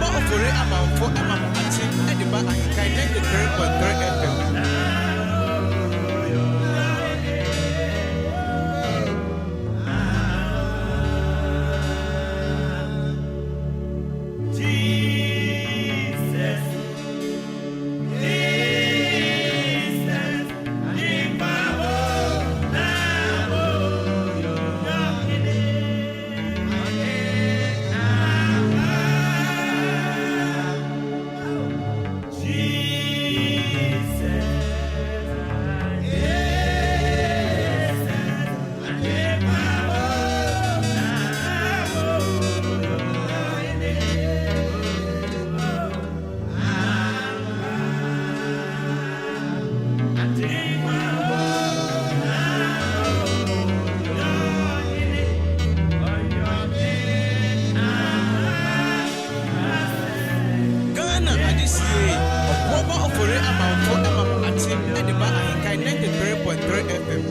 Obuoba Ofori Amanfo Maakye Ediba AHENKAN933FM. Obuoba Ofori Amanfo Maakye Ediba AHENKAN933FM.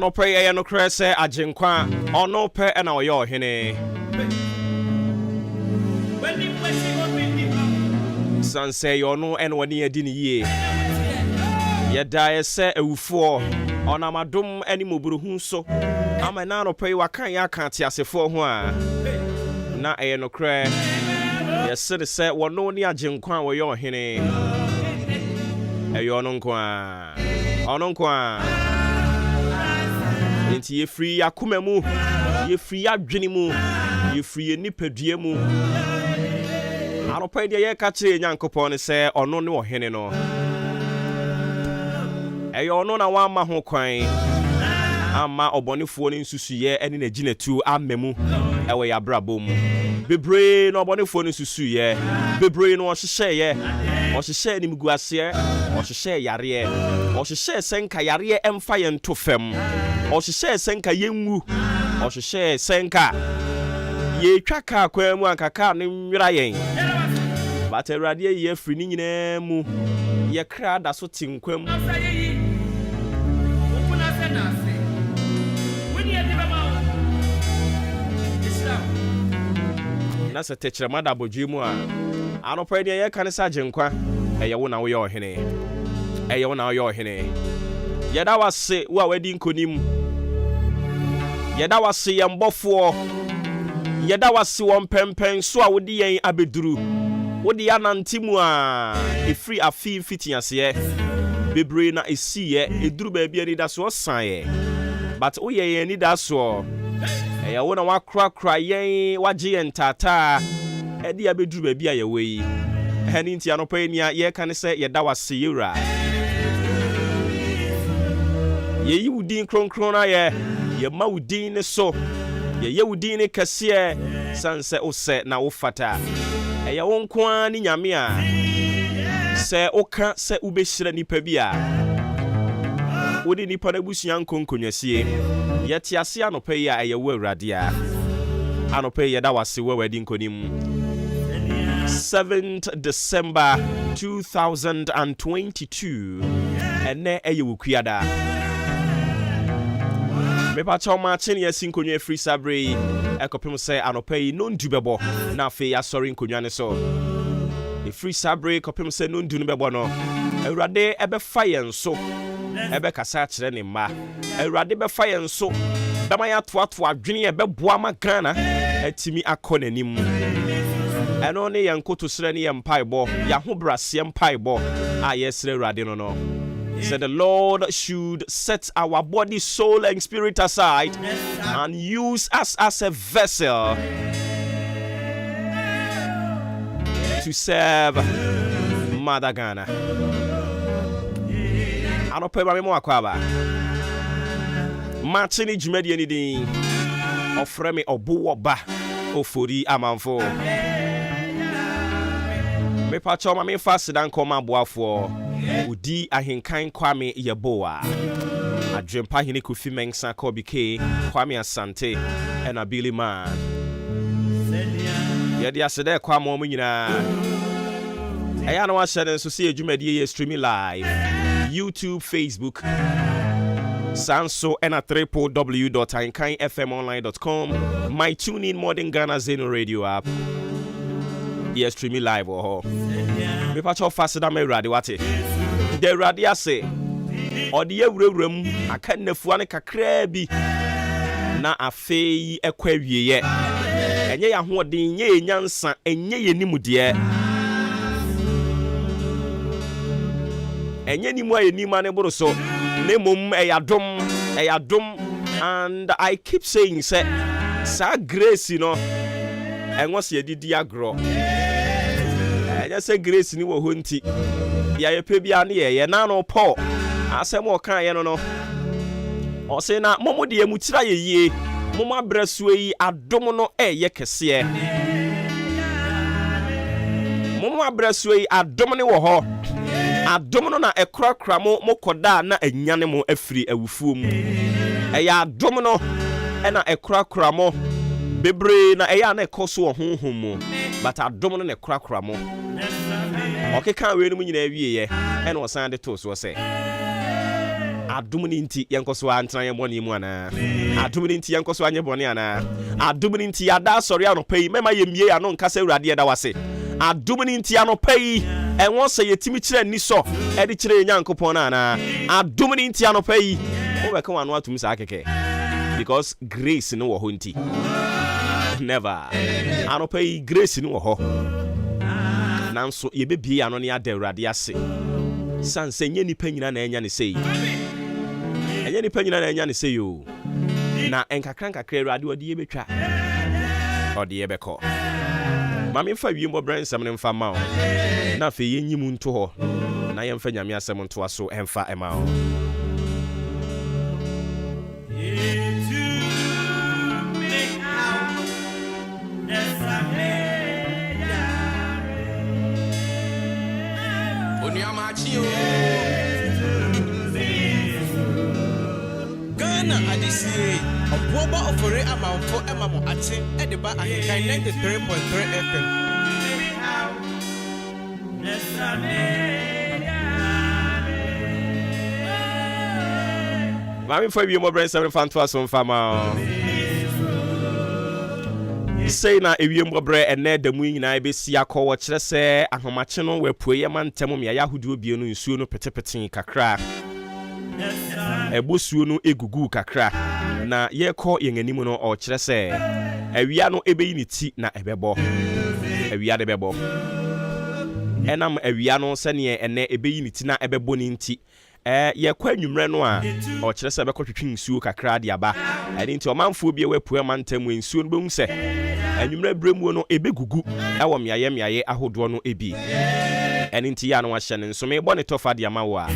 No pray no crese ajenkwa ono pe na oyo ohene sanse yo no en wani adi ni ye yeda ese ewufo onamadom ani moburuhu so amana no pray wakan ya kan ti asefo ho a na no kre yesere se wono ni ajenkwa wo yo ohene eyo no nkwa ono nkwa Enti ye free yakuma mu, ye free adwene mu, ye free nipadua mu. Anopa de ye ka kire Nyankopon se ono ne ohene no. Eyo ono na wa ma ho kwan. Ama obonefo ni nsusuye ene na ginatu amemu ewe ya brabom. Bebre no obonefo ni nsusuye, bebre no ohyehyeye. Ohyehyeye ni mguase, ohyehyeye yare, ohyehyeye senka yare emfa ye nto fam. Ohyehyeye senka yenwu, ohyehyeye senka ye twaka kwamu ankaka ne nwira yen. But Awurade ye free ni nyina mu ye kra da so tinkwam. Na se techrema da bodwe mu a anopa de ye kan sa agenkwa eye wo na wo ye ohene eye wo na wo ye ohene ye da wase wo a wadi nkonim ye da wase ye mbofo ye da wase won pempen so a wodi yen abeduru wodi anantimu a efri afi fitiase ye bebre na esi ye eduru ba bia ni da so san ye but wo ye yen ni da so eya wo na wakra yen wagye yen tata edi abeduru ba bia ye we hani ntia no pa nia ye kan se ye da wase yura ye yi wudin kronkron na ye ma wudin ne so ye wudin ne kase sanse ose na wo fata eya won kwa ni nyame a se oka se ubehira nipa bia wodi nipa na busuan konkonyasie ye tiase anopa yi a eye wo Awurade a anopa yi da wase wo wadi nkonim 7th December 2022 ene eye wukuada me pa choma chini ya sinkonwa free sabre ekopem se anopa yi no ndubebo na afi ya sorry nkonwa ne so free sabre kopim se no ndu no bebo no awurade ebe fire nso ebe kasa kire ne ma awurade be fire nso dama ya toato adwene ebe boa ma Ghana atimi akonanim eno ne yankoto sere ne yempaibo ya ho brase yempaibo a yesere awurade no said the Lord should set our body, soul, and spirit aside and use us as a vessel to serve Mother Ghana. I don't pay my more quaba. Martini Jumedi anything. Offer me Obuoba Ofori Amanfo. Me pacho me fast dan koma boafo. Udi AHENKAN933FM Yeboa. Adrempa hini kufi mensa kobike Kwame Asante and Billy Man. Yedi asede kwa mo nyina. Eya na wa share so see adwumadi ye streaming live YouTube, Facebook, Sanso and at www.ahenkan933fmonline.com. My tune in Modern Ghana Zeno radio app. Yes, streaming live oh. Me pacho faster than me radio wate. The radio say or the ewuram aka nafu ane kakra bi na afei ekwawie ye. Enye ya hoden ye nyansa enye ye nimude. Enye nimu aye nima ne boro so nemum eyadom and I keep saying say sa grace no enwo se didi agro. Enye say grace ni wo honti ya yepe bia ne ye na no Paul asem o kan ye no o say na momo de emutira ye yie momo abraso yi adom no eye kese momo abraso yi adom ne wo ho adom no na ekrakra mo koda na anyane mo afiri awufuom eya adom no na ekrakra mo bebre na eya na ekoso honhom mo but adom no na ekrakra mo okeka we no nyina awie ye ena osan de to so se adom ni nti yenkoso antran ye boni mu ana adom ni nti yenkoso anye boni ana adom ni nti ada sori anopai mema yemie ano nkasa awurade eda wase adom ni nti anopai enwo se yetimi kire ni so edi kire nyankopon na ana adom ni nti anopai wo be kan wanu atum sa keke because grace no wo ho nti never anopai grace no wo ho nanso yebebie ano ne ada awurade ase sanse nye nipa nyina na enya ne sei enye nipa nyina na enya ne sei yo na enkakra awurade odi yebetwa odi yebekọ mami mfa wiembo bransam ne mfa ma o na fe yenyimu nto ho na yemfa nyame asem nto aso emfa ema o Ghana adisi Obuoba Ofori Amanfo emamo ate ediba AHENKAN933FM. Mami for you mo brand 7 fan to aso fama say na ewiembo bre ene damu nyina ebesi akọ kire se ahomache no wapueye mantem me ya hudu obie no nsuo no petepeten kakra ebosuo no egugu kakra na yekọ yenganim no o kire se awia no ebeyi ni ti na ebebo awia de bebo enam awia no sene ene ebeyi ni ti na ebebo ni nti yekọ anwumre no a o kire se bekotwetwe nsuo kakra de aba eni nti omanfo bie wapueye mantem nsuo no behu se anwumre bremu no ebegugu ewo miaye ahodo no ebi eni nti ya no ahye ne nso me bo ne tofa de ama wo a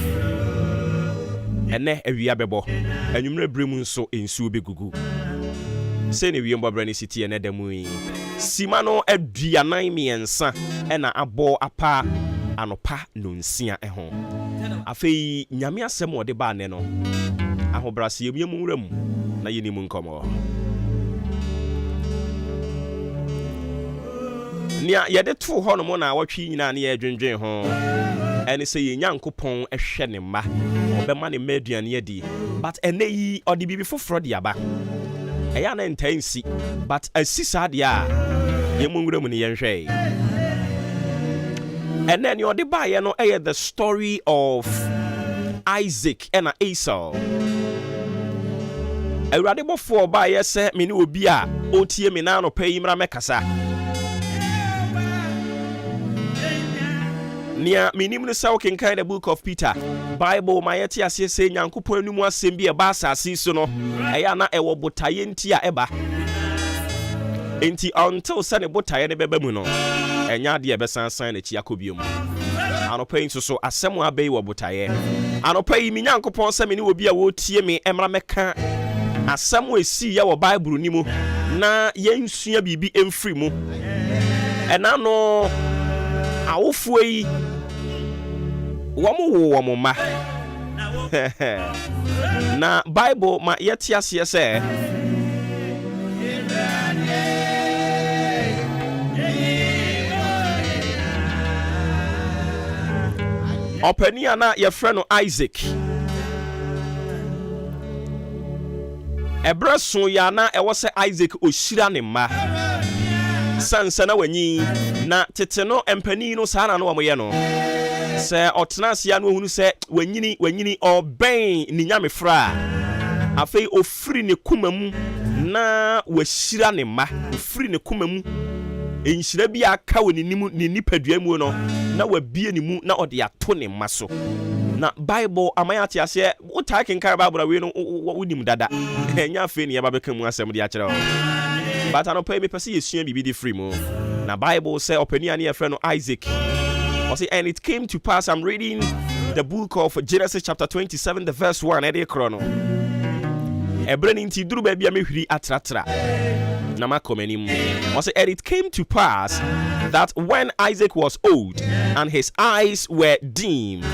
ene awia bebo anwumre bremu nso ensuo begugu se ne wiembo brani city ene damu yi sima no aduanan miensa ena abo apa anopa nonsia eho afei nyame asem ode ba ne no ahobrase yemu nwram na yenimu nkomo nia yede to ho no mo na watwi nyina na ye dwendwen ho ene se ye nyankopon ehwe ne ma obema ne maduane yedi but ene yi ode bibi foforo de aba eya na ntansi but asisa de a yemu nwura mu ne yenhwe And then your debate no the story of Isaac and Esau. Awurade bɔfo ba ye se me ne obi a otie me na no pay mra mekasa. Nia minim no se wokenkan the book of Peter. Bible ma yete ase se Nyankopɔn anumu asɛm bi e ba asase so no. Eya na ewo botaye nti a eba. Enti until se ne botaye ne beba mu no. Enya de e besansan na chi akobiem. Anopai nso so asɛm abɛyi wɔ botaye. Anopai mi Nyankopɔn se me ne obi a wotie me emra meka. Asɛm esi ya wɔ Bible ni mu na yɛnsua bibi emfiri mu. Ɛna no awofo yi wɔmo ma na Bible ma yɛte aseɛ sɛ ɔpani a na yɛfrɛ no Isaac ɛbrɛ so ya na ɛwɔ sɛ Isaac ohyira ne mma sansana wanyi na tete no empani no saa na no wɔyɛ no sɛ ɔtena asia no ohunu sɛ wanyini ɔbɛn ne nyamefra afei ofiri ne kuma mu na wahyira ne mma ofiri ne kuma mu enhyira bi aka wɔ ne nipadua mu no na wabie ne mu na ɔde ato ne mma so na Bible amayate ase wotaa kenkan Bible we no wonim dada enya afei ne yaba beka mu asɛm de akyerɛ wo. But I don't pay me per se assume be free mo. Now Bible say opinion here friend Isaac. Or say and it came to pass. I'm reading the book of Genesis chapter 27, the verse 1. Ede chrono. Ebrenin ti duru baby amehuri atratra. Na makomenim. Or say and it came to pass that when Isaac was old and his eyes were dim,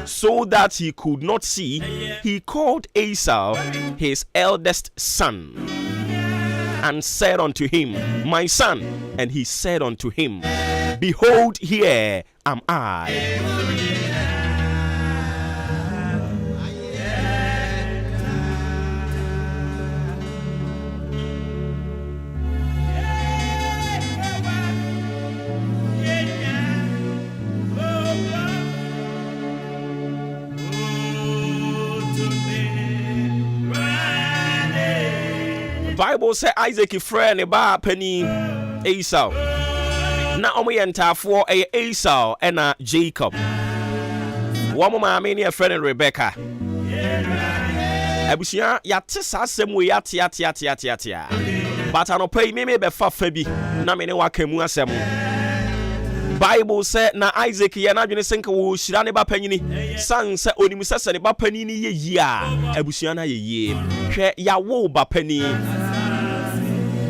so that he could not see, he called Esau his eldest son. And said unto him, my son. And he said unto him, behold, here am I. Bible say Isaac friend ne ba pani Esau. Na omo yentafo Esau and Jacob. Womo maame ne friend Rebecca. Abusia yate sasem we yate. But anopai me be fa bi na me ne wakamu asem. Bible say na Isaac ye na dwene senka wo hyira ne ba panyini san se onim sese ne ba panini ye yi a abusua na ye yi hwe ya wo ba pani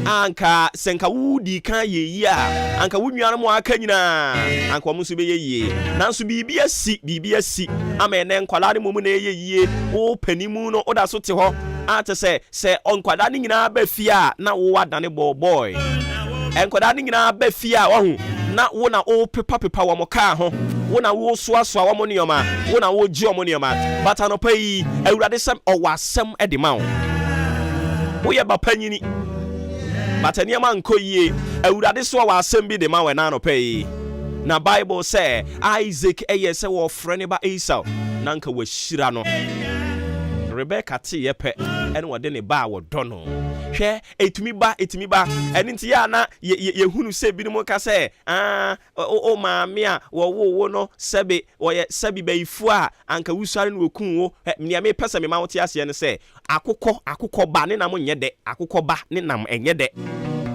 anka senka wudi kan ye yi a anka wunua mo aka nyina anka wo so be ye yi nanso bibia si amene nkwala ne momu na ye yi wo panimu no oda so te ho ate se onkwala ne nyina ba fi a na wo wadane boy enkwala ne nyina ba fi a wo na wo na o pepa wo mo ka ho wo na wo soasoa wo mo nioma wo na wo gi wo mo nioma but anopa yi awurade sem o wasem e de ma wo ye ba panyini but eniema nko yie awurade so wasem bi de ma we na anopa yi na Bible say Isaac eye se wo frɛ ne ba Esau na nka wahira no Rebecca te yepe ene wo de ne ba wo dɔ no hwɛ etumi ba eni nti ya na ye hunu se bi no ka se o maame a wo no sebe baifu a anka wusare no okun wo nea me pese me ma wote ase ne se akokɔ ba ne nam nyɛ de akokɔ ba ne nam enye de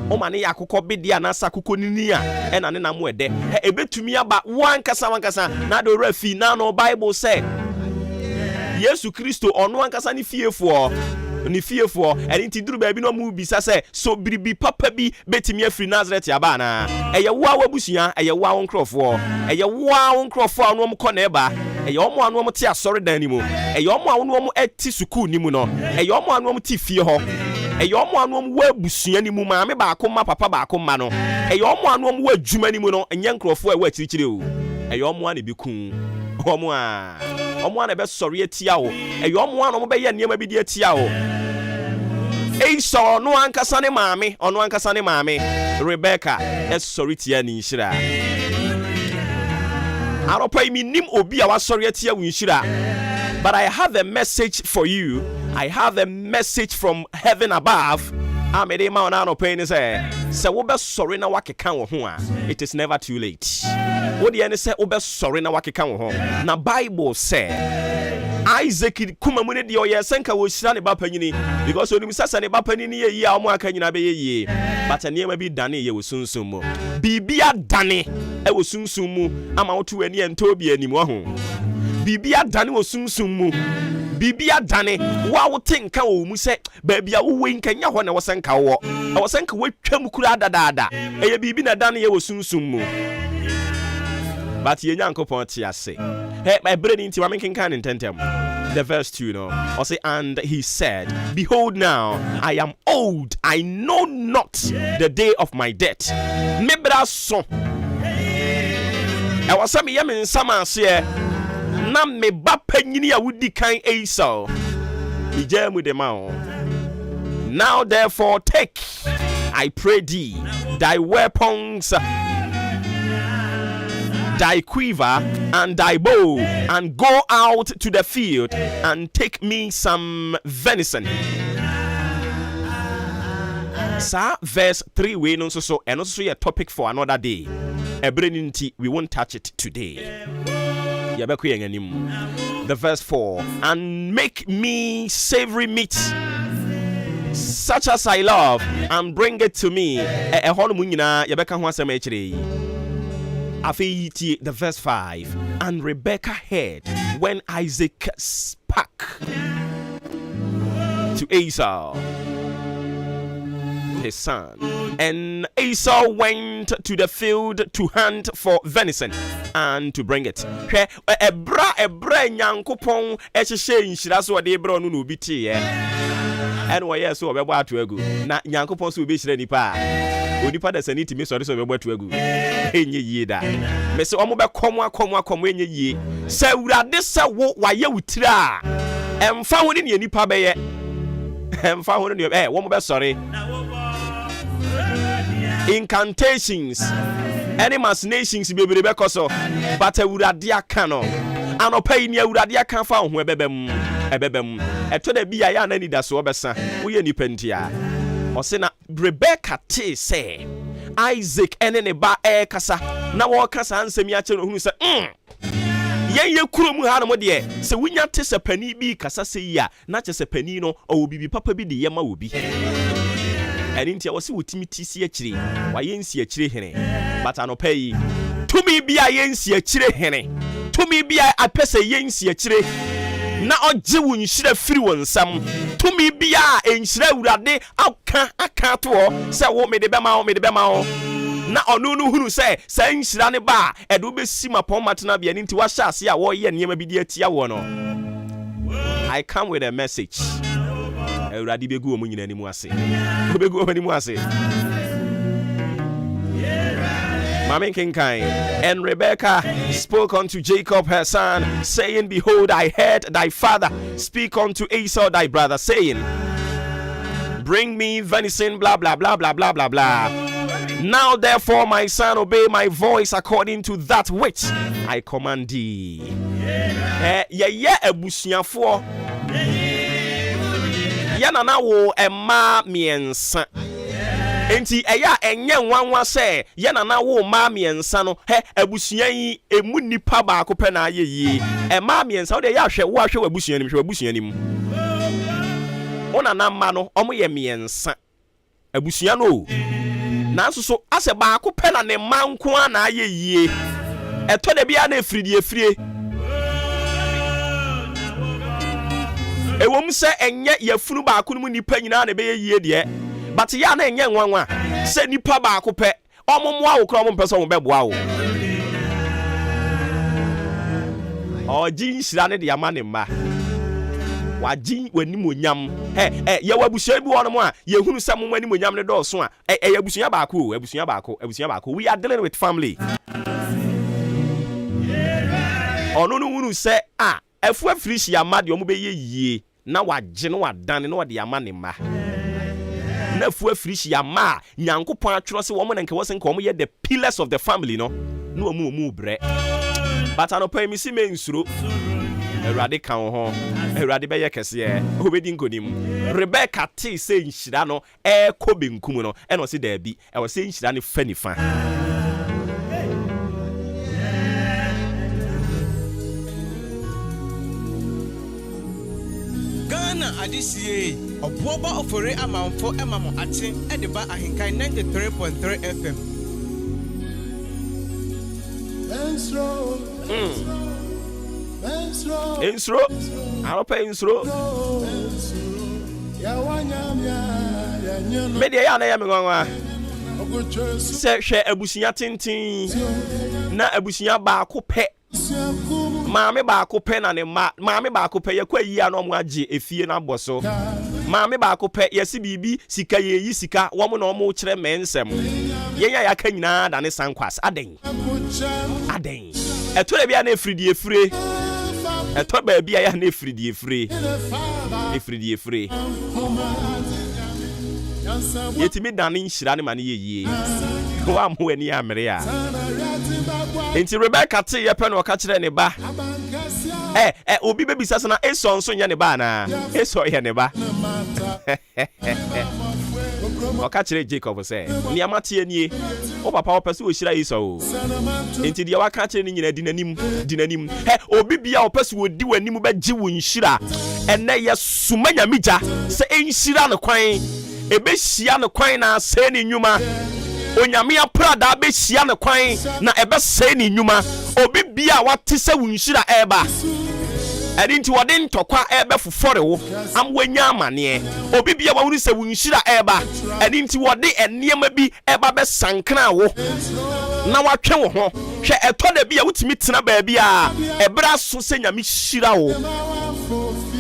o ma ne yakokɔ bi dia na sakokɔ nini a ɛna ne nam wede ebetumi aba wankasa na do rafi na no Bible say Yesu Kristo ono ankasa ni fiefo eni nti duru ba bi no mu bisa se so biribi papa bi betimi afri Nazareth aba na eye wo awabusua eye wo awon krofo anu om kɔ na eba eye omo anu om ti asɔre dan ni mu eye omo anu om eti sukuu ni mu no eye omo anu om ti fie ho eye omo anu om wa abusua ni mu maame ba akoma papa ba akoma no eye omo anu om wa adwuma ni mu no enye krofo a wa akirikire o eye omo anu bi kun omo na be sɔre atia wo eye omo anu be ye nneɛma bi di atia wo Esau no ankasa ne maame Rebecca sorry tia ni nhira Anopa mi nim obi a wasori atia winshira. But I have a message for you. I have a message from heaven above. Amede ma ona anopa ni se wo be sori na wakeka wo ho a. It is never too late. Wo de ene se wo be sori na wakeka wo ho. Na Bible say Isaac kuma mu ne de oye senka wo hira ne ba panyini because onim sasa ne ba panyini ye yi a omo aka nyina be ye but aniema bi dane ye wo sunsun mu bibia dane e wo sunsun mu ama wo to ani ento bi anim wo ho bibia dane wo sunsun mu bibia dane wa wo tenka wo mu se ba bia wo we nka nya ho na wo senka wo e wo senka wo twam kura dadada e ye bibi na dane ye wo sunsun mu but ye nyankopon ti ase. Hey, my brain into AHENKAN933FM intentem. The verse 2, or say, and he said, behold now, I am old, I know not the day of my death. Mebra son. I was some yamin sama say, na me ba penyini a wudi kan Esau. Ije mu de mao. Now therefore take, I pray thee, thy weapons, thy quiver and thy bow, and go out to the field and take me some venison. Sir, verse 3 we no so and also a topic for another day. We won't touch it today. The verse 4, and make me savory meat such as I love, and bring it to me. The verse 5, and Rebekah heard when Isaac spake to Esau, his son, and Esau went to the field to hunt for venison and to bring it. Ebra nyankopon ehye nhyira so de ebra no bi tie and why yes so obebo ato agu na nyankopon so obi hyira nipa onipa da saniti me sori so obebo ato agu enye yie da me se omo be komo enye yie se urade se wo waye wutira emfa ho ne nipa be ye emfa ho ne wo mo be sori incantations any machinations be koso but urade aka no anopai ni urade aka fa ho ebebem eto da bia ya na ni da so obesa wo ye nipa ntia o se na Rebecca te say Isaac ene ne ba kasa na wo kasa ansemi a kire ohunu se ye kurom ha no mo de se wunya te se pani bi kasa se ya na che se pani no o bibi papa bi de ye ma obi eni ntia wo se wotimi tisi akire wa ye nsi akire hene but anopai tumi bia ye nsi akire hene tumi bia apese ye nsi akire na ogye wo nhyira firi won nsam tumi bia enhyira urade aka to se wo me de bema wo na onu no hunu se nhyira ne ba edo be sima pon matena bia nti wa hya ase a wo ye niam bi de atia wo no. I come with a message. Urade begu omu nyina nimu ase begu omu nimu ase AHENKAN9. And Rebekah spoke unto Jacob her son, saying, behold, I heard thy father speak unto Esau thy brother, saying, bring me venison, blah blah blah blah blah blah blah. Now therefore, my son, obey my voice according to that which I command thee. Ebusuafo yana wo ema miensa enti eya enye nwanwa se ye na wo ma miensa no abusua yi emu nipa ba ko pe na ayeye ma miensa wo de ya hwe wo ahwe abusua nim ona na ma no omo ye miensa abusua no na so ase ba ko pe na ne manko na ayeye eto de bia na efrie ewom se enye yafunu ba ko no nipa nyina na be yeye de but ya na enye nwanwa se nipa ba ko pe omomwa wo kro omompese omo beboa wo oji nsira ne de ama ne mma waji wanimonyam ye wabusia bi wono mo a ye hunu se mo wanimonyam ne do so a abusia ba ko we are dealing with family ono no hunu se afu afirishi ya ma de omo be yeye na waje no wadane no de ama ne mma na fu afirishi ya ma nyankopon atworo se wo mo nanke wo se nka wo ye the pillars of the family no na wo mu bre but anɔpa mi si me nsuro Awurade ka wo ho Awurade bɛyɛ kɛse obedi nkonim Rebecca te sɛ nhyira no ɛkɔ benkum no ɛna ɔse daabi ɛwɔ sɛ nhyira ne fa nifa Ghana adisie Obuoba Ofori Amanfo emamo ate ediba AHENKAN933FM Insro Aropa insro Media ya na ya me nwanwa se hwe abusunya tenten na abusunya baako pɛ maame baako pɛ na ne maame baako pɛ yakwa yi a no mo age efie na boso maame baako pɛ yesi bibi sika yeyi sika wo mo na mo kyerɛ mensem yenya yaka nyina da ne sankwas aden etore bia na efridie fure eto ba bia ya na efridie fure yetimi dane nhyira ne mane yeye wa mo ani amere a enti Rebecca te ye pɛ no ka kyerɛ ne ba obi bebisa sana eso nso nya ne ba na eso ye ne ba Oka kyerɛ Jacob sɛ ni amate anie o papa wo pɛ sɛ o hyira yi so enti de waka kyerɛ ni nyina dinanim obi bia o pɛ sɛ odi wanim ba gye wo nhyira ɛnɛ yɛ suma nyamigya sɛ enhyira no kwan ebe hyia no kwan na sɛ ni nnwuma onyame aprada be hyia no kwan na ebe sɛ ni nnwuma obi bia wate sɛ wo nhyira ɛba ɛdinti wode ntɔkwa ɛbɛ fofore wo amwanya amane obi bia wa wuri sɛ wo nhyira ɛba ɛdinti wode enniema bi ɛba bɛ sankra wo na watwe wo ho hwɛ ɛtɔ da bia wutimi tena ba bia ɛbra so sɛ nyame hyira wo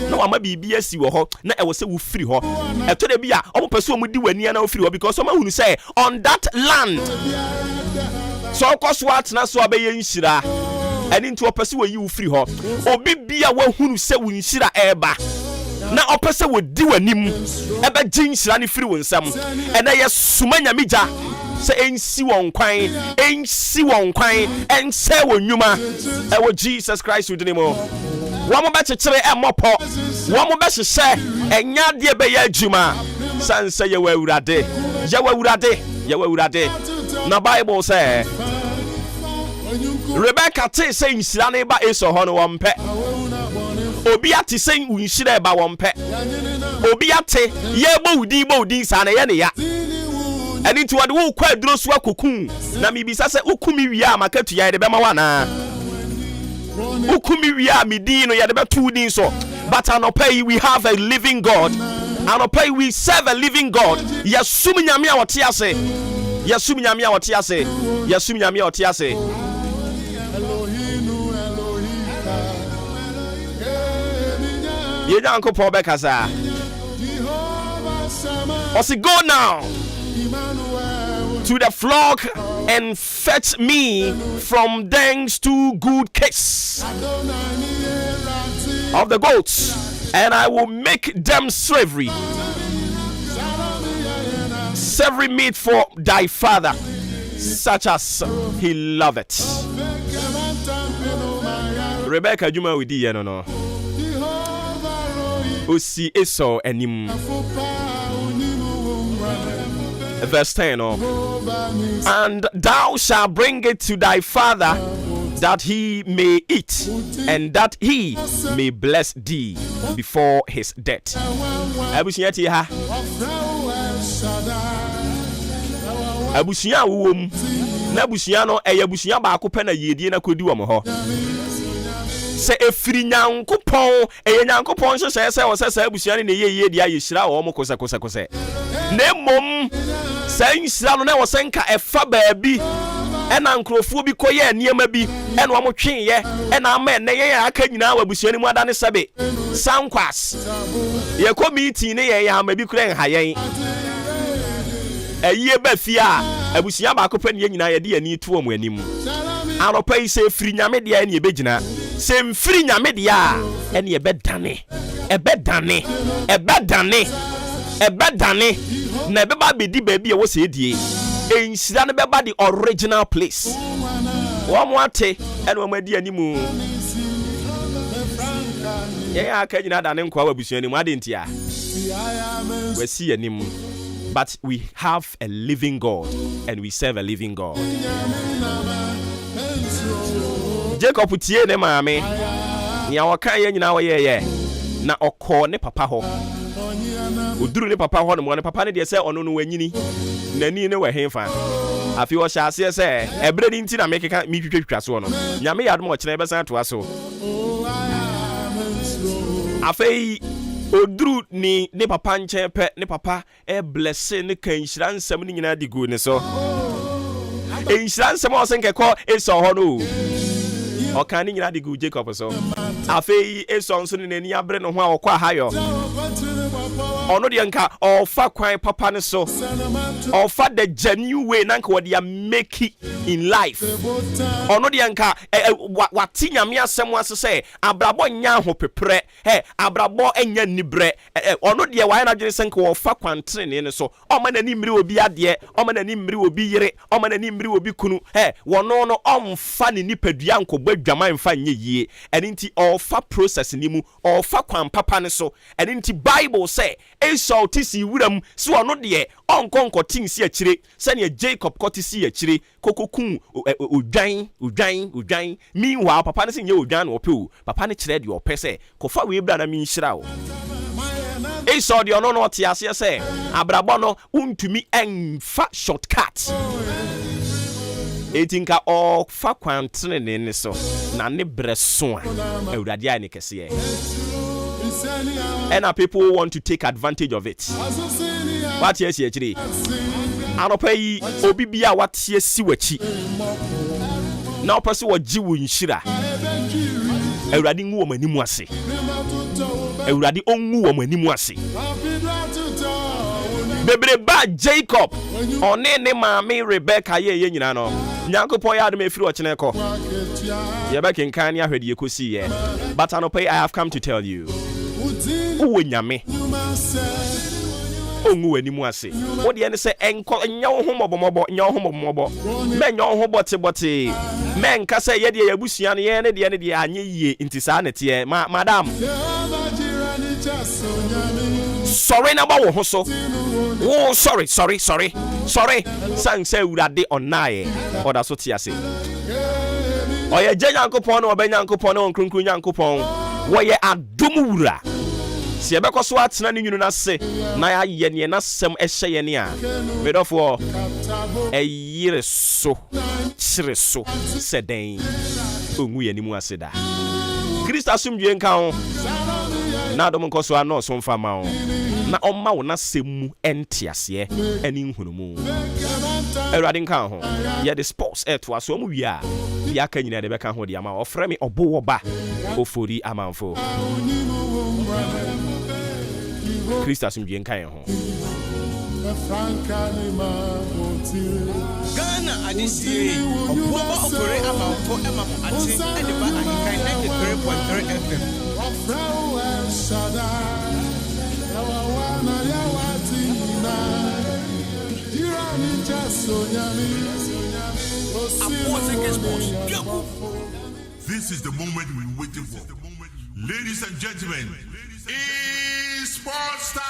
na wama bibi asi wo ho na ɛwɔ sɛ wo firi ho ɛtɔ da bia ɔmo pɛ sɛ ɔmo di wani na wo firi ho because ɔmo hunu sɛ on that land so ɔkɔso atena so abɛyɛ nhyira ɛni nti ɔpɛ sɛ wo yi wo firi ho obi bia wa hunu sɛ wo nhyira ɛba na ɔpɛ sɛ wo di wanim ɛbɛ gye nhyira ne firi wo nsam ɛna yɛ suma nyamigya sɛ ensi won kwan ensi won kwan ɛnsɛ wo nnwuma ɛwɔ Jesus Christ wodini mo wo mo bɛkyekyere ɛmɔpɔ wo mo bɛhyehyɛ ɛnya de bɛyɛ adwuma sanse yɛ wɔ awurade na Bible sɛ Rebecca te sɛ nhyira ne ba eso ho no wɔmpɛ obi ate sɛ nhyira ba wɔmpɛ obi ate yɛ bɔ udin sa na yɛ ne ya ɛni nti wɔde wo kwa aduro so akokun na mibisa sɛ ukumi wia makatu ya de bɛma wa na ukumi wia midin no ya de bɛtu din so but anopai we have a living God anopai we serve a living God yasum nyame a wɔte ase Yedanko po bekasa Osi go now to the flock and fetch me from thence 2 good cakes of the goats, and I will make them savory meat for thy father, such as he loveth. Rebecca Juma with the no. Osi eso enim. Verse 10. And thou shalt bring it to thy father, that he may eat, and that he may bless thee before his death. Abusia wom na abusia no abusia ba akopɛ na yedie na kodi wom ho se efiri nyankopɔn nyankopɔn hyehyɛ sɛ wɔsɛ abusia ne yeye die ayehyira wo mo kosɛ na mom sɛ nhyira no na wɔsɛ nka ɛfa baabi ɛna nkrofo bi kɔyɛ nneɛma bi ɛna wɔn tweyɛ ɛna ama ɛnɛ yɛn aka nyinaa wɔ abusia ne mu adane sɛbe sankwas yɛkɔ meeting ne yɛn ama bi kura nhayɛn ɛyie ba fie a abusia ba akopɛ ne nyinaa yɛde ani to wɔn anim anɔpa yi sɛ firi nyame de ne yɛbɛgyina sɛ mfiri nyame de a ɛne ɛbɛdane na ɛbɛba bɛdi baabi a wɔ sɛ die enhyira no bɛba the original place wɔn mo ate ene omadi animu yeah aka nyina da ne nkwa wabusua ni mu adentia we see anim. But we have a living God and we serve a living God. Jacob tie ne maame nya wakan ye nyina wo ye na okọ ne papa ho oduru ne papa ho ne papa ne de se ono no wanyini nani ne we henfa afi wo sha ase se ebre ni nti na mekeka mi twitwa so no nyame yadom o kire besan to aso afei oduru ni ne papa nche pe ne papa bless ne kan hira nsam ni nyina digu ne so hira nsam o sen kekọ eso ho no o kan ni nyina digu Jacob so afei eso nso ne nani abre no ho a okọ ahayo ono de nka ofa kwan papa ne so ofa the genuine way na nka wode ya make it in life ono de nka wati nyame asem ase se abrabo nya ho pepre abrabo enya nibre ono de wa na dwene se nka ofa kwantre ne so o ma nani mmiri obi ade o ma nani mmiri obi yire o ma nani mmiri obi kunu wono no omfa ne nipadua nkobwa dwaman mfa nye yie eni nti ofa process ni mu ofa kwan papa ne so eni nti Bible say Esau tisi wuram si ono de onkonko tinsi akire sane Jacob kotisi akire kokokun udwan meanwhile papa ne sinye udwan no ope papa ne kire de opese kofa we bra na mi nhira o Esau de ono no tiase se abrabo no untumi enfa shortcut etinka o fa kwantene ne so na ne breso a awurade ai ne kese and people want to take advantage of it. What yes actually anopai obi bia watie si wachi na opese waji wo nhira awurade ngu wo manimu ase awurade ongu wo manimu ase bebre ba Jacob one ne maame Rebecca ye nyina no nyankopon ya adom efiri ochene ko ye be kenkan ne ahwede ekosi ye but anopai I have come to tell you uwe nyame ongu wanimu ase wo de ne se enko nya wo homobomobo me nya wo bote me nka se ye de yabusua ne ye ne de anye yie nti sa ne te madam sorry na ba wo ho so oh sorry san se urade onaye oda so te ase oye nyankopon na obenyankopon na onkrunkru nyankopon wo ye adom wura si ebekọ so atena ne nyunu na se na ya ye ne na sem ehye ye ne a medofo eyire so chire so seden ongu ye ni mu aseda Kristo asumdwe nka ho na adom nko so ano so mfa ma ho na omma wo na semu entiase ani nhunumu erade nka ho ye the sports to aso mu wi a ya ka nyina de beka ho de ama ofre me Obuoba Ofori Amanfo Kristo asumdwe nka ho Ghana adisi Obuoba Ofori Amanfo emamo ati ediba AHENKAN933FM This is the moment we waited for. Ladies and gentlemen, it's sports time!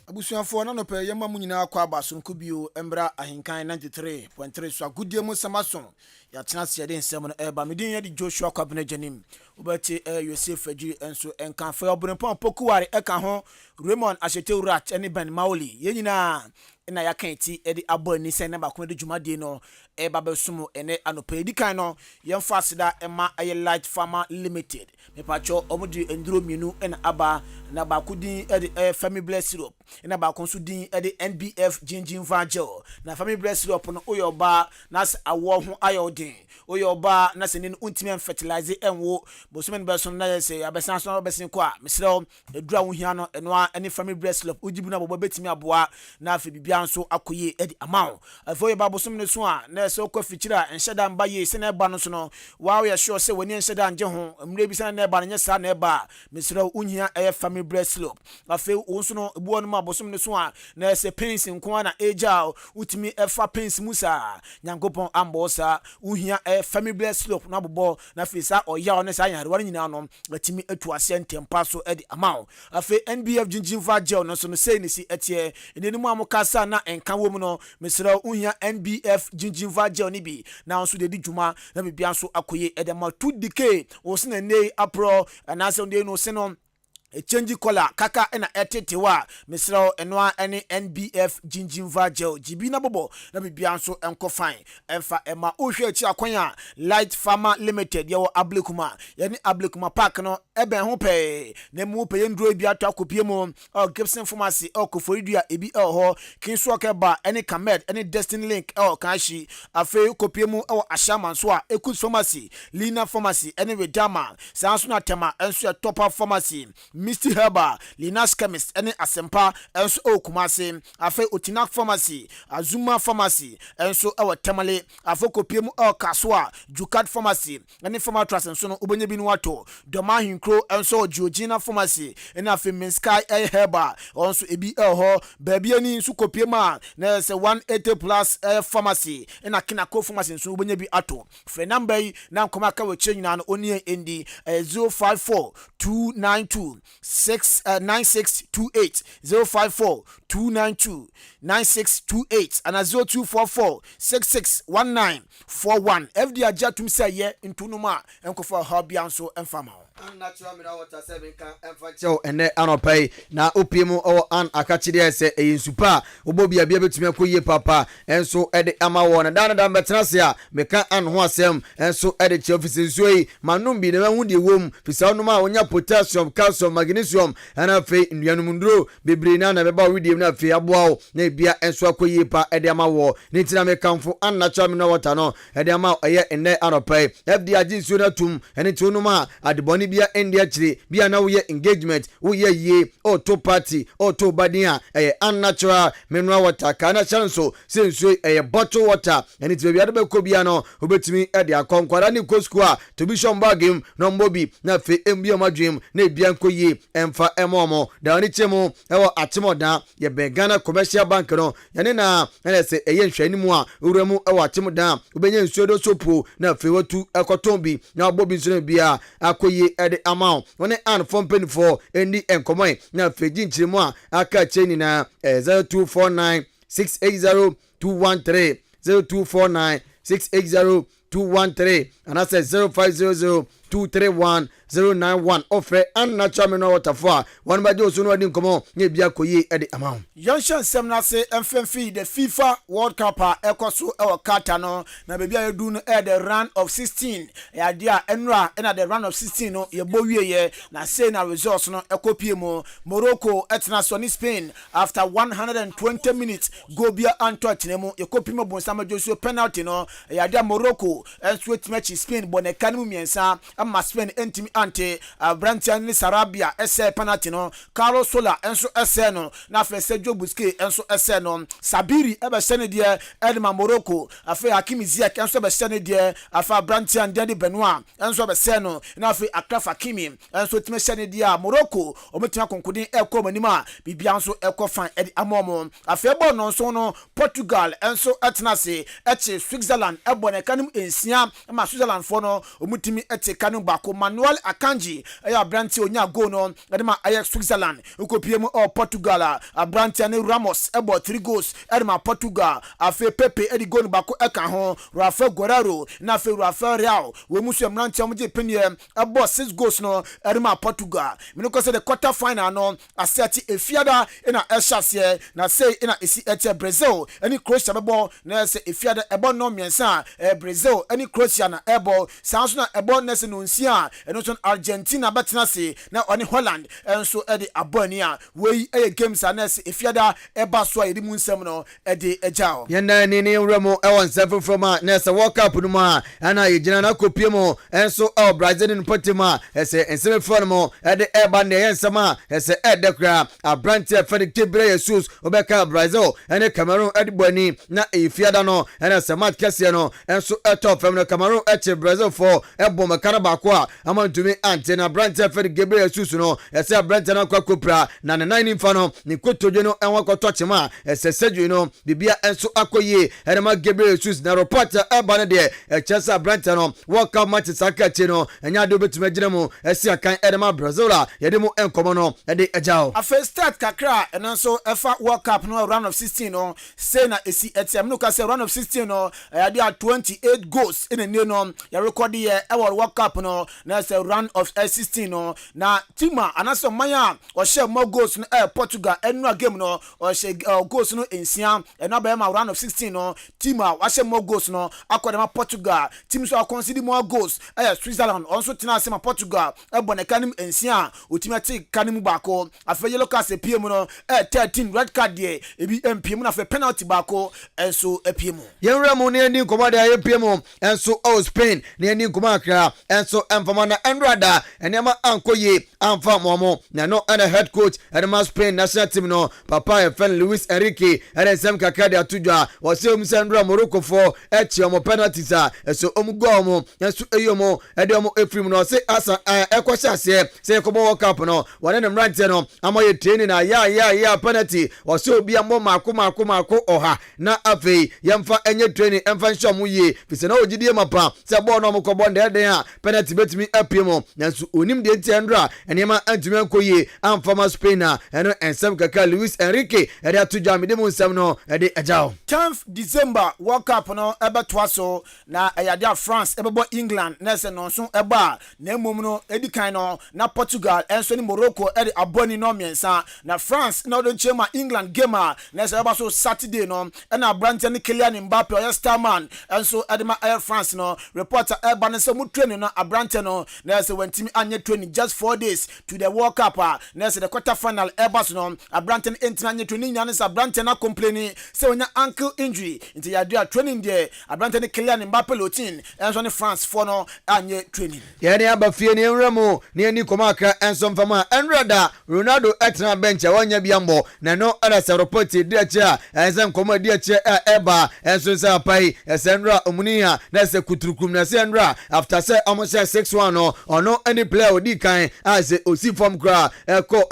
Abusuafo na no pe yema mu nyina akwa abasonko bio embra AHENKAN933FM so agudie mu samason ya tena se de nsem no eba medin ya di Joshua Kwabena Janim ubati Yosef Aji enso enkan fa obrenpon pokuware eka ho Raymond Ashetewrat ene Ben Mauli ye nyina na ya kan ti edi aboni se na ba ko de dwumade no eba besumu ene anope di kan no yemfa aseda ema aye Light Farmer Limited me pacho omudi enduro mienu ena aba na ba kudin edi Family Bless Syrup ena ba konsu din edi NBF Gingin Vagel na Family Bless Syrup no oyoba na awo ho ayodin oyoba na se ne untimi fertilize enwo bosumen beso na yese abesan so besin ko a mesrew edura wo hia no eno ene Family Bless Syrup ujibu na bobo betimi aboa na afi bibia bibia nso akoye edi amount afo ye babosom ne so a na se okwa fichira enhyeda mba ye se na eba no so no wa we sure se woni enhyeda anje ho mre bi se na eba no nya sa na eba mesra unhia family breast slope afo wonso no ebuo no mabosom ne so a na se pains nko na eja utimi efa pains musa nyankopon ambosa unhia family breast slope na bobo na fisa oya ne sa yare wani nyina no atimi atu ase ntempa so edi amount afo NBF gingiva gel no so no sei ni si etie eni mu amukasa na enka wo mu no mesra unhia NBF gingiva gel ni bi na nso de di dwuma na bibia nso akoye edema 2DK wo se na nei apro na se no se no a change color kaka na etetewa misra enwa ene NBF gingiva gel GB na bobo na bibia nso enko fine emfa ema ohwe achi akwanya Light Farmer Limited yawo Ablekuma yani Ablekuma Park no eben ho pe na mu pe yendro bi ato akopie mu Gibson Pharmacy Koforidua ebi ho kinso ba ene Kamed ene Destiny Link kanshi afi kopie mu Ashama nso a Ekus Pharmacy Lina Pharmacy ene Wedama sanso na tema enso Top Up Pharmacy Misty Herba, Linas Chemist, any Asempa, and so Kumase, Afe Utinak Pharmacy, Azuma Pharmacy, and so our Tamale, Afoko Pimu Kaswa, Jukat Pharmacy, any Pharma Trust and so Ubenyabinuato, Domahin Crow, and so Georgina Pharmacy, and Afe Minsky Herba, also Ebi Ho, Babiani Sukopima, there's a 180 plus pharmacy, and a Kinako Pharmacy, and so Ubenyabi Ato. Fenambe, now Komaka will change on only in the 054 292 9628 054 292 9628 and 0244 661941 FD ajatum say ye into numa enko for hobby anso enfama natural mineral water 7 can emphasize ene anopai na opiemu o an akachide se eyinsupa obobi abia betumi akoye papa enso ede ama wona dan betenase a meka an ho asem enso ede che office nsuyi manum bi na hu de wom fisa onum a onya potassium calcium magnesium ana fe nduanum nduro bebre na beba widiem na fe aboa na bia enso akoye pa ede ama wo ni tina mekamfo an natural mineral water no ede ama eye ene anopai fd aginsu na tum ene tunum a adeboni bia India chiri bia na wo engagement wo ye auto party auto badia unnatural mineral water kana chanso senso bottle water and it be ade ko bia no obetimi e de akonkwara ni kosku a to bi shom bagim no mbobi na fe embia madwem na bia nkoye emfa emomo da oni chemu ewo atemoda ye be Ghana Commercial Bank no yane na se nhwanimu a uramu ewo atemoda obenya nsuodo sopo na fe watu ekotombi na bobi nso bia akoye ede amount one an from penny for endi enkomoy na feji nchiremu a aka cheni na 0249 680 213 0249 680 213 and I said 0500 231 091 offer unnatural mineral water for one by those who didn't come on ye bia koye at the amount. Yongshan Semna say MFF the FIFA World Cup ekoso e kata no na baby a do no the round of 16 ya dia enra na the round of 16 no ye bo wie na say na results no ekopie mu Morocco etna so ni Spain after 120 minutes go bia anto atinemu ye kopie mu bonsama Joshua penalty no ya dia Morocco and sweet match Spain boneka no miensa ama Spain entimi ante Brantian ni Sarabia ese penalty no Carlos Sola enso ese no na fe Sergio Busquets enso ese no Sabiri ebe sene die Edma Morocco afa Hakimi Ziyech enso be sene die afa Brantian Dede Benoit enso be sene no na fe Akraf Hakimi enso time sene die Morocco ometima konkudin eko manima bibia enso eko fan edi amomo afa ebo no so no Portugal enso etnase eche Switzerland ebo ne kanum ensia ma Switzerland for no omutimi ete kanum bako Manuel Akanji aya Branti onya go no edema Ajax Switzerland ukopie mu Portugal Branti ne Ramos ebo 3 goals edema Portugal afe Pepe edi go no bako eka ho Rafael Guerrero na fe Rafael Real we musu Branti amje penie ebo 6 goals no edema Portugal me ko say the quarter final no aseti efiada ina eshase na say ina esi ete Brazil eni Croatia bebo na say efiada ebo no miensa Brazil Brazil any Croatia na airball sounds na airball nese no nsia eno so Argentina betena se na oni Holland enso e de abonia we games anes efiada eba so a yedi mu nsem no e de ejao yenda ni remo e won seven from nese World Cup no ma ana yegina na kopie mo enso Brazil no potima ese ensem fo no e de eba ne yensema ese e de kra Abrantia Felix Tibre Jesus obeka Brazil ene Cameroon e de boni na efiada no ene se match kese no enso top fam no Cameroon e Brazil for e bom makara ba ko a amantumi ante na Abrantia Felix Tibre Jesus no ese Abrantia na kwa kopra na ne 9 fa no ni kotodwe no enwa kotochema ese sedwe no bibia enso akoye ene ma Gabriel Jesus na report e ba ne de e chesa Abrantia no World Cup match sakache no enya do betuma gina mu ese akan ene ma Brazil a yede mu enkomo no e de ejao a first start kakra and also efa World Cup no round of 16 no say na esi etiam no ka say round of 16 no they are 28 goals in the new no ya record here e World Cup no na say round of 16 no na tima anaso manya o share more goals no Portugal enu game no o share goals no ensia and na be ma round of 16 no tima wa share more goals no akodema Portugal team so consider more goals Switzerland also tina say ma Portugal e bonekanim ensia o team ati kanim bako afa yellow card se PM no 13 red card there ebi MPM na fe penalty bako enso EPM yenra mo ne ni komada ye PM enso Spain ne ni komakra enso emfama na enrada enema ankoye amfa momo na no ana head coach enema Spain national team no papa e fen Luis Enrique ene sem kakade atudwa wo se omsandra Morocco for echi omo penalties a enso omgo mo enso eyomo ede omo efrim no se asa ekwohya se kobo World Cup no wone ne mrante no amoye training na ya penalty wo se obi ambo mako oha na afei yemfa enye training emfa nshom ye fise na ogidie mapa se bo no mkobo ndeden a penalty betimi apiem nanso onim de ntendra enema antumi ankoye amfama Spain a eno ensem kaka Luis Enrique ede atudwa mede mu nsem no ede ejao 10th December World Cup no ebetwa so na eyade France ebebo England na se no so eba na emom no edikan no na Portugal enso ni Morocco ede aboni no miensa na France na do chema England game na se eba so Saturday no na Brandon ni Kylian Mbappe o starman enso edema Air France no reporter eba na se mu training no Abrante no na se wantimi anye training just 4 days to the World Cup na se the quarter final Airbus no Abrante entina anye training na se Abrante na complaining se onya ankle injury into ya do training there Abrante ni Kylian Mbappe lotin enso ni France for no anye training ye ne abafie ne enramo ne ni komaka enso mfama enrada Ronaldo etna bench wanya biambo na no ana se report di acha enso komo di acha eba enso se apai esenra omunia na se kuturukum na se enra after say almost 6-1 no ono any player odi kan as osi form gra eko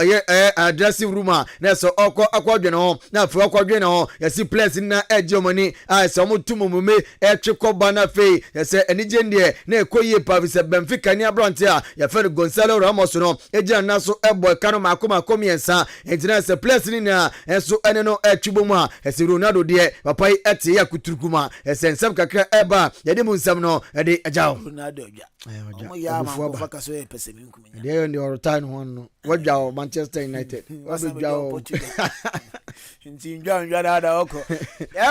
dressing room na so akwadwe no na fu akwadwe no yesi players na ejomoni as omutumumume etwekoba na fe yesi enije ndie na ekoye Paris Benfica ni Abrante a ya fe Gonzalo Ramos no eja na so ebo kanu makoma miensa entina se players ni na enso ene no etwubomu a yesi Ronaldo de papa ete ya kuturukuma yesi nsem kakra eba yede mu nsem no ede ejao Ronaldo ya ma faka so e pese mi nkumenya de ndi orotan ho no wadwa Manchester United wadwa nti ndwa da oko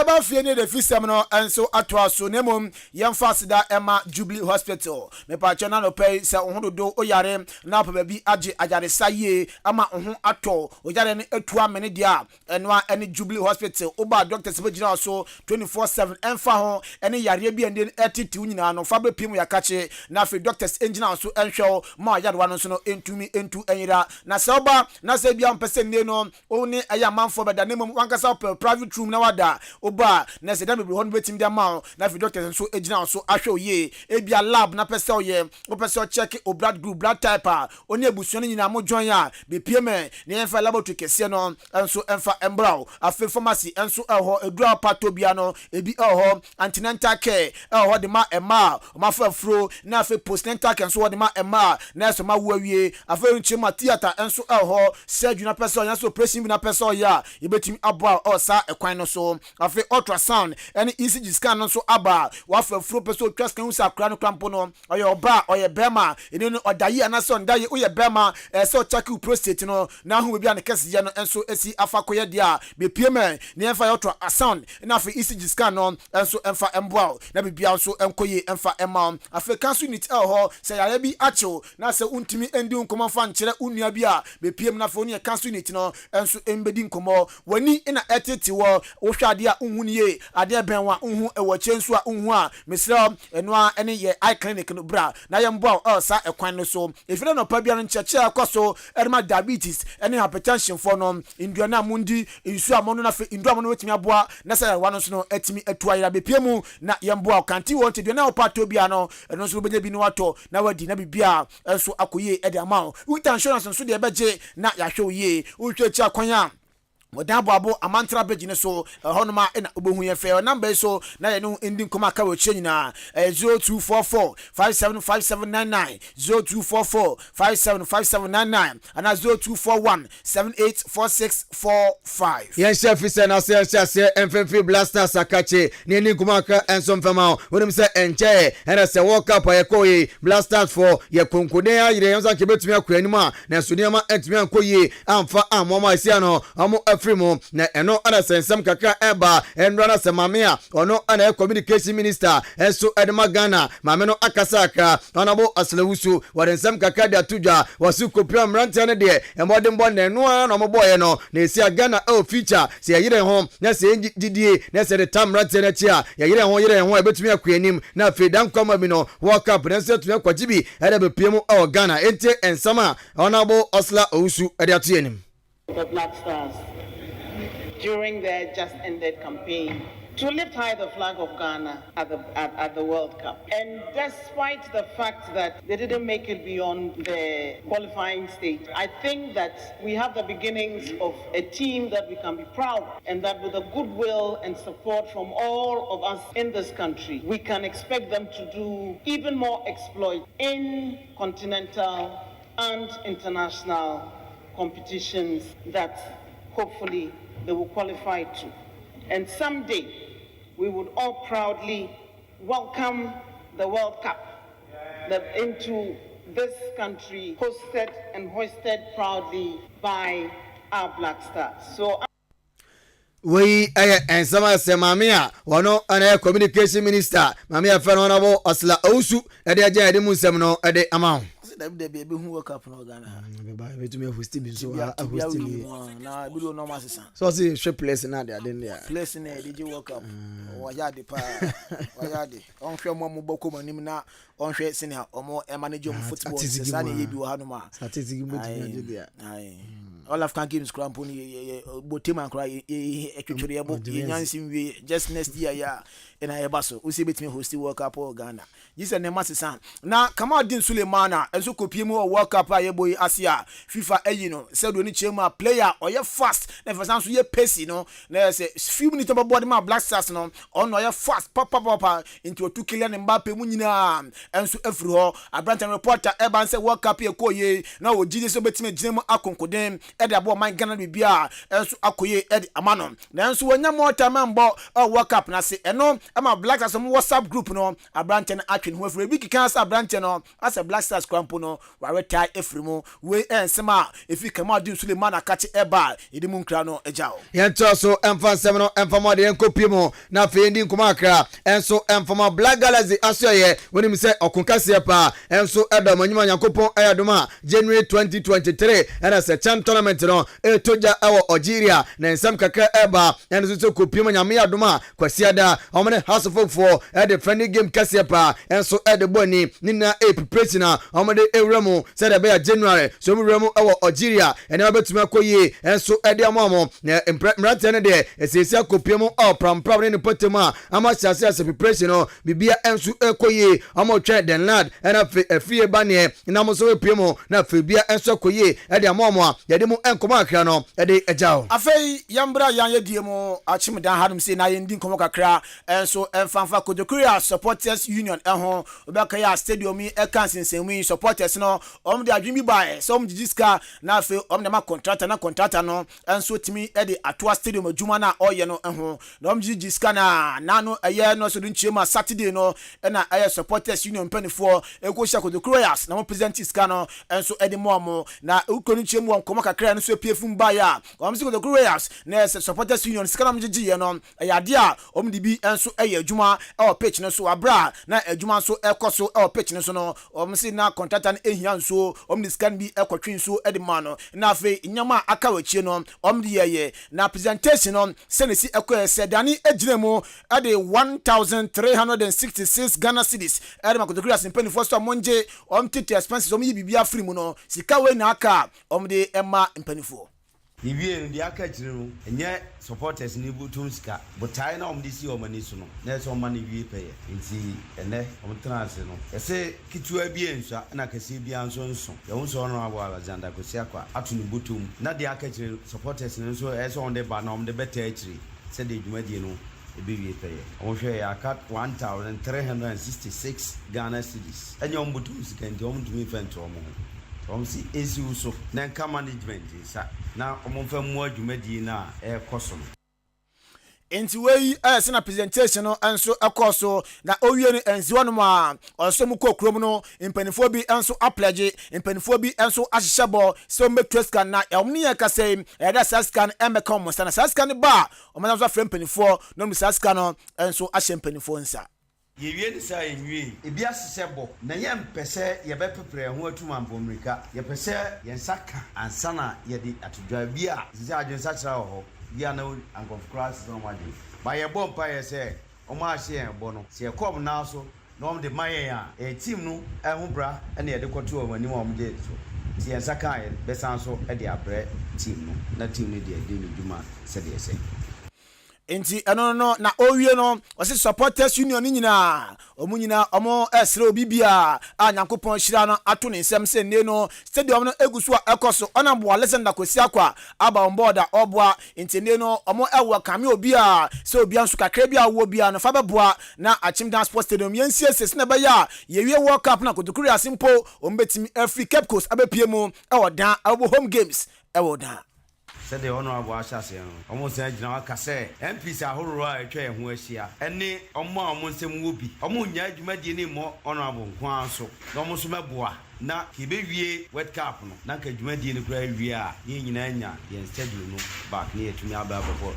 eba fie ne de fisem no enso atwa so nemom yemfasida ema Jubilee Hospital me pa chona no pay se ohododo oyare na pa bi age ajare saye ama oho ato oyare ne atua mene dia enwa ene Jubilee Hospital oba doctors be gina so 24/7 enfa ho ene yare bi ende etiti nyina no fa be pim yakache na fe doctors engine so enhwe ma yare wa no so no entumi entu enyira na se oba na se bia mpese ne no oni aya manfo beda ne wankasa private room na wada oba na se da me hon betim dia ma na fe doctors so engine so ahwe oye ebia lab na pese oye o pese o check o blood group blood type oni ebusuo no nyina mo join a be pm ne enfa laboratory kese no enso enfa embrao afi pharmacy enso eho edura pato bia no ebi eho antenatal care eho de ma ema ma fa fro na afi postnatal care enso de ma ema na so ma wawie afi nchima theater enso eho surgery na pese o so operation na pese o ya ebetimi abo o sa ekwan no so afi ultrasound any ECG scan no so aba wa fa fro pese o twas kan usa kra no krampo no oye oba oye bema eni no odayi anaso ndaye oye bema so check prostate no na hu bia ne kese ye no enso esi afakoye dia be pm ne enfa ultrasound na afi ECG scan no enso enfa emboa na bibia so enkoye emfa ema afa council unit ho say yare bi achew na se untimi endi nkomo fa nkyere unua bi a bepiem na fo ne council unit no enso embedi nkomo wani ina etete wo hwade a unhu nie ade benwa unhu ewo chensu a unhu a mesra eno a ene ye eye clinic no bra na ye mbo a sa ekwan no so efire no pa bia no ncheche akoso erma diabetes ene hypertension for no induana mundi insu amono na fe indu amono wetimi aboa na sa wano so no etimi etuayira bepiemu na ye mbo a kanti won te na opato bia no eno so benya bi no wato na wadi na bibia enso akoye ede ama with insurance nso de beje na ya hwe oye uhwe chi akwanya Wadabo abo amantra beji ne so honoma ina obohu ye fe number so na ye no ending koma ka we nyina 0244 575799 0244 575799 ana 0241 784645 Yen chef ise na se MFF Blasters akache ni ending koma ka enso mfama wonim se enche ena se World Cup ye koyi Blasters for ye konkode ayire yonza ke betumi akwanim a na so niama entumi ankoyi amfa amoma isia no amo frimo na eno ana sensem kakra eba enro na semamia ono ana communication minister enso edema Ghana mame no akasa aka onabo aslewusu warensem kakra de atudwa wasu kopia mrante ne de emodembo na eno na moboye no na esi Ghana o feature se yire ho na se gidie na se de tamrante na chia yire ho ebetumi akwanim na fedan kwama bi no World Cup na se tumi akwajibi ede be piemu o Ghana ente ensama onabo osla ousu ede atuenim the Black Stars during their just ended campaign to lift high the flag of Ghana at the World Cup. And despite the fact that they didn't make it beyond the qualifying stage, I think that we have the beginnings of a team that we can be proud of, and that with the goodwill and support from all of us in this country, we can expect them to do even more exploits in continental and international competitions that hopefully they will qualify to. And someday we would all proudly welcome the World Cup into this country, hosted and hoisted proudly by our Black Stars. So we ensama se mamia wono ana communication minister mamia fe no nabo asla ousu ede aja ede musem no ede amount de be hu World Cup no Ghana be ba be to me host bi so host ni na bi do no masesa so say she place na de den there place na de World Cup o ya de pa o ya de on hwe mo boko manim na on hwe senior omo manage football sesa na ye bi wo hanu ma statistic mo ti there all African games crampo ni botima kra etwetwere ebo nyansim we just next year ya ina ye baso we see betime host World Cup o Ghana yisa ne masesa na Kamadin Sulemana enso kopie mu World Cup a ye boy Asia FIFA eyi no se do ni chema player oye fast na fasan so ye pacey no na se few minutes body ma Black Stars no on oye fast papa into 2 Kylian Mbappe mu nyina enso afiri ho Abrantan reporter eban se World Cup ye koye na o gide so betime ginem akonkoden ede abo man Ghana bibia enso akoye ede amano na enso wonya more time mbo World Cup na se eno ama Black Stars mo WhatsApp group no Abrantan atwen ho afiri bi kikan sa Abrantan no as a Black Stars crampo no wa retire efrimu we ensema efi Kamadin Sulemana kache eba edimu nkra no ejao yento so emfansem no emfama de enkopimo na fe ndi nkomakra enso emfama Black Galaxy asoye wonim se okonkase pa enso edom anyuma yakopon ayadoma January 2023 and as a chan tournament no etoja ewo Algeria na ensem kakra eba enso so kopimo nyame adoma kwasiada omene House of Folk for the friendly game kase pa enso ede boni nina president omede ewremu said be January so muremu ewo Algeria ene betumi akoye enso ede amamo na mrate ne de esesia kopiemu prampram ne potema ama siase as preparation no bibia enso ekoye amo twa den lad ena afie bane na mo so epiemu na febia enso akoye ede amamo a yede mu enkoma akra no ede ejao afei yambra yan yedie mu achimdan hadum se na yendi nkomo kakra enso emfanfa Kojokuria supporters union eho obekaya stadium ekansensenwi supporters no de adwimi bae so jijiska na afei de ma contractor no enso timi ede Atwa stadium adwuma na oye no eho na jijiska na nano eye no so dunchiema Saturday no na eye supporters union penifo ekosha Kojokuria na mo present iska no enso ede mo na ukonichiemu nkomo kakra no so piefum bae a si Kojokuria na supporters union ska na mjiji no eye ade a de bi enso ɛyɛ adwuma ɛwɔ pitch no so abra na adwuma nso ɛkɔ so ɛwɔ pitch no so no si na contractor no ehia nso de scan bi ɛkɔtwe nso ɛde ma no na afei nyama aka wachie no de yɛyɛ na presentation no senesi ɛkɔ ɛsɛ dani egyina mu ɛde 1366 Ghana cedis ɛde ma kotokura simpani for so monje tete expenses yi bibia free mu no sika we na aka de ɛma mpanifo Niwie ndi aka kire no enye supporters ni butum sika botai na omdi si omani so no na so omani wie peye nti ene omtrance no ese kitua bi ensa na kase bi anso nso ye won so no abo Alexander Kosi akwa atu ni butum na de aka kire supporters no so ese on de ba na omde beta akiri se de dwumadie no ebe wie peye omhwe ya aka 1366 Ghana cedis enye ombutum sika nti omtumi fento omo si esi uso na nka management sa na omomfa mu adwumadi na koso no enti wei se na presentation no enso ekoso na owie no enziwo no ma oso mu kokrom no impanifo bi enso apledge impanifo bi enso ahyehebo so metwescan na omni ye kasem da sascan emeka mo sana sascan ba omana so afrem panifo no mi sascan no enso ahye mpanifo nsa yewie ni sa enwie ebi asesebo na ye mpese ye bepepre ho atuma mbomrika ye pese ye nsaka ansana ye di atodwa bi a sisi adwensa kira ho bia na ankof class no maje ba ye bompa ye se o ma ahye en bo no se kom na so na om de maye a team no ho bra na ye de kwoto o mani mo je so ti ye nsaka ye besan so e de abre team no na team no de ni djuma se de se enti no na owie no wose supporters union nyina omunyina omo esre obibia a Nyankopon hira no ato ne nsem se ne no stadium no egusu a ekoso ona bo Alexander Kosi akwa aba on board oboa enti ne no omo ewo kame obia se obia nso kakra bia wo bia no fa beboa na Achimdan Sports Stadium yensiese na baya yewie World Cup na kotokuri asimpo ombetimi Africa Cape Coast abepie mu ewo dan abo home games ewo dan said the honor of Washington. Almost said, you know, I can say, MPs are horror, try and who is here. And they almost some whoopee. Almost yet you made any more honorable, so almost my boy. Na kibe wet cap no na ka dwumadi ne kura wie a ye nyina nya ye schedule no back near to me aba before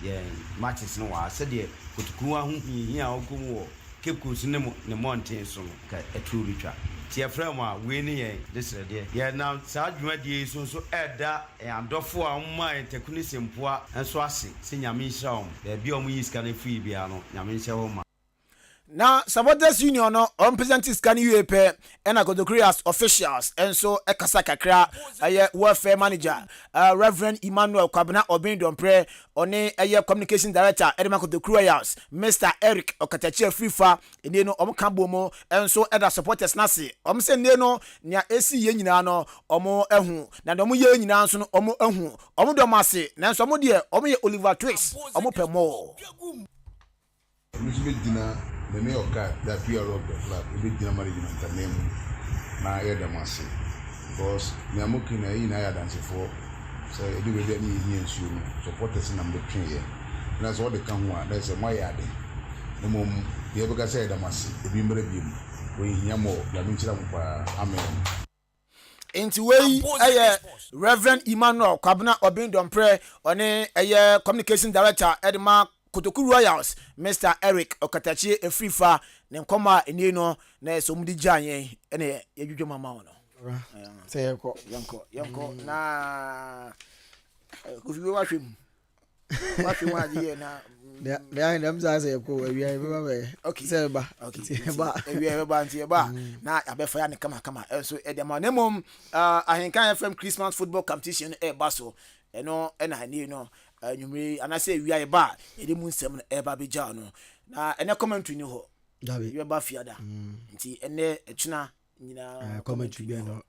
ye matches no wa said ye kotuku ahu hi a okum wo Cape Coast ne mountain so ka etru ritwa tie frame a we ne ye this ready ye na sa dwumadi so eda e adofo a mma entekuni sempoa enso ase se nyame nhira om da bia om yi ska na free bia no nyame nhira wo ma na supporters union no on present scan UAP and Godokrias officials and so ekasa kakra aye welfare manager Reverend Emmanuel Kwabena Obindonpre one aye communication director Edema Godokrias Mr Eric Okatachi Afrifa ene no omkambo mo and so other supporters nase se ne no nya esi ye nyina no omo ehu na do mo ye nyina nso no omo ehu omo do mase na nso omo de omo ye Oliver Twist omo pemo the New York that we are of the flag, a bit management and name na Edamasi. Because Namukin in higher than before, so I do with any years you supporters in the train. And that's all the come one, that's a my yard. The moment the ever said Edamasi, the Bimber Bim, when Yamo, the Mincham, Amen. Into way Reverend Emmanuel Kwabena Obindonpre on a communication director Edema Kotoku Royals Mr Eric Okatachi Afrifa ne nkoma eni no na so mudi janye ene yedwudwo mama no say yanko na kufiwe wahwem adi na behind them say ko awia be okay say ba awia ba ntie ba na abefa ya ne kama so edema ne mom ahenkan FM Christmas football competition baso eno ena ni no nyumri anase wiaye ba ede mu nsem no eba beja no na ene commentary ni ho dawe ba fiada nti ene echina nyina commentary bi no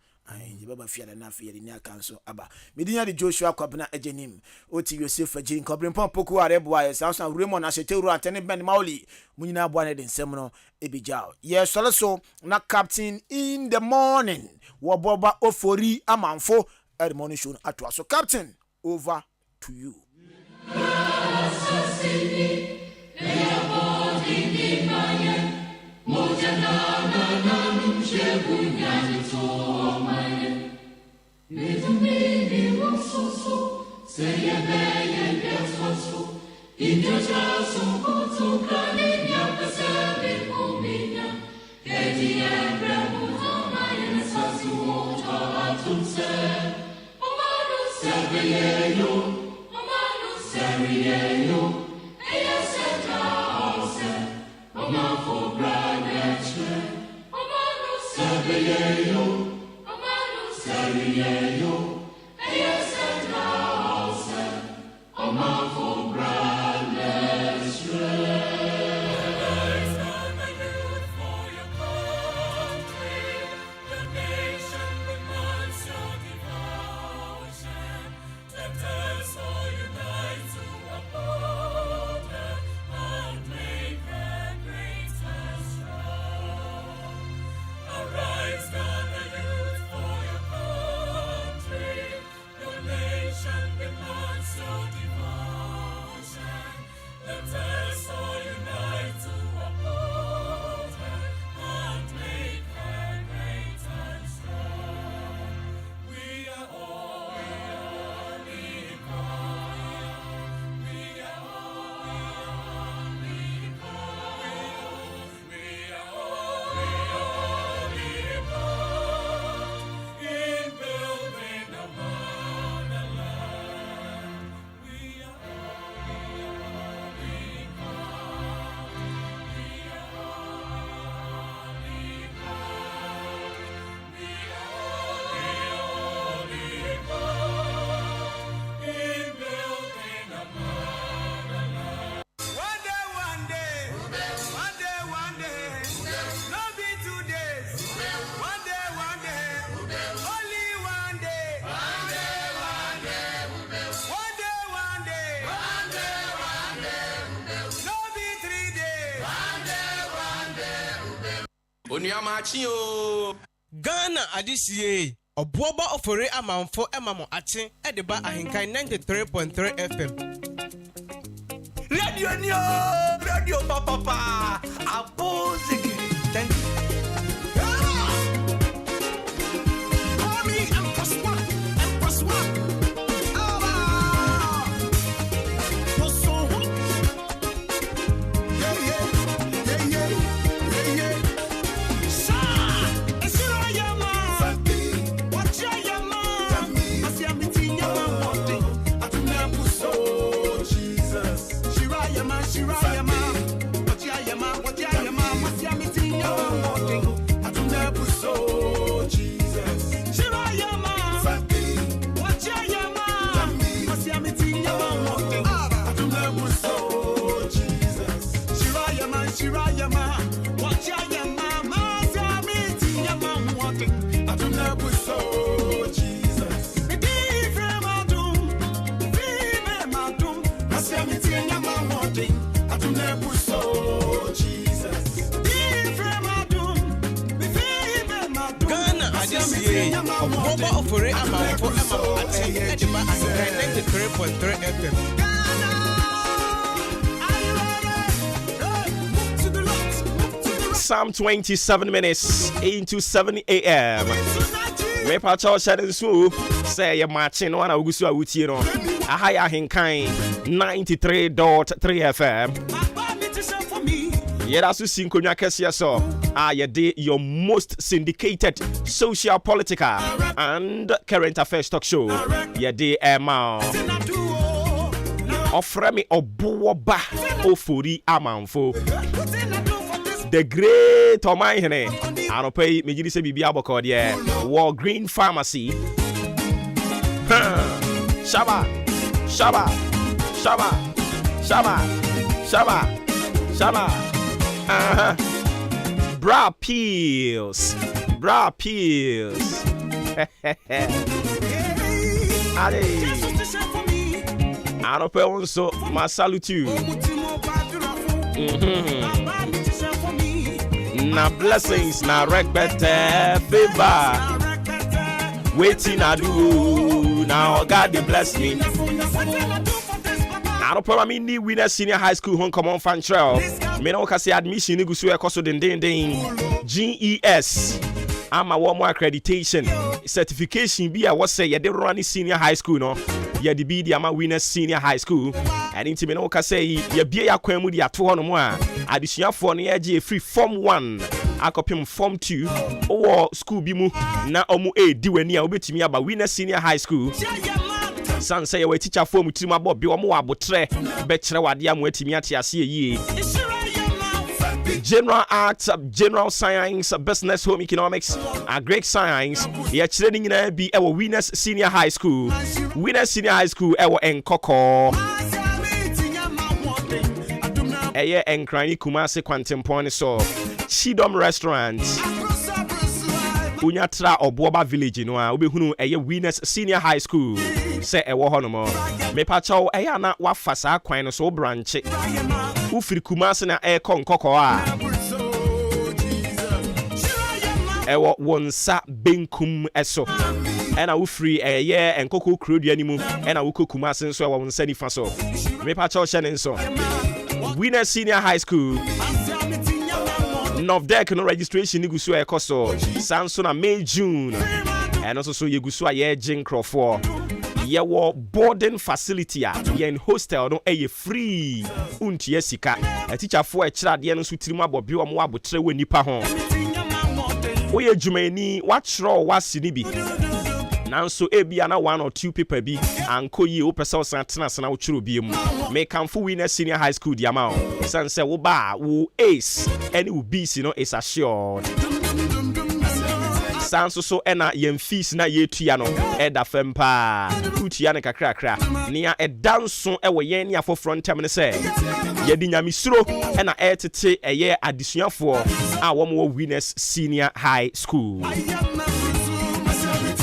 nti baba fiada na fiade ni aka nso aba medinya de Joshua Kwabena ejenim oti Yosef Ajin Kobrin Pompoku areboa ye sansa Raymond Ashetewuru atene Ben Mauli munyina abo na de nsem no ebeja ye sole so na captain in the morning Obuoba Ofori Amanfo at morning show atwa so captain over to you. Say Ghana adisiye Obuoba Ofori Amanfo emamo ache ediba ahenkan 93.3 FM. Radio papa abozigi. Thank you. Obuoba Ofori Amanfo emamo ache ediba ahenkan 93.3 FM. Psalm 27 minutes into 7 a.m. We pacho sharing so say you matching one agusu awutie no. Ahaya AHENKAN 93.3 FM. Yet as you see Konya Kesia so your most syndicated social, political and current affairs talk show. Yede Emma Ofremi Obuoba Ofori Amanfo. The great Omaihene Anope Mejidi se Bibi Aboko de War Green Pharmacy. Shaba Shaba Shaba Shaba Shaba Shaba Bra Pills. Bra Pills. Allez. Anope onso ma salute. Na blessings, na respect, favor. Waiting I do. Now God they bless me. I don't probably need winner senior high school home common fan trail. Me no kasi admission ni gusu ekoso den GES. I'm a one more accreditation certification be a what say you dey run senior high school no. You dey be the ama winner senior high school. And into me no kasi you be ya kwan mu di ato ho no mo a additional for na ye free form 1 akopim form 2 or school bi mu na omu di wani a obetimi aba winner senior high school. san say we teacher form tirim abobi omo abotre be kire wade am atimi ate ase yie. General Arts, General Science, Business, Home Economics, Great Science. Ye kire ni nyina bi ewo Winners Senior High School. Winners Senior High School ewo Enkoko. Eye Enkrani Kumasi Kwantempone so. Chidom Restaurant. Unyatra Obuoba Village no a obehunu eye Winners Senior High School. Se ewo hono mo. Me pacho eye na wafasa kwan no so branch. Ufiri Kumasi na Enkoko a. Ewo wonsa benkum eso. Ena ufiri eye Enkoko Krodua ni mu. Ena wuko Kumasi nso ewo wonsa nifa so. Me pacho hye nso. Winners Senior High School. Novdek no registration igusu e koso sanso na May June and also so yegusu a ye jinkrofo ye wo boarding facility a ye in hostel no e free untie sika a teacher for e kira de no so tirima abobi o mo abotre we nipa ho wo ye dwumani wa kiro wasini bi nanso ebia na 1 or 2 people bi anko yi wo pesa osan tena sana wo kiro bi mu me kamfo Winners Senior High School di ama o san se wo ba wo ace any wo BC no is assured sanso so ena yem fees na ye tua no eda fempa utua ne kakrakra nia edanso ewo yen ni afofro ntem ne se ye di nyamisuro ena etete eye adesuafo a wo mo Winners Senior High School.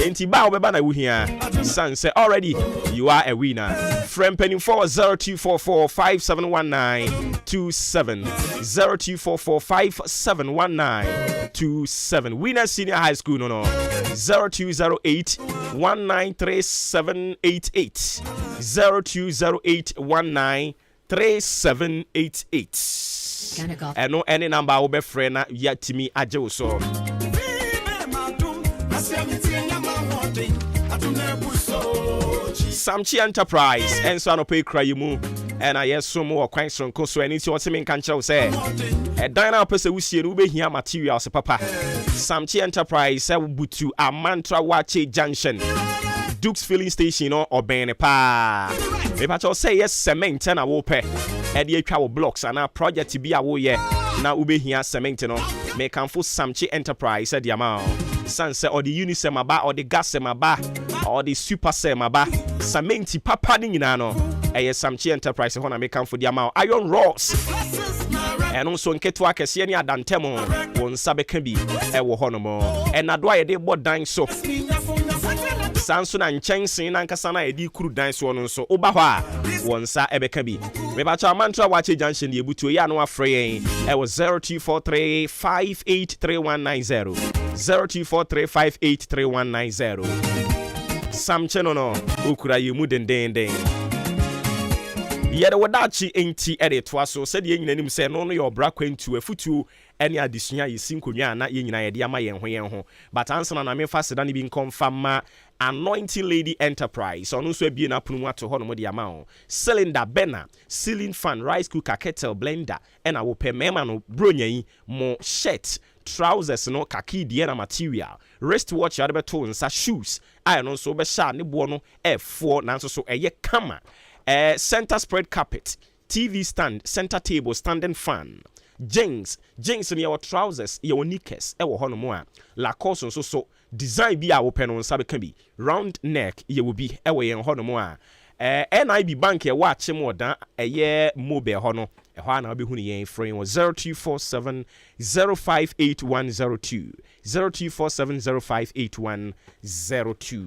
Enti ba obeba na wuhia san say already you are a winner. From penny 0244571927 0244571927 Winners Senior High School no 0208193788 0208193788 and no any number obe friend yatimi aje so. Samchi Enterprise and so pay cry mu and I yes so more quite strong so anything what me can tell say a diner person we see ube here materials papa Samchi Enterprise butu a mantra wache junction Duke's filling station or bene pa me pa say yes cement na wo pe e de atwa blocks and a project bi a wo ye na ube here cement no me can for Samchi Enterprise the amount sanse or the unisem aba or the gas aba or the super sem aba cement papa ni nyina no eye Samchi Enterprise ho na me can for the amount iron rods and also nketo akese ni adantemo won sabe kan bi e wo ho no mo enado aye de bodan so sanso na nchensin na nkasa na edi kuru dan so no so oba ho a wonsa ebeka bi me ba cha mantra wache junction ye butu ya no afre yen e was 0243583190 0243583190 Samche no okura ye mu dendenden yede wadachi enti ede toa so se de nyina nim se no ye obra kwantu afutu ene adesua ye sinkonwa na ye nyina ye de ama yen ho but ansana na me fa seda ne bi nkonfama Anointing Lady Enterprise ono so abie na punu ato ho no de ama o cylinder burner ceiling fan rice cooker kettle blender ena wo pe mema no bronyan mo shirt trousers no kaki de na material wristwatch ya de beto nsa shoes I no so be sha ne bo no F4 nanso so eye kama center spread carpet TV stand center table standing fan jeans in your trousers your knickers e wo hono mo a Lacoste so design bi a wo pe no nsa be ka bi round neck ye wo bi e wo yen hono mo a NIB bank e wa ache mo dan eye mobile hono e ho na obehunu yen free 0247058102 0247058102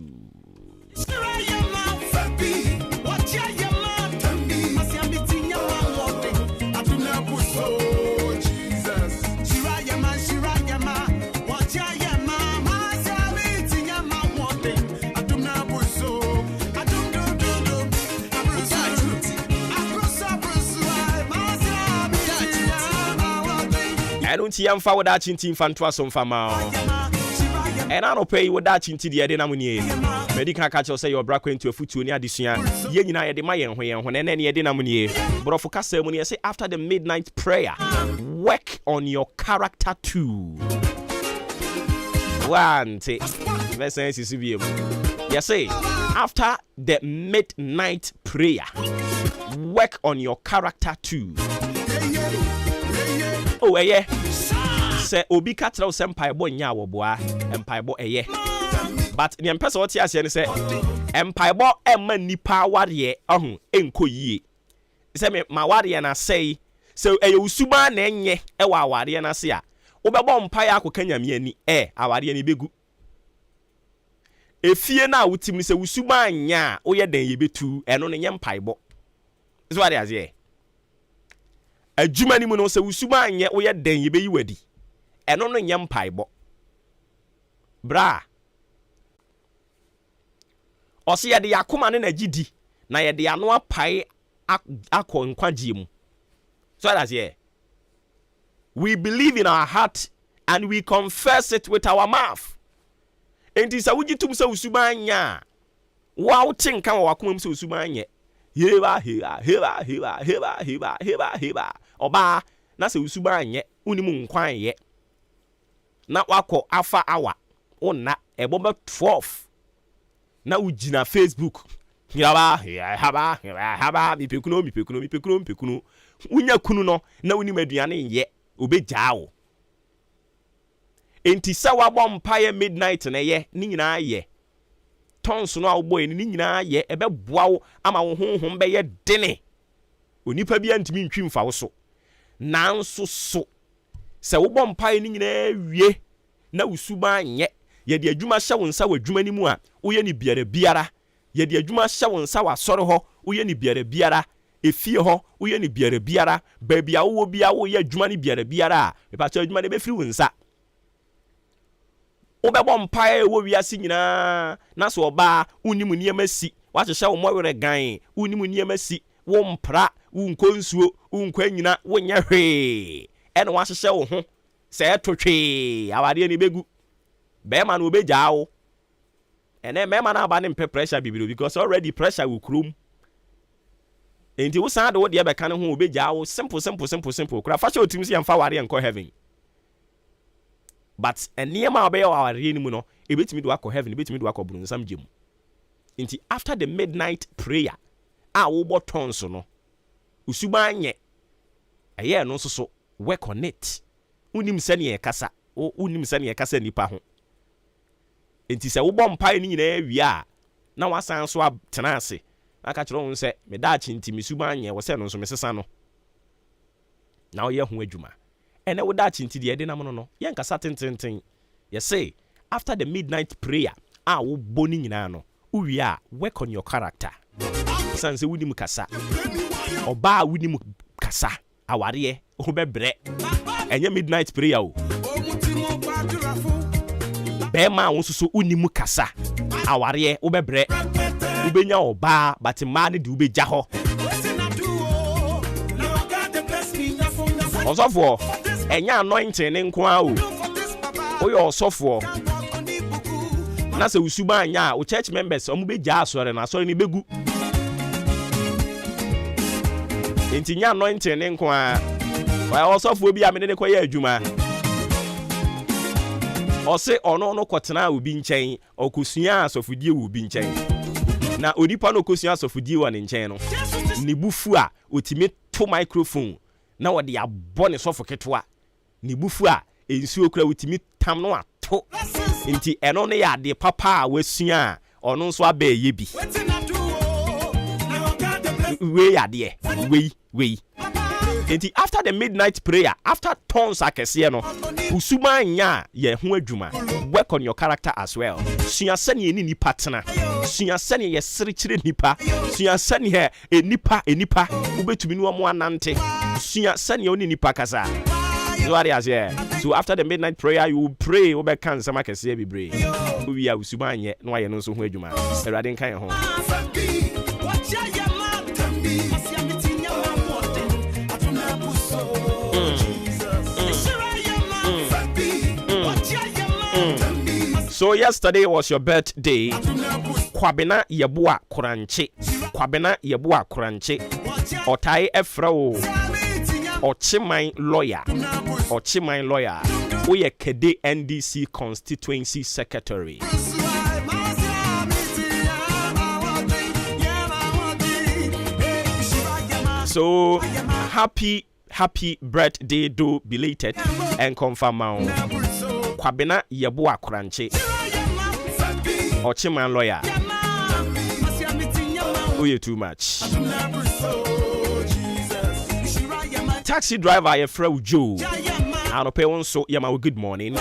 I don't see am forward that chintin fan to some fama. And I don't pay with that chinti the edena munye. Medical catcher say your bra into a foot to near this year. Yen I de mayen when any edena munye. But of course, ceremony say after the midnight prayer, work on your character too. One take. Let's say you say after the midnight prayer, work on your character too. Oh yeah. Say obi katra say mpaebo nya woboa mpaebo eye. But the person what here say mpaebo emma nipa ware ohun enko yie. Say me ma ware na say so usuma na enye e wa ware na se a wobebo mpae akoka nyame ani aware ni begu. Efie na wutim ni se usuma anya wo ye dan ye betu eno ne nye mpaebo. So what is here? Adwuma ni mu no se usuma anya wo ye dan ye beyi wadi. Eno no nye mpaebo. Bra. Ose ye de yakoma ne na gidi na ye de ano apai akọ nkwagie mu. So that's here. We believe in our heart and we confess it with our mouth. And this awujitum se usubanya. Wow tinka wa wakoma se usubanya. Heba. Oba na se usubanya unimu nkwan ye. Na wako afa awa. Ona eboba 12. Na ujina Facebook. Haba mipekuno. Unya kunu no na uni maduane ye obejao. Enti sa wabɔ mpae midnight na ye ni nyina ye. Tonso no awbo ni nyina ye ebeboa wo ama wo honhom be ye dene. Onipa bia ntimi ntwi mfa wo so. Nanso so. Se wobɔ mpae ni nyina wie na usuba nye. Ye de adwuma hye wo nsa wadwuma ni mu a wo ye ni biara. Ye de adwuma hye wo nsa wasɔre ho wo ye ni biara. Efie ho wo ye ni biara. Baabi a wo bia wo ye adwuma ni biara. Me pa cha adwuma ne be firi wo nsa. Obebo mpae wo wiase nyina na so oba unimu niam asi wa hyehye wo mowere gan unimu niam asi wo mpra wo nkonsuo wo nkwa nyina wo nya hwe ene wa hyehye wo ho se etotwe awade ni begu be ma no obegya wo ene me ma na aba ne pressure bibiro because already pressure wo krum enti wo san de wo de be kan ho obegya wo simple kura fa hye otim se yamfa ware enko heaven. But enema obey our real mu no ebetimi do akọ heaven ebetimi do akọ brunsam gem. Nti after the midnight prayer wo botton so no usuba anye eye no so work on it. Unim se ne kasa nipa ho. Nti se wo bom pai ni nyina wi a na wasan so atena ase aka kire won se me da chi nti misuba anye wo se no so mesesa no na wo ye ho adwuma. And I would that into the Edinam no. Yanka satin. You say, after the midnight prayer, will boning in ano. We are work on your character. Sanse Widim Kasa. Oba Widim Kasa. Awarie, Obebre. And your midnight prayer. Bema wants so Unimu Kasa. Awarie, Obebre. Ubenya Oba, but a man do be Jaho. Also for enya anointing nkwa o yo osofo na se usuba anya o church members omu begya asore na asore ni begu enti nya anointing nkwa wa osofo bi amene ne koye adwuma o se ono no kotena obi nchen okosua asofodie obi nchen na onipa no okosua asofodie wa ne nchen no ni bufu a otimi to microphone na wode abone sofo ketwa ni bufu a ensuo kura wutimi tam no ato nti eno ne ya de papa a wasua ono nso abaye bi we ya de we nti after the midnight prayer after tongues akese no usuma nya ye ho adwuma work on your character as well sua sane ni nipa tena sua sane ye sere kire nipa sua sane he enipa ubetumi no mo anante sua sane oni nipa kasa. So after the midnight prayer, you will pray over cancer. I can see every brain. We are Usumanye, no, I know so where you are. I didn't kind of home. So yesterday was your birthday. Kwabena yebua kuranche. Otai efrao. Ochimain lawyer. woyɛ Kede NDC constituency secretary. So happy birthday do belated and confirm now. Kwabena Yeboa Kranche Ochiman lawyer. Oh, you too much. Taxi driver ye friend Joe. I don't pay one so yama good morning.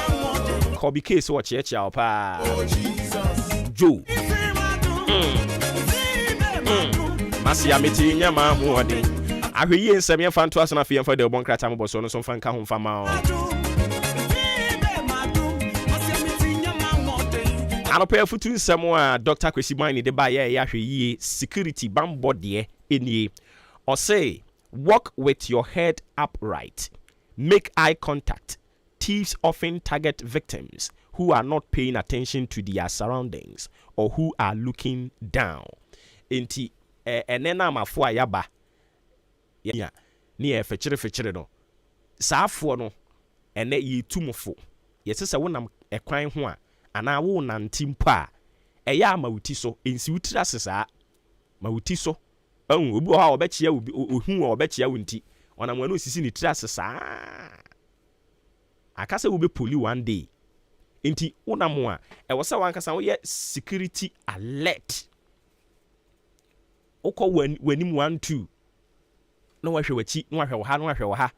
Kobe case watch ye chow pa. Joe. Masia meti nyama muade. Ahwe nsem ye fan to asana fe for the bon krata mo so no so fan ka ho fama. Anope futu nsem a Dr. Kwesi Mani de ba ye ahwe yi security bambo de enie. Or say walk with your head upright. Make eye contact. Thieves often target victims who are not paying attention to their surroundings or who are looking down. Enti enena mafo ayaba ya ni e fechire no saafo no ene ye tumfo yesese wonam ekwan ho a ana wo nantimpo a eya amawuti so ensi wutira sesa mawuti so obi o ha obechia obi ohu o obechia wonti onam wanu osisi ni tira sesa akasa wo be poli one day enti wonam a e wo sa wankasa wo ye security alert okọ wanim 1-2 no wahwe wachi no wahwe ha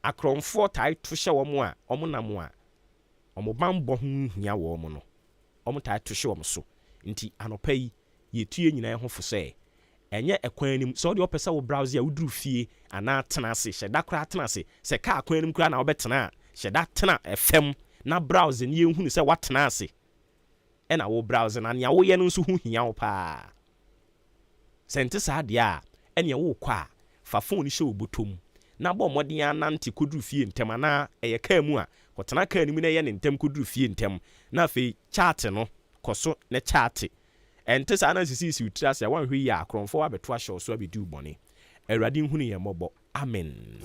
akromfo tai to hye wo mo a omo nam a omo bambo hu hia wo mo no omo tai to hye wo so nti anopa yi yetue nyina ho fo se enye ekwan anim so de opesa wo browse a wuduru fie ana tena ase hyeda kra tena ase se ka akwan anim kra na wobetena hyeda tena fm na browse ne ehunu se watena ase ena wo browse na ne wo ye no nso hu hia wo pa sente saade a ene wo kwa fa phone hye obotom na bo modin anante koduru fie ntem ana eye ka mu a kotena ka anim na ye ne ntem koduru fie ntem na fe chat no koso ne chat ente sa na sisi utira se wan hwe ya akronfo abeto ahye so abedu bone awurade nhunu ye mobo amen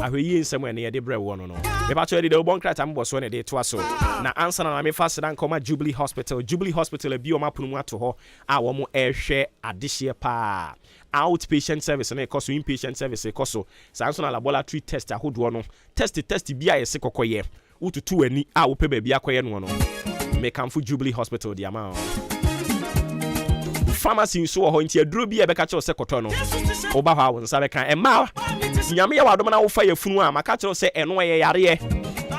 ahwe yi nsem ene ye de bre wo no no me ba cho de obon krata mbo so ne de to aso na answer na me fast dan koma Jubilee Hospital bi o mapono mu ato ho a wo mo ehwe adehye pa outpatient service na ekoso inpatient service ekoso sanso na laboratory test ahodo no test bia ye se kokoye ututu ani a wo pe ba bia koye no no me kamfu Jubilee Hospital di ama pharmacy so ho nti aduro bia be ka che se koto no oba ha wo nsa be kan ema nyame ya wadom na wo fa yafunu a maka che se eno ye yare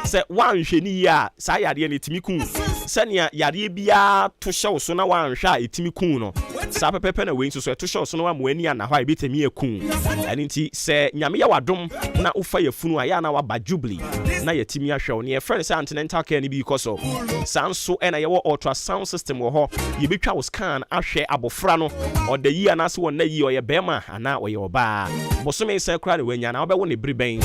se wanhwe ni ya sa yare ne timi kun se ne yare bia to hye so na wanhwe a etimi kun no sa pepepe na we nso so to hye so no wa mo ani ana hwa ebetemi ekun ani nti se nyame ya wadom na wo fa yafunu a ya na wa ba Jubilee na yatimi ahwe ne friend say antenatal care ni bi koso sanso ena ye wo ultrasound system wo ho ye betwa wo scan ahwe abofra no oda yi anase won na yi oye bema ana oye oba bosome se kra ne wanya na obewo ne briben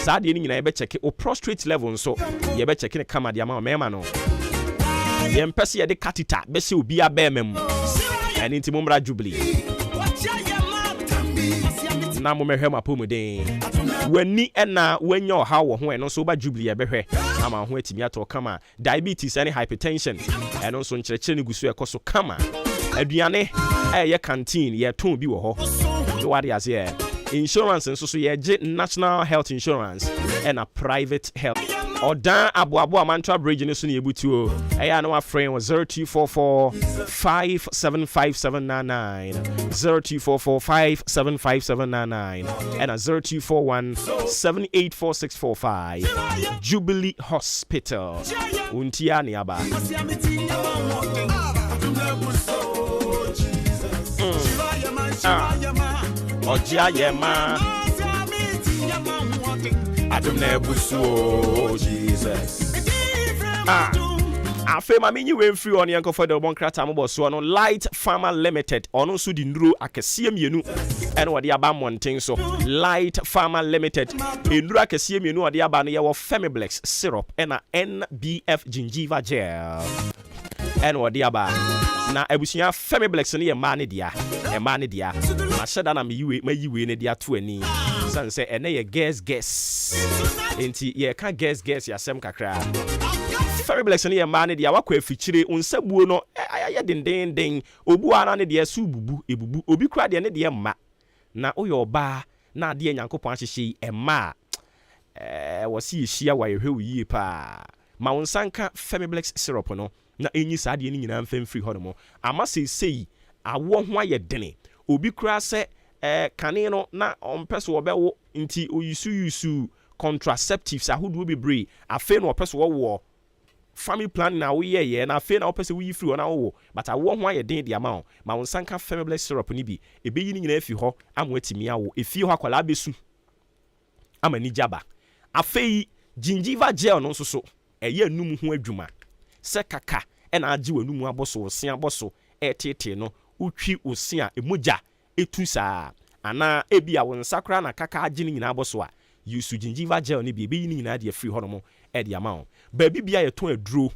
saade ni nyina ye be check o prostrate level nso ye be check ne kama dia ma mema no ye mpese ye de catheter be se obi abemem ani nti momra Jubilee na mo mehwe mapomu den wani ena wanyo ha wo ho eno so ba Jubilee ye behwe ama ho atimi ato kama diabetes and hypertension eno so nkyerɛkyerɛ ne gusu ekoso kama aduane ye canteen ye ton bi wo ho do wade ase insurance nso so ye ge national health insurance and a private health odan aboabo amantra bridge ne so ne ebutuo eya na wa friend 0244575799 0244575799 and a 0241784645 Jubilee Hospital untia ne aba Ojia yema Adum nebusu Jesus afe ma menyi we free on yanko for the bon krata mo boso no Light Farmer Limited ono so di nduro akese mienu ene wode aba monten so Light Farmer Limited nduro akese mienu wode aba no ye wo Femiblex syrup ena NBF gingiva gel ene wode aba na abusua Femi Blacks ne ye ma ne dia ma sheda na mayiwe ne dia to ani san say ene ye guess enti ye ka guess ya sem kakra Femi Blacks ne ye ma ne dia wakwa afichire unsabuo no aye den obu ana ne dia su bubu ebubu obi kura de ne dia ma na oyo oba na ade Nyankopon ahyehye ema wasi yehia wa yehwe wiye pa ma unsanka Femi Blacks syrup no na enyi saade ni nyina mfem free hono ama sei awo ho aye dene obi kura se kane no na ompeso obewo nti oyusu contraceptives ahodo bebre afi no opeso wo family plan na we ye na afi na opeso we free na wo but awo ho aye den de ama ma unsanka Femi Blacks syrup ni bi ebeyi ni nyina afi ho amwatimi awo efi ho akwala besu ama ni jaba afi gingiva gel no so eye anum ho adwuma se kaka ena age wanum aboso osia aboso etete no utwi osia emoja etu saa ana ebia wo nsakra na kaka age ni nyina aboso a yusu gingiva gel ni bi ebeyi ni nyina de free hono e de ama ba bibia ye ton aduro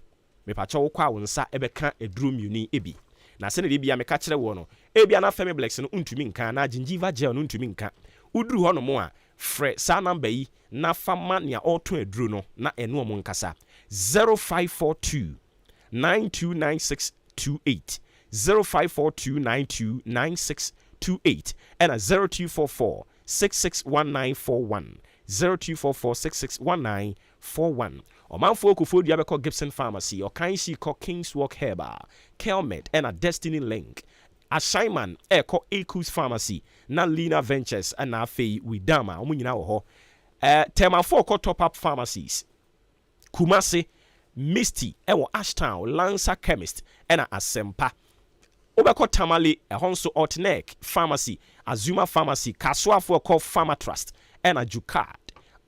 me pacha wo kwa wo nsa ebeka aduro miuni ebi na se ne de bia me ka kire wo no ebia na Femi Blacks no untumi nka na gingiva gel no untumi nka uduru hono mo a fre sa number yi na fama nia oton aduro no na eno mo nkasa 0542 929628 0542929628 and a 0244 661941 0244 661941 Omanfo Okufo Diabeko Gibson Pharmacy or Kainsi ko King's Walk Herbal Kelmet and a Destiny Link Ashaiman Eko Ekus Pharmacy na Lina Ventures and na Fei Widama omunyina wo ho Tema 4 ko Top Up Pharmacies Kumasi Misty ewo Ashtown Lancer Chemist and a Asempa Obeko Tamale Ehonso Otnek Pharmacy Azuma Pharmacy Kaswa for call Pharma Trust and a Jukad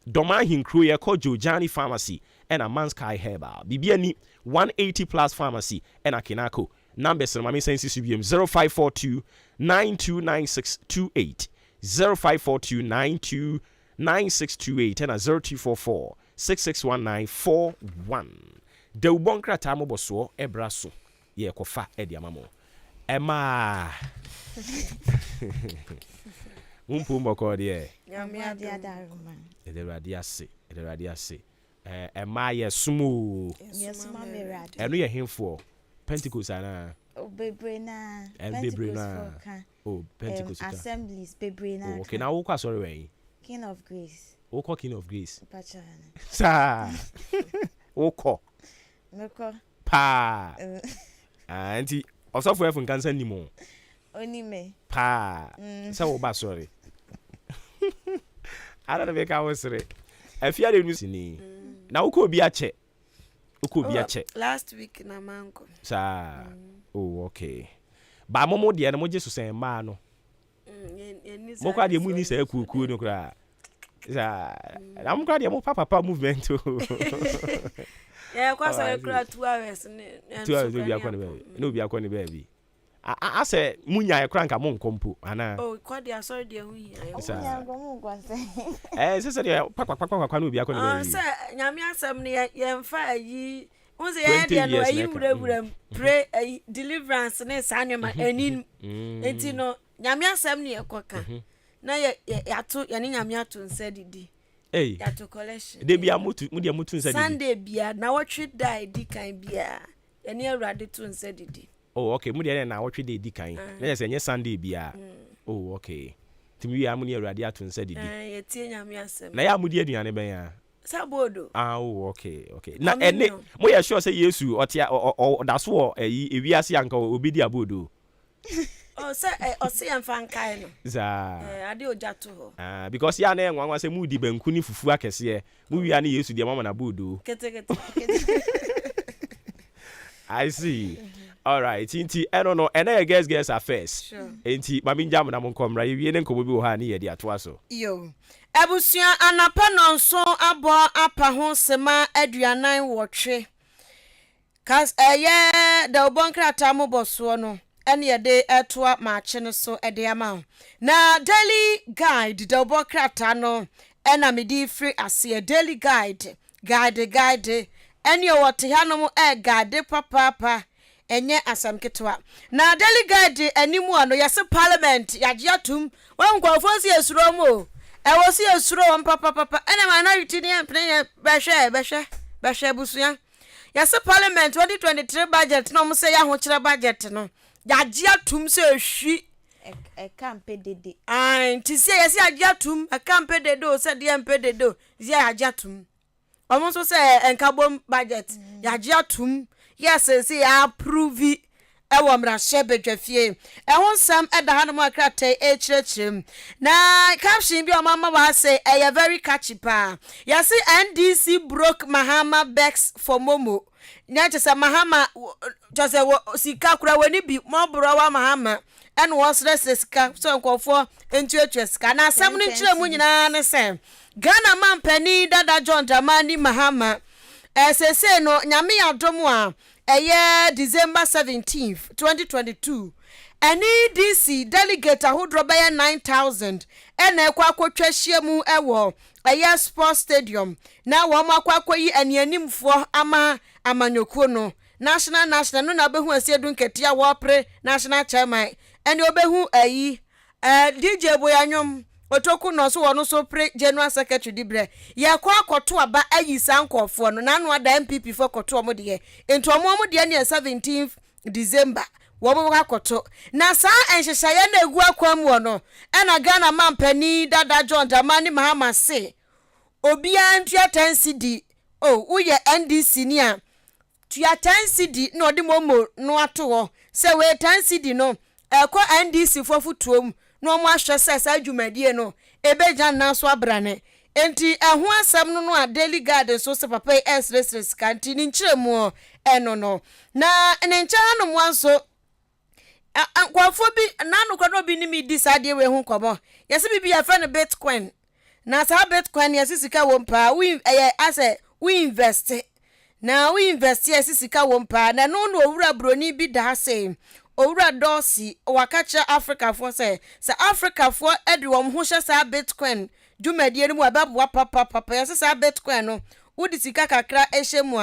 Doma Hinkru ye call Jojani Pharmacy and a Manskai Herbal Bibiani 180 Plus Pharmacy and a Kinako numbers in my sense CBM 0542 929628 0542 929628 and a 0244 661941 de ubonkra tamo boso ebraso ye kofa ediamamo ema umpu mboko de nyamia dia daruma ederade ase ema ye sumu yesuma merad enu ye hemfo Pentecost ana bebre na oh Pentecost assemblies bebre na okay na wo kwa sorry we King of Grace Oko King of Grace pachana sa Oko meko pa anti osofo efun kansa nimo oni me pa sa wo ba sorry ara de ka wo sere afia de nusi ni na uko bi ache last week na manko sa oh okay ba momo de na mo jesu sen ma no mo kwa de mu ni sa kuku no kra sa am kwa de mo papa movement yeah kwa sa kra 2 hours no bi akwa ne baby I say munya ekra nka mo nkompo ana oh kwa dia sorry dia hu yi munya ngomu kwa se se dia kwa no bi akwa ne baby se nyame asem ne ye mfa yi unse ye dia no ayi wurawuram pray deliverance ne sanema anin enti no nyame asem ne yekoka na yato ye ne nyame ato nsa didi yato collection de bia mutu nsa didi Sunday bia na watwe dai di kan bia ye ne awrade to nsa didi oh okay mu de na watwe de di kan na ye se nye Sunday bia oh okay timi ya mu ne awrade ato nsa didi ye tie nyame asem na ya mu di aduane ben ya sabodo oh okay na ene mo ye sure say Yesu otia daso o ewiase anka obi di abodo oh say ose mfa nkai no za ade ojato ho because ya na enwanwa say mu di banku ni fufu akese mu wi ani Yesu di mama na abodo kete I see. All right. Inti eno no ene guess affairs. Sure. Inti mami njam na monkomra yewie ne nkomo bi wo ha ne ye de atoa so. Yo. Ebusua anapa no nso abo apa ho sema aduanan wotwe. Kas eye da obonkrata mo boso no ene ye de etoa Maakye no so ede ama. Na daily guide da obonkrata no ena medi free ase daily guide ene wote hanom guide papa enye asam ketwa na delegate animu ano yase parliament yaje atum wan kwafo si esuro mo e wo si esuro papa ene minority ne empne behwe busuya yase parliament 2023 budget no mo se ya ho kire budget no yaje atum se ehwi e kampe dede nti se yase yaje atum e kampe dede o se de empe dede o ze yaje atum omo so se enkabom budget yaje atum yes say approve ewo mra shebe dwafie ehon sam eda hanom akrate echirechirem na caption bi o mama ba say e very catchy pa yes NDC broke Mahama Bex for Momo nya chese Mahama chese sika kura wani bi mo bro wa Mahama en was sika so nkofo entuetue sika na sam no nchiremu nyina ne se Ghana man pani dada John Dramani Mahama SSA no nyame adom a eye December 17th 2022 any DC delegate ahodro baya 9000 ena ekwa akotwa hyiemu ewo eye sports stadium na wo makwa yi anianimfo ama amanyokuo no national no na behu asiedu nketia wo pre national chairman ene obehu ayi DJ Boyanyom otoku no so wono so pre general secretary dibre ye kwa akoto aba ayi sankofo no nanu ada MPP for koto omo de ento omo de ne 17th December wo bo akoto na sa enhyehyɛ ye na egu akwam wo no na Ghana mampani dada John Dramani Mahama se obia ntua 10 cedi uye NDC ni a tua 10 cedi na odi momo no ato ho se we 10 cedi no ekọ NDC fofutuom no mo ahwe se adwumadie no ebeja na so abrane enti eho asam no a daily garden so se papa esres kanti ni nkyeremu no na nencha no mo anso kwafo bi nanu kwado bi ni mi di sade we hu komo yesi bibi ya friend bitcoin na sa bitcoin yesi sika wo mpa we invest na we invest yesi sika wo mpa na no owura broni bi da se owura dosi wakacha Africa for say Africa for edwom ho hye sa bitcoin dwumadie no mu ababoa papa yesi sa bitcoin no wudi sika kakra ehyemu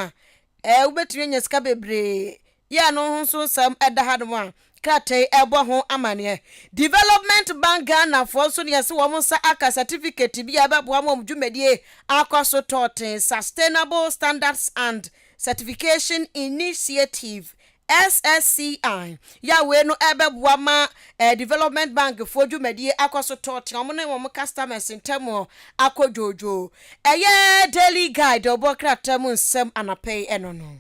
a ubetue nya sika bebre ya no ho so sam edahadom a krate ebo ho amane development bank Ghana for so yesi wo mo sa aka certificate bi ababoa mo dwumadie akoso totin sustainable standards and certification initiative SSCI ya we no ebeboa ma development bank for dwumadie akoso totin omo na wo customers ntemo akojojo eye daily guide obokrata mu nsem anapay enono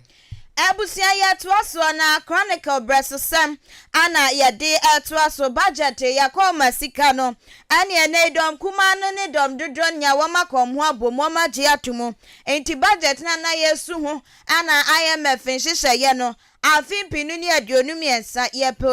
Abusia ya tuaso na Chronicle Bresosem ana yade tuaso budget ya koma sika no ani ene dom kumano ne dom dodon nya wama kom ho abomo ma je atumo enti budget na yesu ho ana IMF nhyehyɛ ye no afin pinu ni aduonu miensa ye pe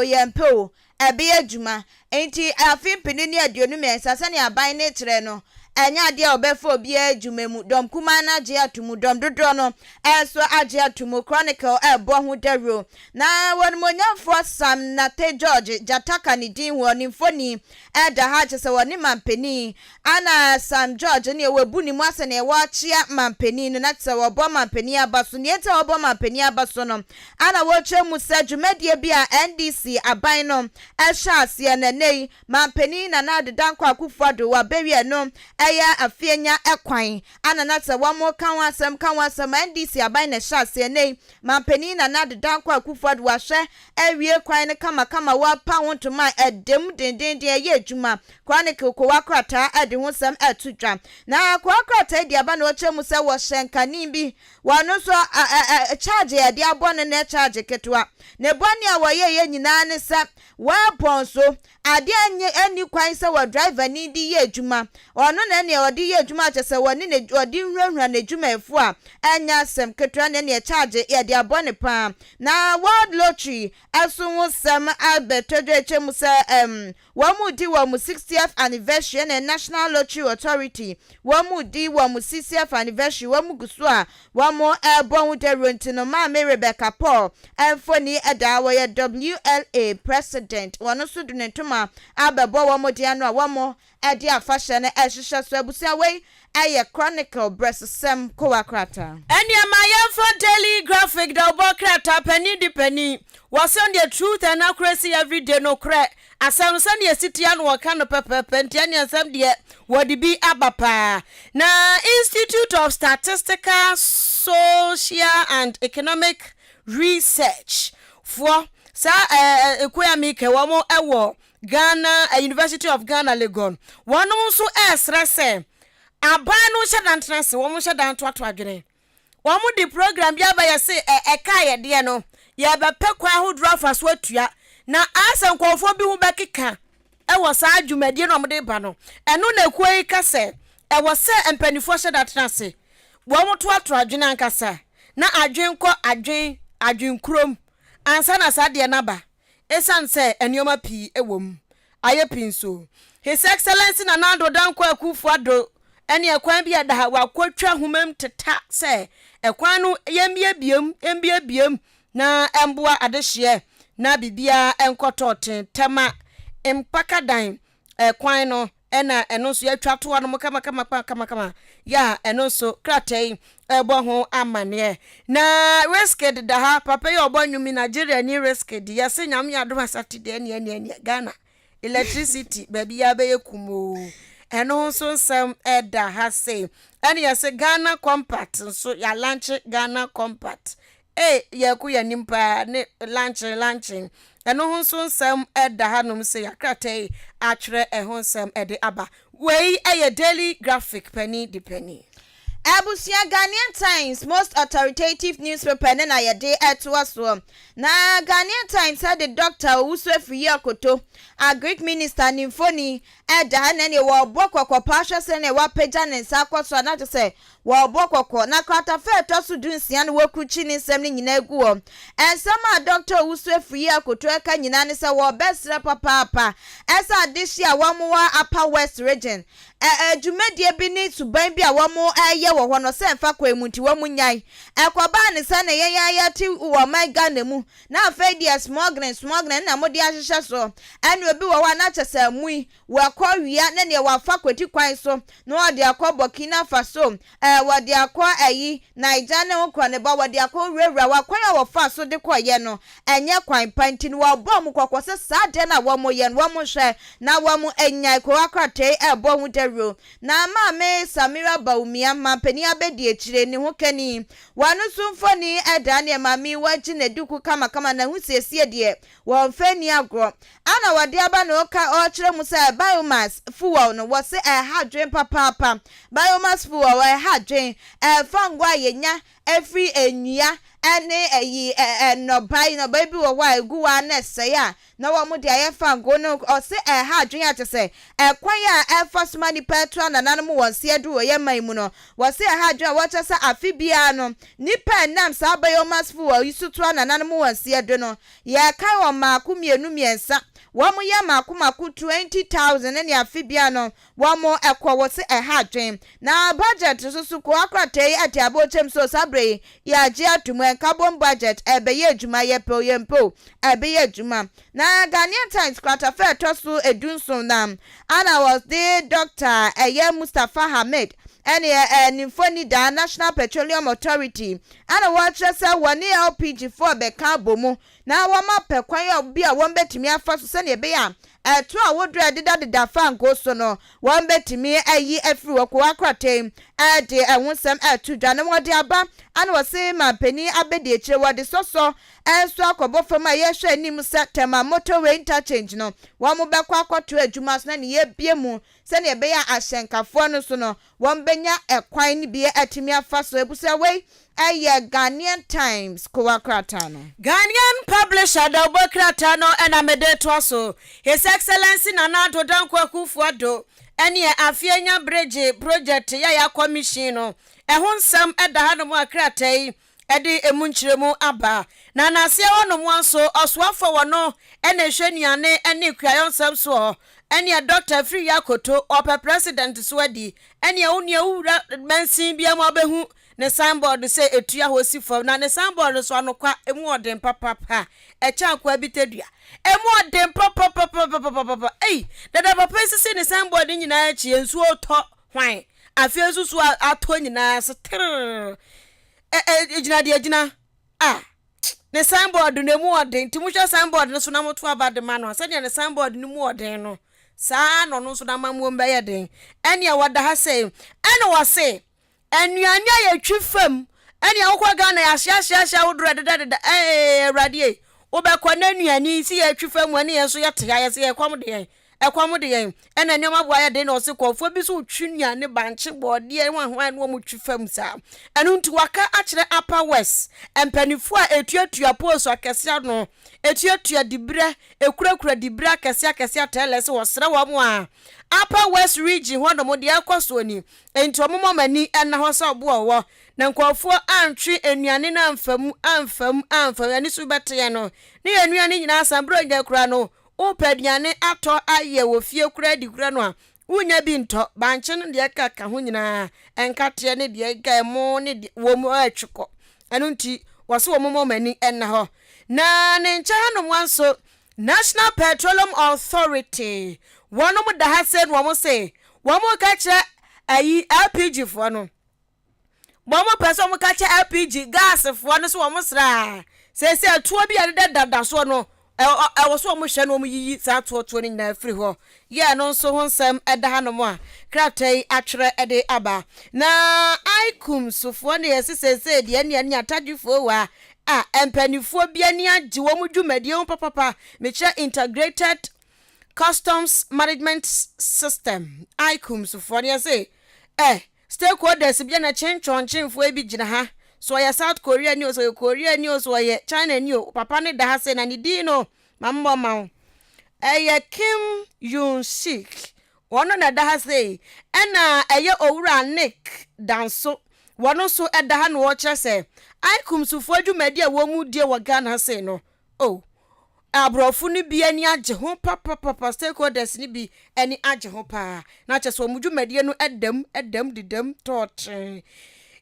ebe adwuma enti afin pinu ni aduonu miensa sane aban ne kire no enya de obefo obi adwumemu dom kumana je atumu dom dodo no eso aje atumu Chronicle ebo hu dero na won monyamfo Sam Nate George jataka ni din woni mfoni eda ha chese woni mampeni ana Sam George ne webu ni mu ase ne wachia mampeni no na tse wobo mampeni abaso ne ete wobo mampeni abaso no ana woche mu se dwumadie bia NDC aban no ehya ase ne nei mampeni na na dedankwa akufado wa bewie no eya afienya ekwan ana na tse wamo kanwasem NDC aban na ehya ase nei mampeni na na dedankwa akufado wa hwe ewie kwan ne kama wa pa wontoma edem denden ye adwuma Chronicle ko wakrata ade ho sam atudwa na ko wakrata de aba na ochemu se wo hyenkanin bi wano so charge ya de abone na charge ketwa ne boni a woye nyina ne sa wa ponso ade ani kwan se wo driver ni di ye adwuma ono na ne odi ye adwuma chese woni ne odi nwranwra na adwuma efu a anya sam ketwa ne charge ya de abone pa na world lottery aso ho sam abetodo echemu se wamu di wamu 60th anniversary and National Lottery Authority wamu di wamu 60th anniversary wamu gusua wamu bon de rentino ma Rebecca Paul enfoni eda wa WLA president wano so dunentuma abebo wamu di anu wamu edi afashe ne ehhehye so abusia wei ɛyɛ chronicle brɛsesɛm kowa krata ɛnneɛma yɛmfa daily graphic da ɔbɔ krata pani di pani wɔsɛn deɛ truth and accuracy every day no korɛ asɛm sɛdeɛ sitia no wɔka no pɛpɛpɛ nti ɛne asɛm deɛ wɔde bi aba paa na Institute of Statistical Social and Economic Research for ekoya mike wɔn ɛwɔ Ghana University of Ghana Legon wɔn nso ɛsrɛ sɛ aban no hyɛ dantena se wɔn hyɛ danto ato adwene wɔn di program bi aba yɛ se ɛka yɛ deɛ no yɛ bɛpɛ kwa ahodoɔ afa so atua na asɛ nkɔfo bi ho bɛkeka ɛwɔ saa dwumadie no ɔmde ba no ɛno na ekuo yi ka sɛ ɛwɔ sɛ mpanifo hyɛ dantena se wɔn to ato adwene ankasa na adwen kɔ adwen kurom ansa na saa deɛ naba esan sɛ enioma pii ewom ayɛ pii nso His Excellency Nana Danko Akufo-Addo ɛne ekwan bi ada wakotwa humam teta sɛ ekwan no yɛmbie biem na emboa adehye na bibia enkɔtɔten tema mpakadan ekwan no ɛna ɛno so yɛtwa to no kama ya ɛno so kratai ɛbɔ ho amane na risked da ha papa yɛ ɔbɔ nwumi Nigeria ni risked yɛse nyam yɛ adoma Saturday ne Ghana electricity baby ya be kumo ɛno so nsɛm ɛda ha say ɛne yɛse Ghana compact so ya launch Ghana compact yɛku yɛ nimpa ne launching ɛno so nsɛm ɛda ha nom say akratai atwerɛ ɛho nsɛm ɛde aba wei ɛyɛ daily graphic penny the penny Abusia Ghanaian Times most authoritative newspaper na yɛde ɛtoa so na Ghanaian Times had the Dr. Uswefri Akoto a Greek minister Nimfoni ɛda na ne wɔ bɔkɔkɔ paahwɛ sɛ ne wapagya ne nsa akɔ so na sɛ wɔ bɔkɔkɔ na kwata fɛ tɔ so dunsia no wakruchi ne nsɛm ne nyina gu wɔ ensɛm a Dr. Uswefri Akoto ɛka nyina ne sɛ wɔ bɛsrɛ papaapa ɛsa adehye a wɔmwa Upper West region dwumadie bi ne suban bi a wɔmo ɛyɛ wɔ hɔ no sɛ mfa kwa mu nti wɔmo nyai ɛkɔba ne sɛ ne yɛyɛ ti wɔ my Ghana mu na afei deɛ smuggling na mode ahyehyɛ so ɛne obi wɔ hɔ na kyɛ sɛ mui wɔkɔ wia na ne wɔafa kwati kwan so na wɔde akɔ Burkina Faso wɔde akɔ ayi Nigeria ne nkɔ ne ba wɔde akɔ wura wɔkwan a wɔfa so de kɔyɛ no ɛnyɛ kwan panti no wɔbɔ mu kɔkɔ sɛ saa de na wɔmo yɛ no wɔmo hwɛ na wɔmo anyai kɔ akrate ɛbɔ hu de na maame Samira Baumia mampani abedi echire ni ho kani wanu sumfoni ɛda ne maame wagye ne duku kama na hu siesie de wɔn fani agro ana wɔde aba na oka ɔkyerɛ mu sɛ biomass fuel no wɔse hadwen papa biomass fuel hadwen fangwa yenya every enua ene eyi nobai bi wo wa eguwa na seya na wo mu de ayefa ngo no o se ha adwen ate se kwan a efasoma ni petrol na nanom won se edu wo ye man mu no wo se ha adwen wo che se afibia no ni pa nam sa biomass fuel isuto na nanom won se edu no ye kai wo maako mienu miensa wɔn yɛ maako 20,000 ne afibia no wɔn ɛkɔ wɔ se ha adwen na budget so ko akratai ati abochem so sabre ya agye atum carbon budget ɛbɛyɛ adwuma yɛ pɛyɛmpo ɛbɛyɛ adwuma na Ghanaian Times kwata fɛ to so edunso nam ana was the Dr. Mustafa Hamid and Nimfoni da National Petroleum Authority ana wɔkyerɛ sɛ wɔne LPG4 bɛka bomu na wɔma pɛ kwan a bi a wɔn betimi afa so sɛ ne be a ɛto a wodura deda fango so no wɔn betimi ayi afiri wɔ kwa akratem ɛde ɛhonsɛm ɛto dwa na wɔde aba ana wɔse mampani abedi ekyire wɔde soso ɛnso akɔbɔ fam a yɛhwɛ anim sɛ tema motorway interchange no wɔn mo bɛkɔ akɔto adwuma so na ne yɛbie mu sɛ ne be a ahyɛnkafoɔ no so no wɔn benya ɛkwan ne bi atimi afa so ebusa wei Ghanaian Times Kowakrata no Ghanaian publisher da Obuokrata no ena mede to so His Excellency Nana Danko Akufo-Addo ene afianya bridge project ya commission no ɛho nsɛm ɛda ha no mu akrata yi ɛde emunkyeremu aba na nasia wono mu anso ɔsoafo wɔ no ɛna hwɛnuane ɛne kuayo nsɛm so ɛne Dr. Free Akoto ɔpɛ president so adi ɛne onua wura mansin bia mu abehu ne signboard say etua hosi fo na ne signboard so anokwa emu odem papa echa akwa bitedua emu odem papa dada papa sisi ne signboard nyina achi ensu oto hwan afie susu ato nyina seter ejina ne signboard ne mu odin ti mu hwe signboard ne so na moto abade ma no ase ne signboard ne mu odin no saa no no so na mamu mbe ye den ene ya wada ha sei ene wo se anuane ya twi fam ene ya wokwa ga na ya hia wodro dedede radie wobekwa na anuane si ya twi fam ene ye so ye te ya se ye kwam de yen ene ne maboa ye den no se kofo bi so twi nuane banche bode ye hwan no mu twi fam saa enu nti waka akire upper west empanifu a etuatua poso akese no etuatua dibre ekurakura dibre akese telese wo sere wo mo a upper west region hono mo de akoso ni enti omomo mani ena ho so obo wo na nkofo antwe enuane na amfam ani so bete ye no ne enuane nyina asambro nya kura no upeduane ato aye wo fie kura di kura no a unya bi nto banche no de kaka ho nyina enkate ne de ga mo ne wo mo atwiko enu nti wose wo mo mani ena ho na ne nche hanom wanso National Petroleum Authority wono mo da ha se no mo se wo mo ka kire ayi LPG fo no bo mo person mo ka kire LPG gas fo no so wo mo sra se tuo bi ade dada so no so mo hwe no mo yiyi sa to ni na free ho ye no so ho nsem eda hanom a kratai atwere ede aba na aikum sofo ne yesese de ne atadwefo wa empanifuo bia ni agye wo mu dwumadie ho papa me kire integrated customs management system aikum sofo ne yese stakeholders bia na chenchonchemfo bi gina ha so ya South Korea ni so Korea ni so ya China ni papa ne da ha se na ni di no mambo ma Kim Yun Sik wono na da ha se na owura Nick danso wono so da ha no wo kire se aikum sufo adwumadi a wo mu die wo Ghana se no abrofu ni bia ni agye ho papa stakeholders ni bi ani agye ho pa na kye so mu dwumadi no edam didam tot.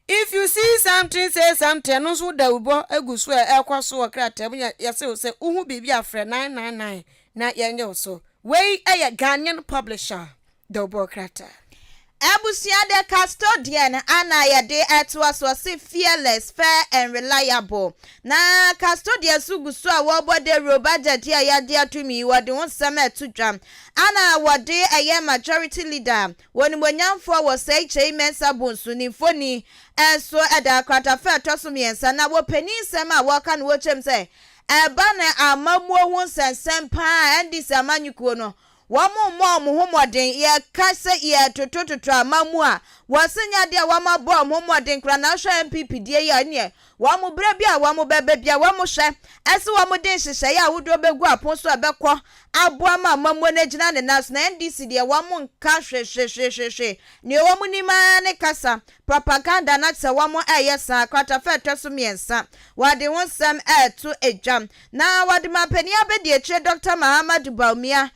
If you see something, say something. No so da ubo egusu ekwasookratem ya se uhu bibi afre 999 na yenye so. We Ghanaian publisher the ubo krata. Ebusia de custodian ana ya de etwa so se fearless, fair and reliable. Na custodian sugusu a wo bode ro budget ya de atumi wo de won sem etudwam. Ana wo de majority leader. Woni bonyamfo wo say Mensa Bonsu ni foni enso eda kwata fe toso miensa na wo pani sem a wo ka no wo chem say eba na amamuo hu sensem pa andi samanyuko no wamu homoden ye kase ye totototo amamu a wasenya de wamabo homoden kra na hwa MPP die ye ne wamu bra bia wamu bebe bia wamu hye ese wamu den hyehyɛ ya wodo begu aponso abekɔ aboa ma amamu na gina ne nas na NDC de wamu nka hwehwehwehwe ne wamu ni ma ne kasa propaganda na tse wamu eyesa kwata fe toso miensa wade wonsam to ejam na wade mapani abedi eche Dr. Muhammad Baumia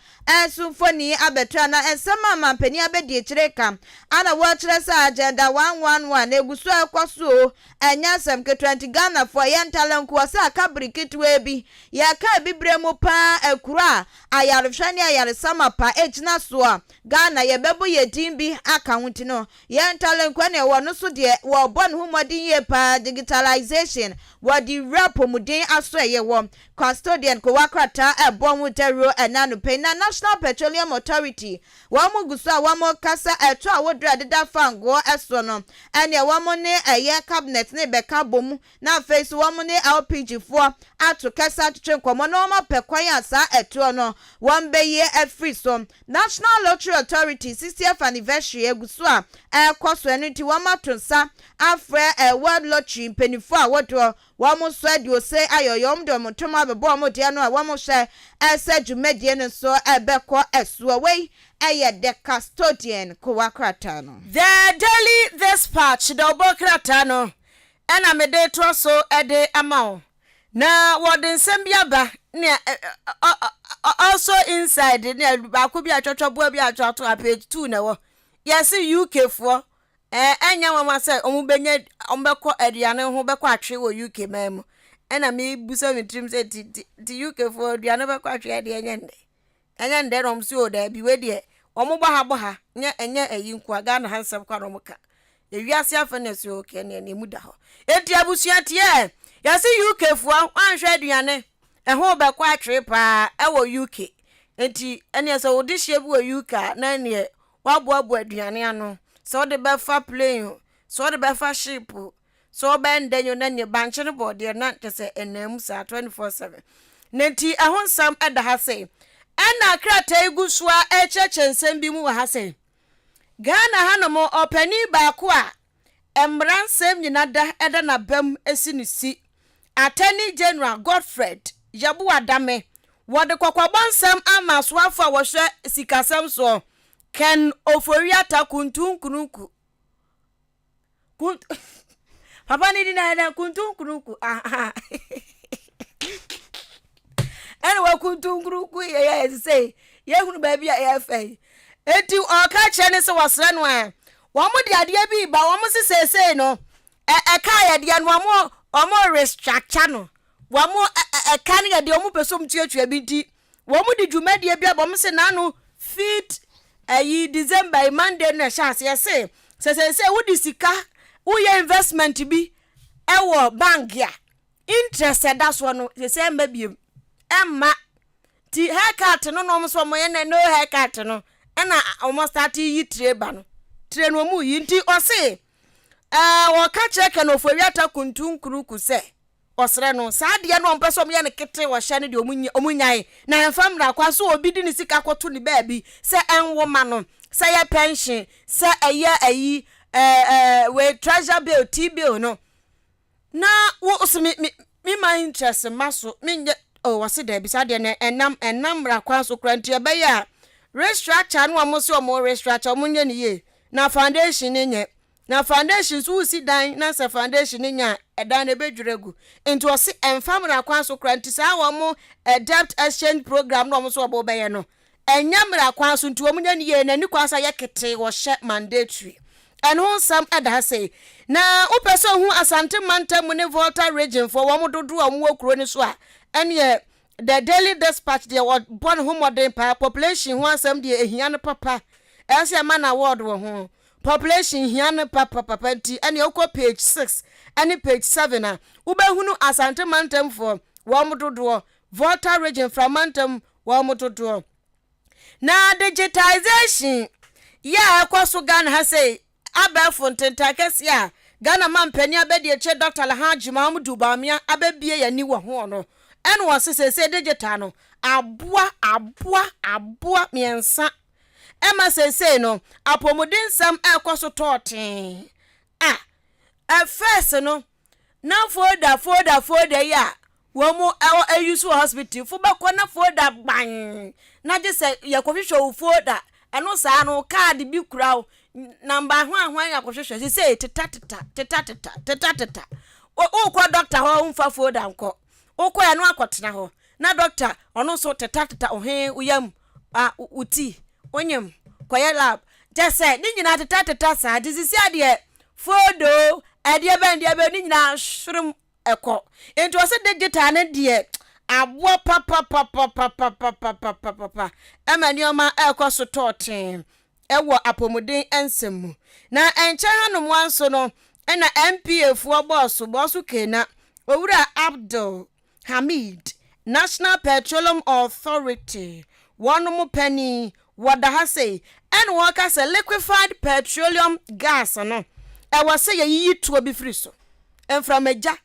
Foni abetra na ensema mampani abedi echireka ana watchre sa agenda 111 egusu akwaso enya sem ke 20 Ghana for yen talent kwasa akabrikit we bi ya ka bibre mu pa ekura ayarhwani ayaresama pa ejina so a Ghana ye bebo ye dimbi account no yen talent kwa ne wo no so de wo bon humodin ye pa digitalization wo di rap mudin aso ye wo custodian ko wakrata ebon mutero enanu pe na National Petroleum Authority wamu gusu a wamu kasa eto a wodra deda fango eso no ene wamu ne cabinet ne beka bomu na face wamu ne LPG fo ato kasa twetwe nkomo no ma pekwan asa eto no wambeye free so National Lottery Authority 60th anniversary egusu a ekoso enu ti wama tonsa afre world lottery penifo a wodo wamu so de ose ayoyom do motoma bebo mo de no a wamu hye ese dwumedie no so ebeko esuo wei the custodian kuwakrata no the daily dispatch the obokrata no ena mede to so ede amao na wodin sembia ba ne also inside ne akobi atwotwo bo bi atwotwo page 2 na wo yes UK for enya mama say omubenye ombeko aduane ho beko atwe wo UK mem ena me busa mitrim say the UK for aduane beko atwe de enya nde rom so da bi we de omo baha nya enye ayi nkwa Ghana hansem kwa no muka ewiase afenes yo ke ne mu da ho enti abusua tie ya se UK fo anhwe aduane ho be kwa atwe pa wo UK enti ene se wo de hye bi wo UK na ne waboabo aduane ano so de be fa plane so de be fa ship so be ndenyo na ne banche ne bode na tese enam sa 24/7 nenti ahonsam eda ha se ena krata igusua echechensem bi mu wa ha se Ghana hanomo opani baako a emransem nyina da eda na bam esi ne si Attorney General Godfred Yabu Adame wode kwakwabonsam ama soafo a wo hwe sikasem so Ken Ofori Atakuntunkunuku Papa ni dina na kuntunkunuku Anyway kuntunkunuku ye say ye hunu ba bia ye fai eti oka chene se wasra no a wo mo de ade bi ba wo mo sesese no ka ye de no omo restructure no wo mo ka ne de omo pesom tuatua bi di wo mo de dwuma de bi abom se na no feed ayi December Monday na chance ye say sesese wo di sika wo ye investment bi ewo bank ya interest that's one sesese mba bi emma ti haircut no no so mo ye na no haircut no ena almost start yi treba no tre no mu yi nti o se wo ka cheke no Ofori Atakuntunkuruku se osre no saa de no mpeso mo ye ne kete wo hye ne de omunyai na enfam ra kwa so obi di ne sika kwoto ne baabi se enwo ma no se ye pension se eye ayi we treasure bill T-bill no na wo so me my interest maso me wase da bi saa de ne enam ra kwa so kranti e be ya restructure no amo se omo restructure omo nye ne ye na foundation ne nye na foundation so si dan na se foundation ne nya edan ne bedwuregu into o se enfam ra kwa so kranti saa wo mo debt exchange program no omo so obo be ye no enyam ra kwa so nti omo nye ne ye na ni kwa sa ye kete wo hye mandatory and who some eda say na upeso hu asante mantam ne Volta region for wo mo dodo a mo okuro ni so a ene the Daily Dispatch they were born home modern population who asem de ehia papa ese man award wo ho population hia papa nti ene okọ page 6 ene page 7 a ubehunu asante mantam for wo mo dodo Volta region from mantam wo mo dodo na digitization ya akwaso Ghana ha say abafo ntentakesi a Ghana mampani abedi eche Dr. Alhaji Mahmoud Bamia abebie yani wo ho no ene wo sesese digital no aboa miensa ema sese no apomodin sam ekoso totin first no na foda ya wo mu ayusu hospital fu bakọ na foda ban na je se yakohwehwe foda eno sa no card bi kura number hwan yakohwehwe sese teta o kwa doctor ho mfa foda nko okọ ya no akotena ho na doctor ono so teta ohe uyam uti onyem koye lab just say ni nyina teta sa disisi ade fodo ade be ni nyina shrum eko enti o se digital ne de abo papa emanioma eko so totin ewo apomuden ensem na enche hanom wanso no na MPF wo boss kena owura Abdul Hamid National Petroleum Authority one mo penny wada ha say and worker say liquefied petroleum gas no e was say yi to bi free so en from eja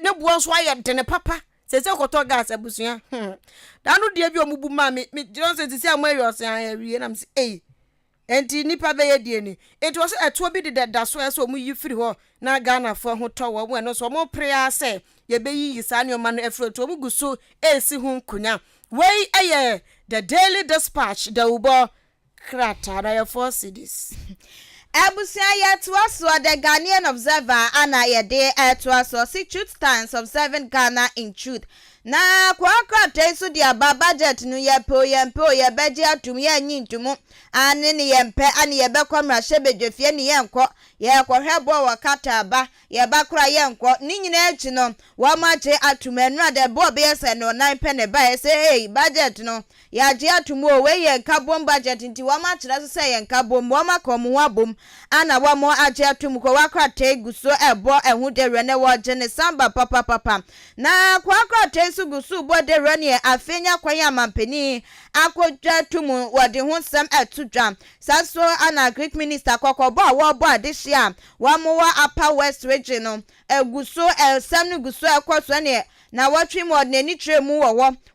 ne buon so aye de ne papa say koto gas abusuya danu de bi omubu ma me Johnson say amayo say awie na me say enti nipa be ye die ni it was eto bi de da so so mu yi free ho na Ghana fo ho to wo no so mo prayer say ye be yi sa ne ma no efro to mu guso esi hu nkunya wey aye the Daily Dispatch the ubo krata na your 4 cities Abusia yetwaso the Ghanaian Observer ana ye de etwaso see truth times observing Ghana in truth na kwakra tesu dia ba budget no ye beji atum ye nyintumu ane ne ye mpe ane ye bekọ mrahye bedwefie ne ye nkọ ye kwohwe bo wakata ba ye bakra ye nkọ ni nyina echi no wa mache atum enu ade bo be yese no 9 pene ba yese hey budget no ya je atum o we ye nkabom budget nti wa machira so se ye nkabom wa makom ho abom ana wa mo aje atum ko wakra te guso ebo ehu de rene wo je ne samba papa na kwakra te su gusu bo de rene afenya kwanya amampeni akwadwa tumu wode ho sam atudwa saso ana Greek minister kokobo wo bo adehia wa mo wa Upper West region no eguso sam no guso ekoso ne na watwi mo de ni tremu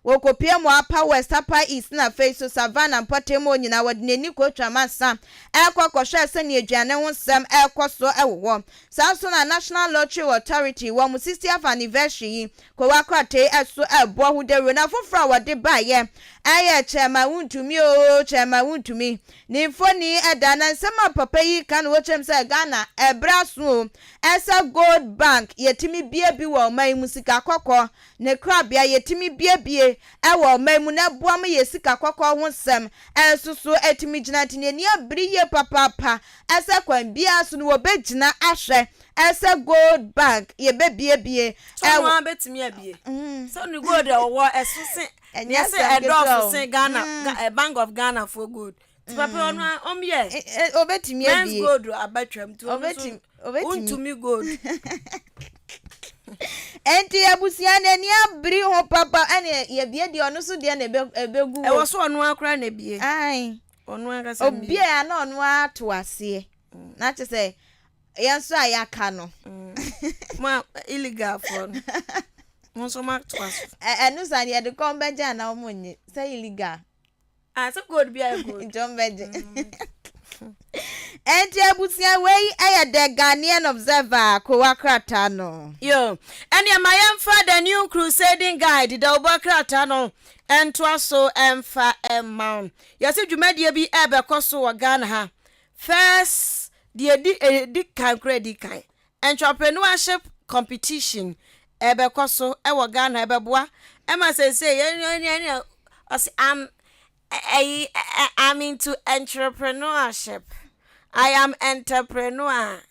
wo kopie mo Upper West Upper East na face Savannah potemo nyina wode ni kotwa masa ekokoshe se ne aduane ho sam ekoso ewo saso na National Lottery Authority wo mo 60th anniversary ko wakrate eso ebo hu de na fofra wode baye aye chema wuntumi ni foni edana nsema papa yi kan wo chem se Ghana ebraso esa Gold Bank yetimi bie bi wo mai musika kokko ne krabia yetimi bie wo mai mu na boam yesika kokko ho sem ensusu etimi gina tinani abriye papa esa kwan bia so no obegina ahwe esa Gold Bank ye bie so no betimi abie so no gold owo esusin yes edo so Ghana Bank of Ghana for good papa ono omye obetimi abie gold abatwam to obetimi gold enti abusia na ni abri ho papa ene ye bie de ono so de na ebegu e wo so ono akra na bie ai ono akasa obie ya na ono ato ase na che se yenso ayaka no ma illegal for no so ma to aso enu sa ye de kombeja na omunye say illegal so good be a good jombeje enti abusia wey eye the Ghanaian Observer ko wakrata no yo ene mayemfa the new crusading guide the obakrata no ento aso emfa emma yesi dwumadie bi ebekoso wa Ghana ha first the kan credit kan entrepreneurship competition ebekoso ewo Ghana ebeboa ema say yen I'm into entrepreneurship. I am entrepreneur.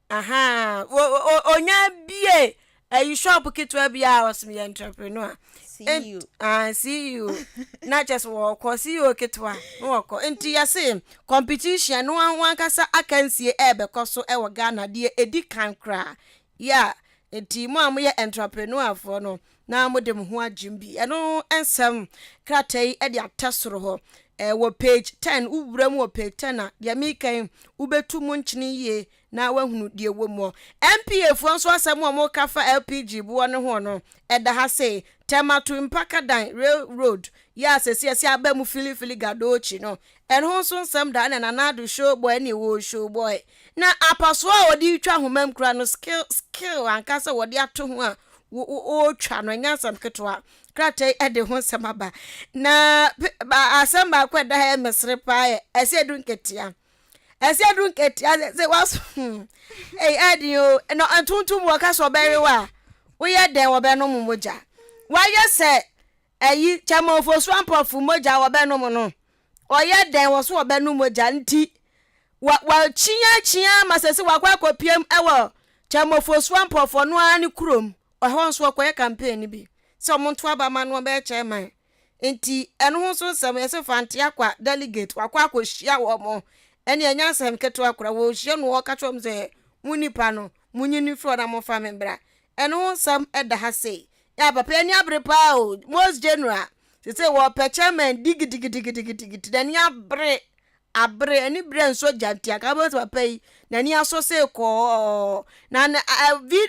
Onya bie you shop kitwa bia was me entrepreneur. See you. Not just walk or see you kitwa. Walk into ya same competition no one kasa akansie because so ewo Ghana die edi kan kra. Yeah, enti mo amoye entrepreneur for no. Na modem ho agimbi eno ensem kratai e de atesoro ho wo page 10 ubram wo page 10 ya mikan ubetu mu nchini ye na wahunu die wo mo MPF nso asem mo kafa LPG bo ne ho no eda ha say Tematu Mpakadan Railroad ya sesi abamu fili gadochi no enho nso nsem da na nanado show boy ne wo show boy na apaso a odi twa homam kra no skill ankasa wodi ato ho a o twa no nyasam ketwa kratai ede ho samaba na asamba kweda ha mesre pae esedun ketia se was adio no antuntum waka so berewa we ye den wo be no moja wa ye se ayi chamofo swampofu moja wo be no mo no o ye den wo so wo be no moja nti wa chia masese wakwa kopiem ewo chamofo swampofu no ani kurom o so koye campaign bi so omonto abama no be chairman enti eno ho so sam yese fante akwa delegate wakwa akohia wo mo ene anya sam keto akora wo hie no wo katwom ze munipa no munyini fro na mo fa membra eno ho sam eda ha sei ya papa eni abrepa o most general se wo pe chairman digi dani abre eni bre nso janti aka bo papa yi nani aso se ko na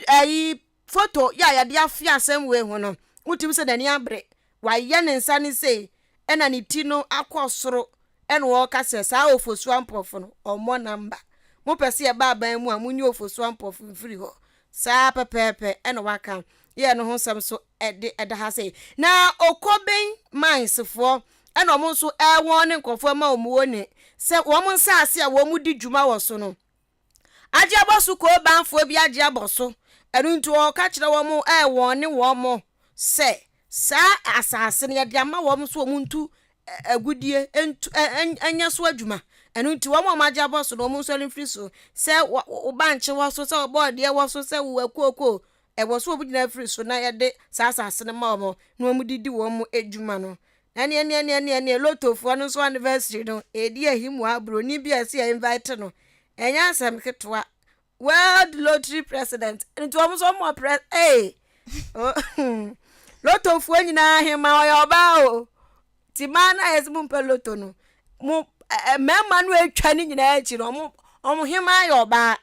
ai photo ya de afia asem we ho no utim se dani abre wa ye ne nsa ni sei ena ni ti no akosoro ena wo ka se sa ofosu ampofo no omo namba mo pese ye baba mu a munyi ofosu ampofo mfiri ho sa pepepe ena waka ye no ho sam so ede ha sei na okoben minesfo ena omo so won ne nkofo ma omuwo ne se wo mo nsa ase a wo mu di djuma wo so no aje abosu ko banfo bi aje aboso eruntu o ka kire wo mo won ne wo mo se sa asase ne de ama wo so mu ntu agudie enya so adwuma enu nti wo ma agya boss no mu so free so se wo banche wo so se wo board ye wo so se wo akuoko e wo so obugina free so na ye de sa asase ne ma wo no mu didi wo mu adwuma no ene lotofo no so anniversary no edi ahimu abro ni bia se invite no enya asem ketwa world lottery president nti wo so mo press lotofo nyina ahema oyoba o ti mana esimu peloto no mu mema no atwa ni nyina achi no omo hema yoba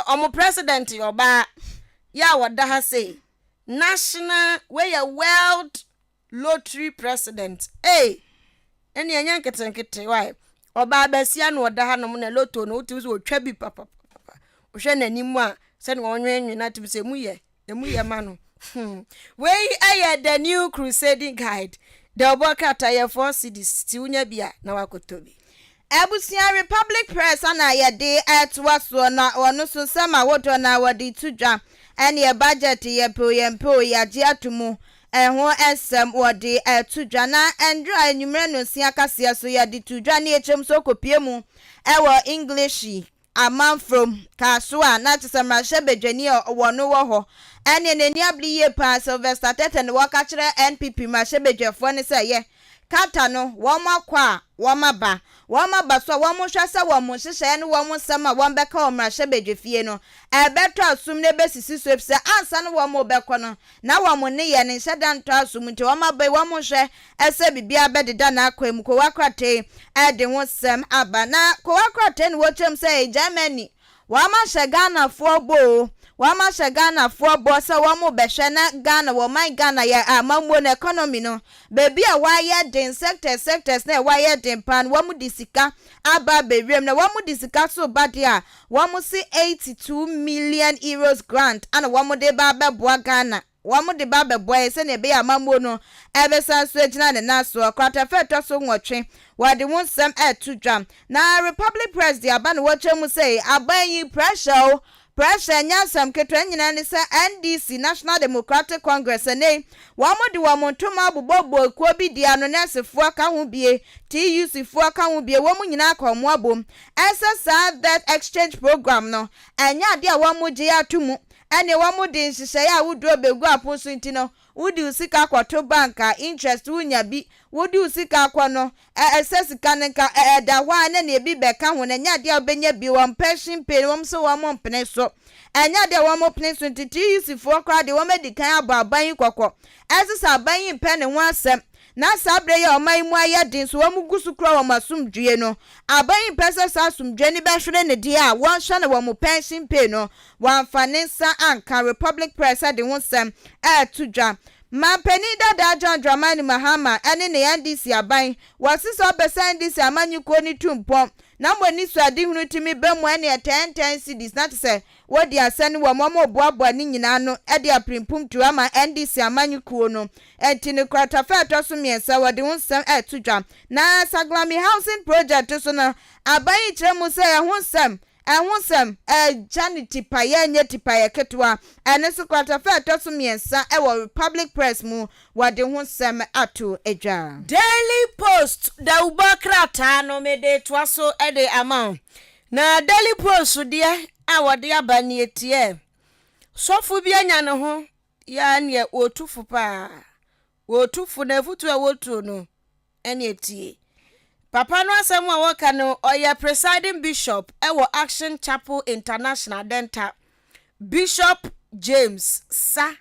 omo president yoba ya wada ha say national we a world lottery president eni anya nketenkete why oba basia no wada ha no na loto no uti so otwa bi papa ohwe nanimu a se ne wonwenwe na tim se mu ye ma no we aye the new crusading guide the obokata ye 4 cities ti unya bia na wakotobi Ebusia Republic Press ana ye de etwaso na ono so sama wodo na wadi tudwa ene ye budget ye po ya je atumu ho esem wodi etudwa na endra enumre no sia kase so ya di tudwa na echem so kopie mu ewo English Amanfo kasua na tsemra shebedwani wono wo ho ene neni abliye pa Sylvester Teten waka kire NPP ma shebedwafo ne se ye kata no wo makwa wo maba so wo mo hwese wo mo hyehye ne wo mo sama wo mbeka wo mra shebedwafie no ebeto asum ne besisi so efse ansa no wo mo beko no na wo mo ne ye ne hyeda nto asum nti wo maba wo mo hwe ese bibia bededa na akwam ko wakrate ede ho sem aba na ko wakrate ne wo chem se Germany wa ma hye Ghana fo bo wama hye Ghana fo bo se wo mo behwe na Ghana wo man Ghana ya amambo na economy no bebi a waye den sectors na waye den pan wo mo disika aba bewrem na wo mo disika so bade a wo mo si 82 million euros grant ana wo mo de ba beboa Ghana wo mo de ba beboa se na be amambo no ebe san so agina ne na so kwata feto so nwotwe wade won sem etudwam na Republic Press de aba no wo twem say aban pressure nyasam ketwa nyina ne sa NDC National Democratic Congress ne wamodi wamontoma abobbo ko bi dia no nesefo aka ho bie TUC fo aka ho bie wamu nyina akomo abom essa that exchange program no enya ade a wamoje atumu ene wamodi nhihye ya wudo begu aposo ntino wudi usika kwato banka interest wunya bi wudi usika akwa no sika nka da hwa na ebi beka ho na nya de obenya bi won pension pay won so won mpene so enya de won mpene so ntiti yusifo kwa de won medikan ababan kokko esisa aban mpe ne ho asem na sabre ya oman mu ayedin so won gusu kro won masumdue no aban pese sa asumdue ni be hwere ne de a won hwe ne won pension pay no wan fanisa anka Republic Press de ho sem tudwa Mampeni dada John Dramani Mahama ene ne NDC aban wasisa obesa NDC amanyuko ni tumpom na mboni so adi hunu timi bemu ene 10 cities na tse wodi asani wo momo boaboa ni nyina no ede aprimpum tu ama NDC amanyuko no enti ne kwata feto so miensa wodi hunsem tudwa na Saglami housing project so na aban kiremu se hunsem Janity paye nye tipaye ketwa ene so kwata feto so miensa Republic Press mu wade ho sem ato edwa Daily Post da ubakrata no mede twaso ede amount na Daily Post de a wade abani etie sofu bia nya ne ho ya ne otufu pa otufu na futu a wotu no ene etie Papa no asem a woka no oya presiding bishop ewo Action Chapel International Denta Bishop James Sa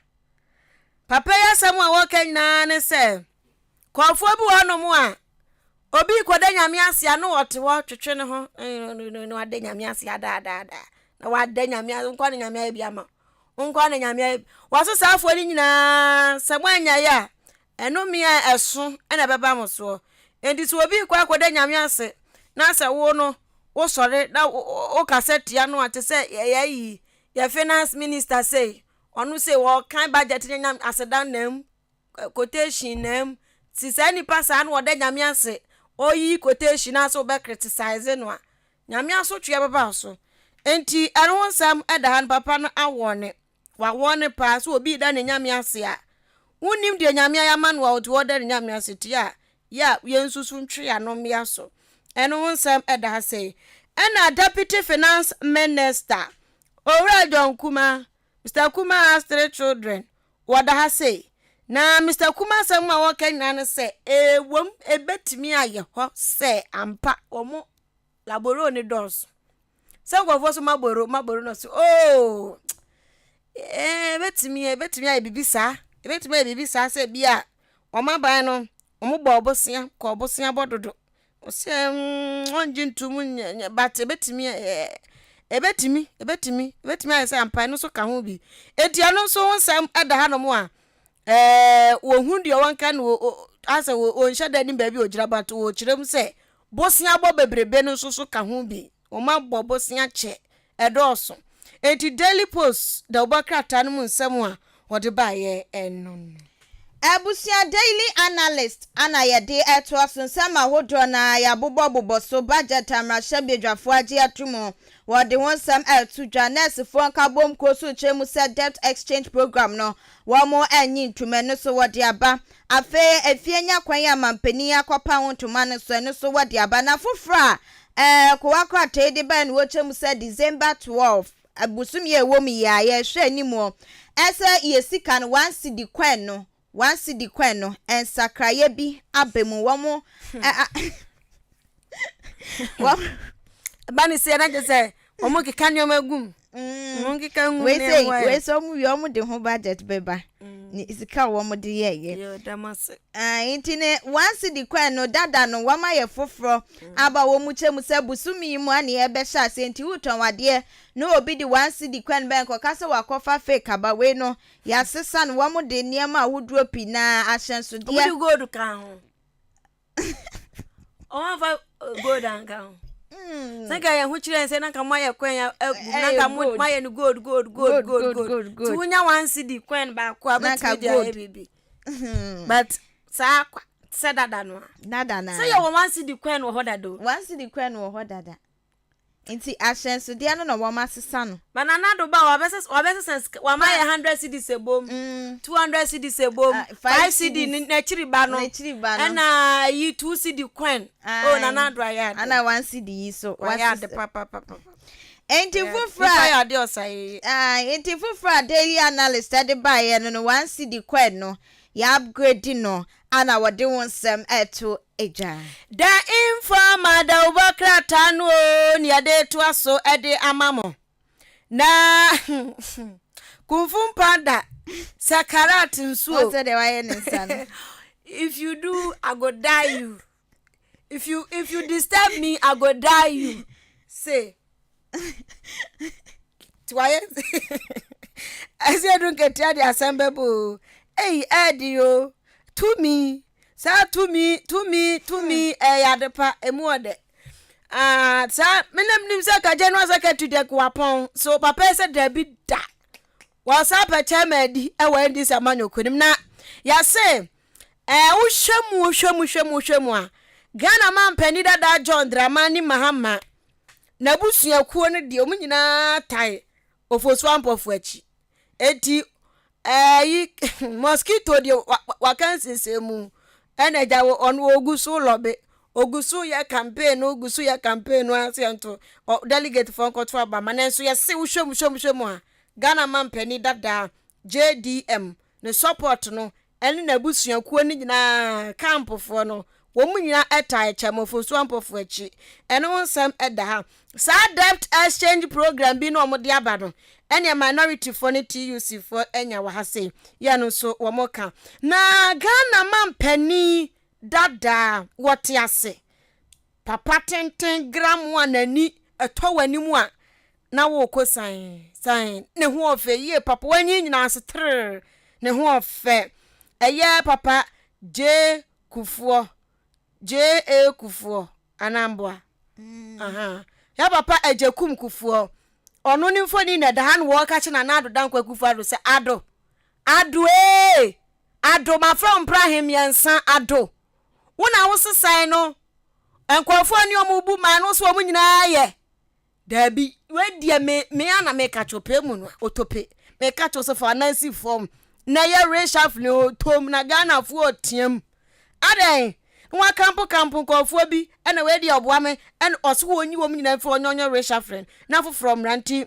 Papa ya asem a woka na ne se kwafo bi wono mu a obi kwada nyame ase ano wote wo twetwe ne ho no ade nyame ase ada na wade nyame nkwa ne nyame bi ama nkwa ne nyame waso safo ni nyina samanya ya enomia eso ena beba moso endi so obi kwa kwada nyame ase na ase wo no wo sore na o cassette ya no ate se yayi ya finance minister say onu say wo kan budget nyam ase down nam quotation nam si say ni pasa na wo da nyame ase oyi quotation na so be criticize no a nyame aso twa baba so enti anu nsam eda han papa no awone wa wone pa so obi da ne nyame ase a unim de nyame ya manual to order nyame aseti ya yensusu ntwe anom ya so eno wonsam eda ha say ena deputy finance minister Owura John Kuma Mr. Kuma has 3 children wada ha say na Mr. Kuma sam ma wokan na say wom ebetimi aye ho say ampa omo laboro ni dos say go so maboro no so betimi aye bibisa ebetimi aye bibisa say bia omaban no omo bo obosia ko obosia bododo o say onjintum but ebetimi aye say ampa no so ka ho bi etia no so wonsam eda ha no mo a wo hu de wanka no asa wo nhya da ni ba bi ogira but wo kirem say bosia bo bebrebe no so ka ho bi o ma bo bosia che edoso enti Daily Post da obakrata no nsam a wode ba ye enno Abusia Daily Analyst ana yede eto nsam ahodro na ya bobo so budget amrahye bedwafo age atumo wode wonsam eto dwanes fo kabom koso chemu se debt exchange program no womo anyi ntume no so wode aba afe efienya kwan ya mampani akopa hontuma no so no so wode aba na fofra kwakwa tede ban wo chemu se December 12 abusum ye womi ya ye hwe animo ese yesika no 1 cedi kwan no 1 cedi kwan no ensakraye bi abemu womo bani se na je se omo keka nyom agum nkeka ngu ne we so mu wi omo de ho budget beba ni isika womo de ye yo damase intine 1 cedi kwan no dada no wama ye foforo aba wo mu chemu se busumi mu ani ebe sha se nti uton wade no obi di 1 cedi kwan ben ko kase wakofa fake aba we no ya sesa no womo de niema ahudro pi na ahyenso de obi gold kan ho o fa gold an kan ho Saka ya hu chire nse na kama ya kwen ya na kama maye ni gold tu nya 1 cedi kwen ba kwa but dia bibi but sa dada no dada na say ya 1 cedi kwen wo hodado 1 cedi kwen wo hodada inti ahyenso de no wo masesa no banana do ba wa beses wa maye 100 cedi sebom 200 cedi sebom 5 cedi na chiri ba no na yi 2 cedi kwen nana do ya ana 1 cedi so ya de papa enti fufra ya de osai enti fufra Daily Analyst de ba ye no 1 cedi kwen no ya upgrade no ana wode wonsem eto eja da informa da obakrata no ni ade to aso ede amamo na kumfum panda sakarat nsuo what de waye nsan if you do I go die you if you disturb me I go die you say twaye I say don't get the assemble hey edio to me yadepa emuode sa menem se ka general secretary de kwapon so papa se da bi da wa sa pa chairman di e wa ndi sa manyo konim na ya se uhwemu a Ghana man pani da John Dramani Mahama na busua kuo no de omunyina tai ofosu ampofo achi eti yi mosquito de wakansesemu eneja onu ogusu lobe ogusu ya campaign asianto delegate for koto aba manenso ya se uhwemu a Ghana man pani dada JDM ne support no ene na busua kuo ni nyina camp fo no wo munyina etai chamofosu ampofo achi ene wonsam eda ha sa debt exchange program bi no omode aba no ene minority for ne TUC for enya wa ha sei ya no so wo moka na Ghana man pani dada wote ase papa tenten gram wanani eto wani mu a na wo ko san ne ho ofe ye papa wanyi nyina ase tre ne ho ofe eye papa J A Kufuor anambwa aha ya papa ejekum Kufuor onu ni mfoni na da han wo ka chi na ado dan kwa Kufuor se ado ma from Ibrahim yansan ado wona wo sesan no enkwafo ani omubu ma no so omu nyina ye dabi we dia me ana me ka chope mu no otope me ka cho so for nancy form na ye reshuffle o tom na Ghana fo tiem adan nwa kampo nkofo bi na we di oboame and oso wonyi wom nyina fo onyo reshuffle na fo from ranti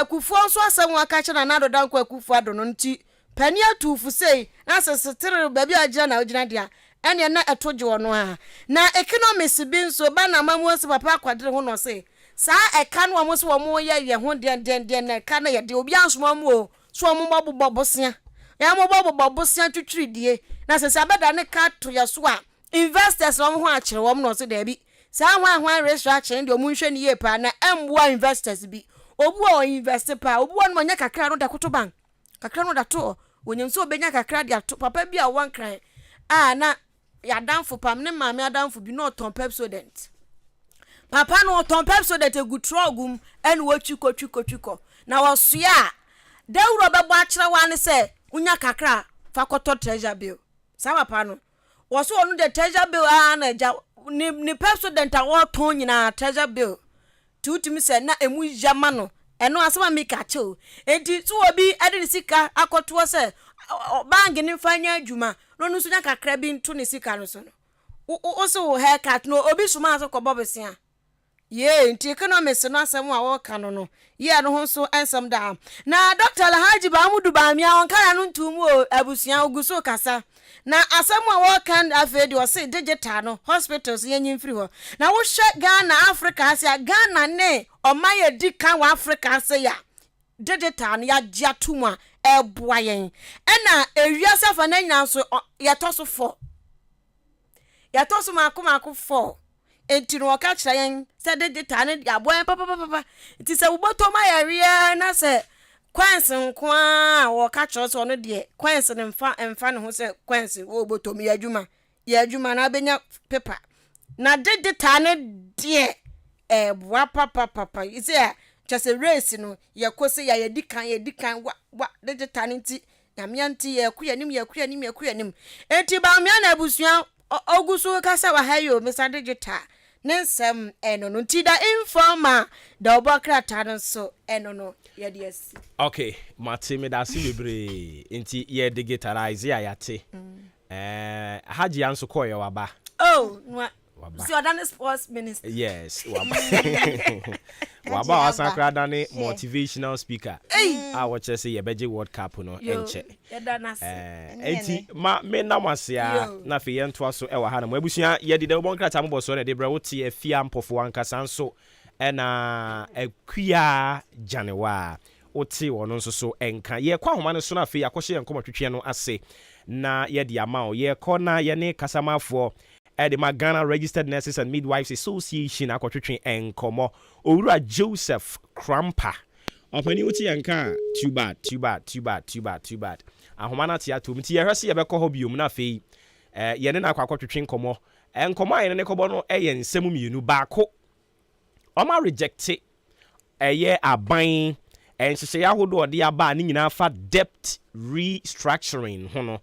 kufu so asem aka che na adodan kwa kufu ado no nti pani atufu sei na sesetere ba bi agina na ogina dia ene na etoje wono a na economics bi nso ba na mamu se papa akwadere ho no sei sa eka no mo se wo mo ye ho den na eka na ye de obi ansoma mu o so mo bobosia ya mo bobosia twitwiri die na sese abeda ne ka to ya so a investors no ho a kire wo no se da bi sa hwan restructure ndi o mu nhwe ni ye pa na emboa investors bi obu o invest pa obu no nya kakra no da koto bank kakra no da to wonyem so obenya kakra dia to papa bi a wan kran na ya danfo pam ne maame adanfo bi no ton pepsodent papa no ton pepsodent egutrogum en wo twiko na wosoa dawuro bebo akere wa ne se unya kakra fa koto treasure bill sa papa no woso onu de treasure bill na ja ni pepsodent a wo ton nyina treasure bill tutumi se na emu yama no eno asema mi ka che o enti tu obi ade sika akoto se bank ni fanya adwuma no nu so nya kakra bi nto ne sika no so no o so haircut no obi suma so ko bobesia ye enti economics no asem a wo ka no ye no ho so ensem da na Dr. Alhaji Bamudu Bamia on kan no ntumu o abusia oguso kasa na asem a wo kan afedi o se digital no hospitals yenyin free ho na wo hwe Ghana Africa asia Ghana ne o maye di kan wa Africa asia ya digital ya gia tuma eboa yen na ewiase fa na nyina so ya toso 4 ya toso mako 4 enti no ka kira yen se digital ne ya boa papa enti se uboto ma ya ria na se kwanse nko a wo ka kira so no de kwanse ne mfa ne ho se kwanse wo uboto mi ya adwuma na benya paper na digital ne de boa papa ise just a race no ye kose ya yedikan wa digital nti na mianti ye kuyanim enti ba mia na abusuan ogusu kasa wa hayo Mr. Digital nensem eno no nti da informa da obokrata no so eno no ye de asi okay mate me da si bebre enti ye digitalize ya yate haji anso koye waba see Odani sports minister yes waba asakra dani motivational speaker watch say ye beje world cup no enche enti ma me namasia na fe yento aso e wa ha na mo abusua ye de bon krata mo boso na de bra wote afia mpofo ankasa nso na akua janewa wote wono nso so enka ye kwa homa no so na fe yakɔhye enkomo twetwe no ase na ye de ama ye kɔ na ye ne kasamafo the Ghana Registered Nurses and Midwives Association akɔtwetwe enkomo owura Joseph Krampa opani uti yanka too bad ahoma na tia to mti ye hwese ye bekɔ hɔ biom na fei ye ne na akɔtwetwe enkomo ayi ne kɔbɔ no ye nsɛm mienu baako ɔma reject ye aban enhyehyɛ yahodo ɔde aba ne nyina fa debt restructuring ho no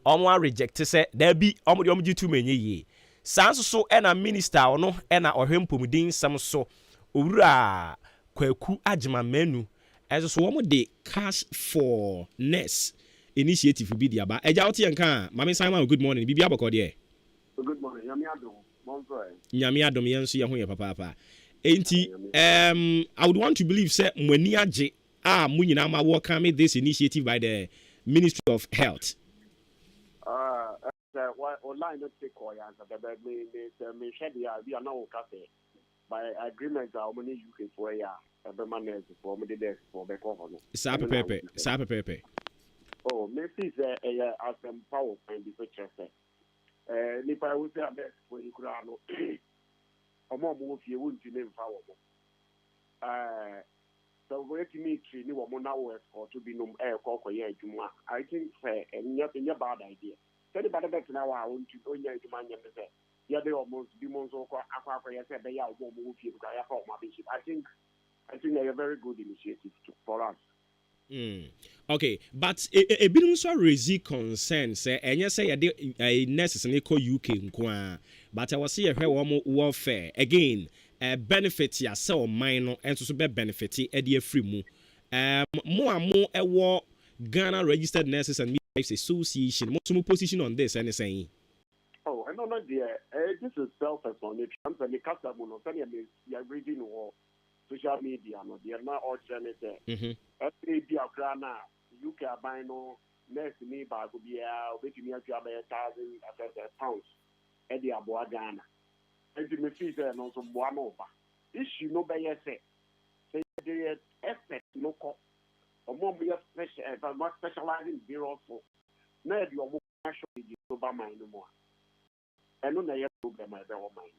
ɔma reject sɛ da bi ɔmo de ɔmo gitu menye yi sanso so ena minister ono ena ohwempomudin sam so owura kwaku agema manu enso so wo de cash for nurse initiative bi dia ba eja wote yanka mama Simon good morning bibi abako de good morning nyame adom yenso ye ho ye papa enti I would want to believe say mwani age munyina ma work on this initiative by the Ministry of Health. Online not take call answer me share the idea now cafe by agreement how many UK for ya permanent for me there for be call no sa pepe oh me see as them power and the picture say ni pa we say best for ikura no omo mo fie wonti ne mfa wo so we to me tree ni wo mo na wo for to be no call ya adwuma I think say enya bad idea. Tell about that now. I want to go near the man. Yeah, they almost be months or aqua. Yes, they are more movie. I think they are a very good initiative for us. Okay, but a bit also raise concern. Say, and you say a necessary call UK nkwa, but I was here where warfare again. Benefit ya so minor and to be benefit a dear free mo. More and more a war. Ghana Registered Nurses and Midwives Association. What's your position on this? And saying, oh, I don't know, dear. This is self-explanatory. I'm saying the customer, no, you're reading or social media, no, they are not all Every day, UK buying no nurse me by could be waiting here to have £1,000 at the Aboa Ghana. And the fees and also one over. Issue no by say the effect no cost. Or more specializing bureau for now you're more actually over mine no more. And no na problem I don't mind.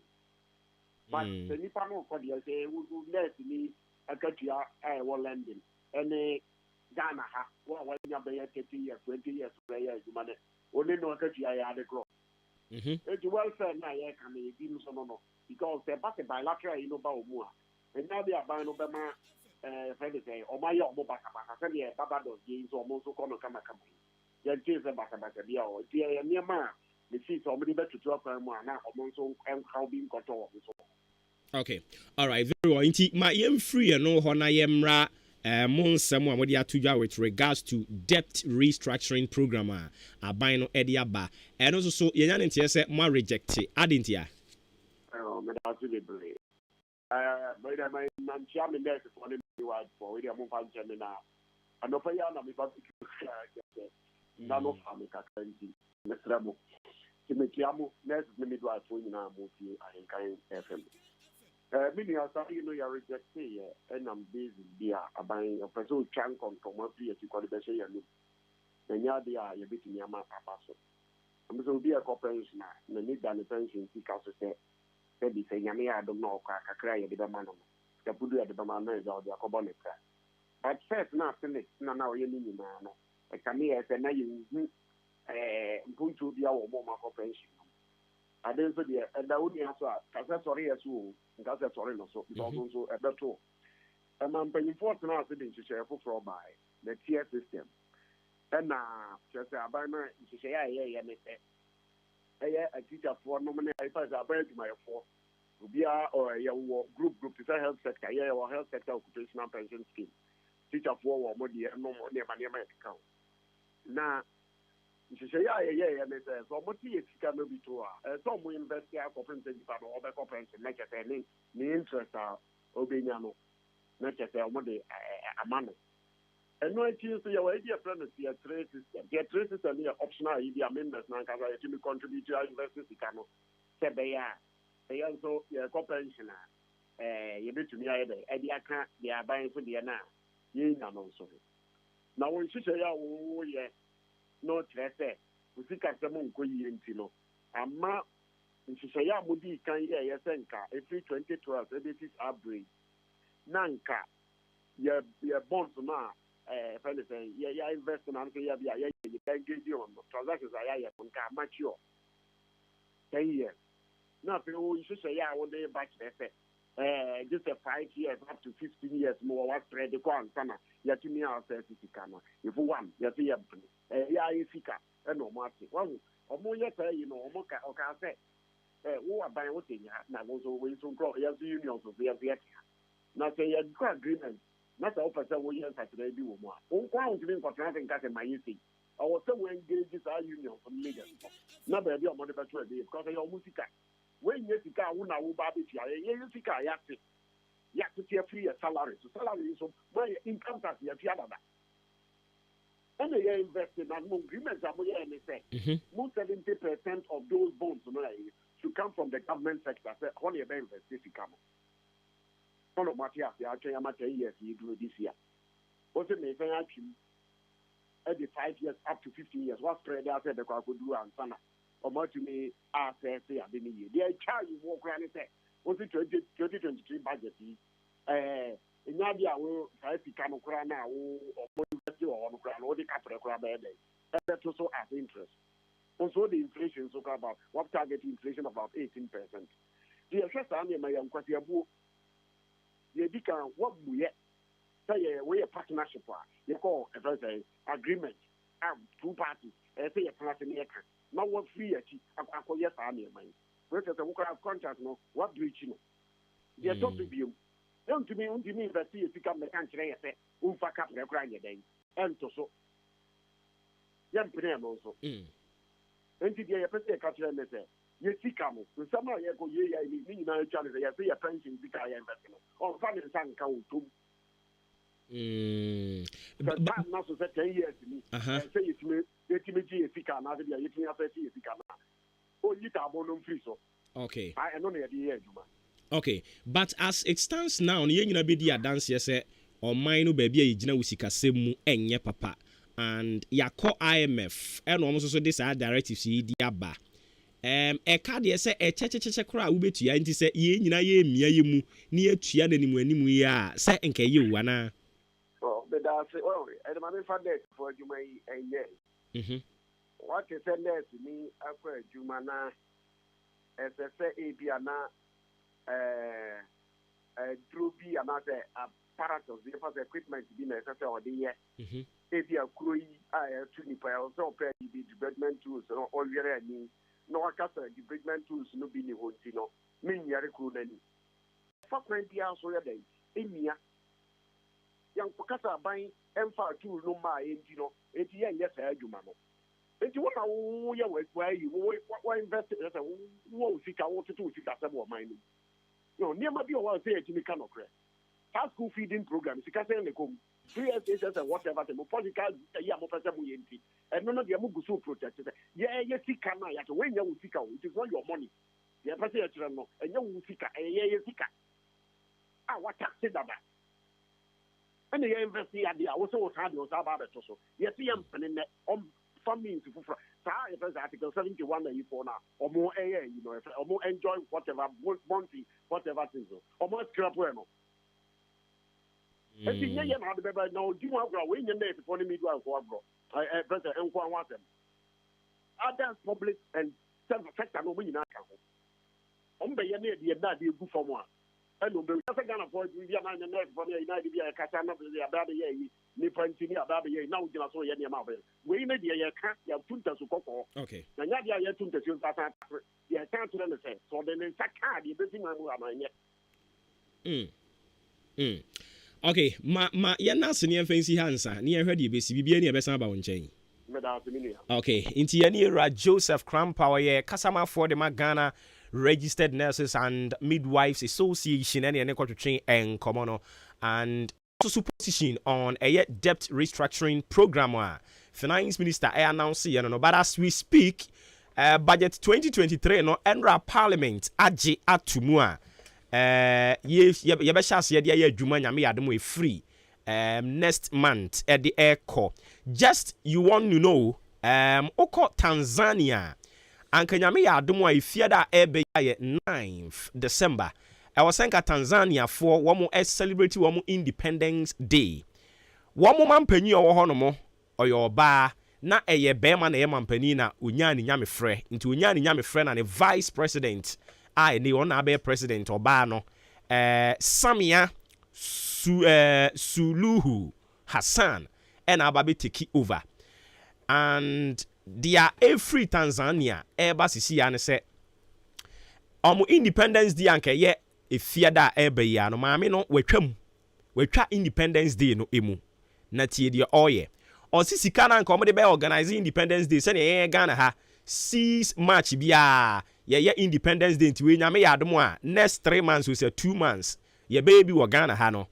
But the Nippon for the say who let me a country I will lending and Ghana ha when you be 30 years, 20 years player you money. Only no country I had a crop. It's well said now I can be no because they're back bilateral you know about more. And now they are buying Obama friend say or my young Baba said yeah Barbados games almost so come yeah Jesus Baba dia or dear near man the fees somebody better to up and now almost so how being control okay, all right, very well. Inti my free and no hona yemra someone what you to with regards to debt restructuring program buying no ediaba and also so you say more reject it adintia. Oh, me that's really brave. But my chairman there for the wide for we are moving on now. And no pay on me but none of family currency. Mr. Mo. Timikiamo next minute drive for you now move here AHENKAN933FM. Many are saying you know you reject here and I'm busy there buying a person chunk on from one place to call the best you and yeah they are a bit in Yama Papaso. I'm so be a corporation now, need an attention because they say Yami I don't know cry at the man. The Pudu at the man is out there Cobonica. But first now now you need man. I come here as a name point to be our more corporation. I didn't say and I would answer because sorry as well. That's sorry no so because also a better. I'm paying for now sitting to share for by the tier system. And now just a banner to say a teacher for nominate I pass a bread to my four. We are or a group to say health sector, or health sector occupational pension scheme. Teacher for or more dear no more near my account. Now she say and it says so much it can be to some we invest here compensation for other compensation make a interest obinyano make a a man. And no it is your idea friend is the trade system. The trade system is optional idea members now can contribute to investors cano. Say they also compensation you need to me idea can't they are buying for the now. You know so. Now when she say oh yeah no trese we see customer go yintino ama nhihye ya mudi kan ye yesenka every 2012 this average nanka ya bonds na friend say ya invest na say ya bia ya engage on transactions ya nka mature 10 years na pe o nhihye ya wo dey back trese just a 5 years up to 15 years more what spread the quan sana ya timi our certificate no if one ya see ya ifika no market one omo ye say you know omo ka say wo aban wo tenya na go so we so grow ya see union so ya na say ya go agreement na say offer wo ye saturday bi wo mo a wo kwa wo timi contract nka say my say or say we engage this union from leaders na be bi omo de beto e because ya omo sika when you think I won't know about it, you think I have to take free a salary. So salary is my income tax. You have that. And they invest in an agreement. Most 70% of those bonds should come from the government sector. Only a invest if you come. One of my years you do this year. What's it mean? Every 5 years up to 15 years. What spread out there? The could do and sana. Or much me say I didn't hear. They charge you walk around and say, what's the 2023 budget? In Nadia will try to come around now or on crown or the capital crab. That's also as interest. Also, the inflation so about what target inflation about 18%. The interest on my young question, you become what we say a partnership. You call a agreement. Two parties. Say a person here. Now what free ako yes army man. Wait at the work of contract no what breach no. They talk to you. Don't to me invest if you come the country say unfa cap the grind then. And to so yɛn mpene no nso nti deɛ yɛpɛ sɛ yɛka kyerɛ ne sɛ yɛsika no nsɛm a yɛkɔ yɛ yɛ ne nyinaa atwa ne sɛ yɛsɛ yɛ pension sika yɛ invest no ɔmfa ne nsa nka wo tom time na so sɛ 10 years ni sɛ yɛtumi gye yɛ sika anaasɛ deɛ yɛtumi asɛ sɛ yɛ sika no ɔnyi taabɔ no mfiri so okay ɛno na yɛde yɛ adwuma. Okay, but as it stands now, you nyina be di adanse say ɔman no baabi a yɛgyina wo sikasɛm mu ɛnyɛ papa and yakɔ IMF ɛna ɔmo so de saa directives yi di aba ɛka deɛ sɛ ɛkyɛkyɛkyɛ koraa wobɛtua nti sɛ yɛn nyina yɛmmia yɛ mu ne yɛtua n'animu yi a sɛ nka yɛ wo anaa bɛdaase ɛde ma mefa dɛt fo adwuma yi ɛnyɛ wate sɛ nɛɛse ni akɔ adwuma na ɛsɛ sɛ ebi ana duro bi anaasɛ apparatus bi ɛfa sɛ equipment bi na ɛsɛ sɛ ɔde yɛ ebi akuro yi a ɛto nipa yɛ ɔsɛ ɔpɛ bi development tools no ɔwɛrɛ ani na waka sɛ development tools no bi ne hɔ nti no menyare kuro n'ani fa kwan biara so yɛ dɛn ɛnia yɛnkɔka sɛ aban ɛmfa tool no maa ɛnti no ɛnti yɛnyɛ saa adwuma no nti wo na woyɛ w'ayi wo invest sɛ wo sika wo tete wo sika sɛ wɔ man no nneɛma bi ɔwɔ sɛ yɛtumi ka nɔkorɛ saa school feeding program sika sɛ ne kɔm 3 years and whatever sɛ mo political yi a mopɛ sɛ moyɛ nti ɛno no deɛ mogu so protect sɛ yɛyɛ sika no a yɛsɛ woanya wo sika wo it is not your money yɛpɛ sɛ yɛkyerɛ no ɛnyɛ wo sika ɛyɛyɛ sika a wataxe dada ɛne yɛ invest adeɛ a wo sɛ wo saa deɛ wo saa ba bɛto so yɛsɛ yɛmpene nɛ means for Article 71 and you now or more air, or more enjoy whatever bounty, whatever things, or more scrap bueno. And you know the baby now, do you want to go in your name for the media for President and one want them. Other public and self effect and winning account. Your name, the bad you go for one. And the second of all, we are not the next for the United Casana, the Ababi, Nipantini, Ababi, now you are so any amount. We may be a cat, you have Tunta Sukoko. Okay. And Nadia Tunta, you can't to understand. So then it's a card, you betting my okay, ma ya na senior fancy hansa, near her, you be CBN, your best about chain. Okay, into your Joseph Crampower, Kasama for the Magana. Registered Nurses and Midwives Association and the train and Commono and also position on a debt restructuring program. Finance Minister announced but as we speak, budget 2023 no Enra Parliament Aji Atumua. Yebeshas yedia adwuma nyame ademo free next month at the airco. Just you want to know oko Tanzania. Ankanyame ya adomo a ifiada ebe ya 9th December. I was saying Tanzania for one celebrate one Independence Day. One more mampani or honomo or your bar na eye bema na mampani na unyani nyame fre into unyani nyame fre na the vice president I ni on abe president or bar no Samia Suluhu Hassan and ababe take over and dia every Tanzania eba sisi ya ne se omo Independence Day anka ye efiada ebe ya no maame no wetwa Independence Day no emu na tie dia oye osisi kana anka omo de be organize Independence Day se ne ye Ghana ha 6 March bia ye Independence Day nti we nyame ya adom a next 3 months we say 2 months ye baby wo Ghana ha no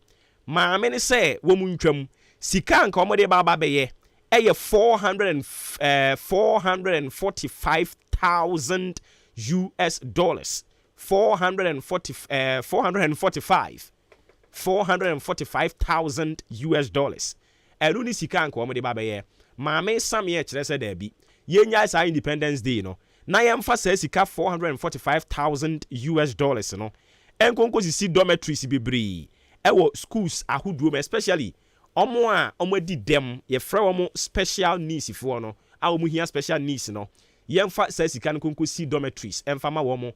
maame ne se wo mu ntwam sika anka omo de ba be ye 445,000 US dollars. 445,000 US dollars. Eluni sika anko omo de baba ye. Maame Samia kire se da bi. Yenya sa Independence Day no. Na yemfa sa sika 445,000 US dollars no. Enkonko sisi dormitories bebree. Ewo schools ahoduo especially omo di dem ye frɛ omo special needs for no a omo hia special needs no yemfa sa sika no konko si dormitories emfa ma womo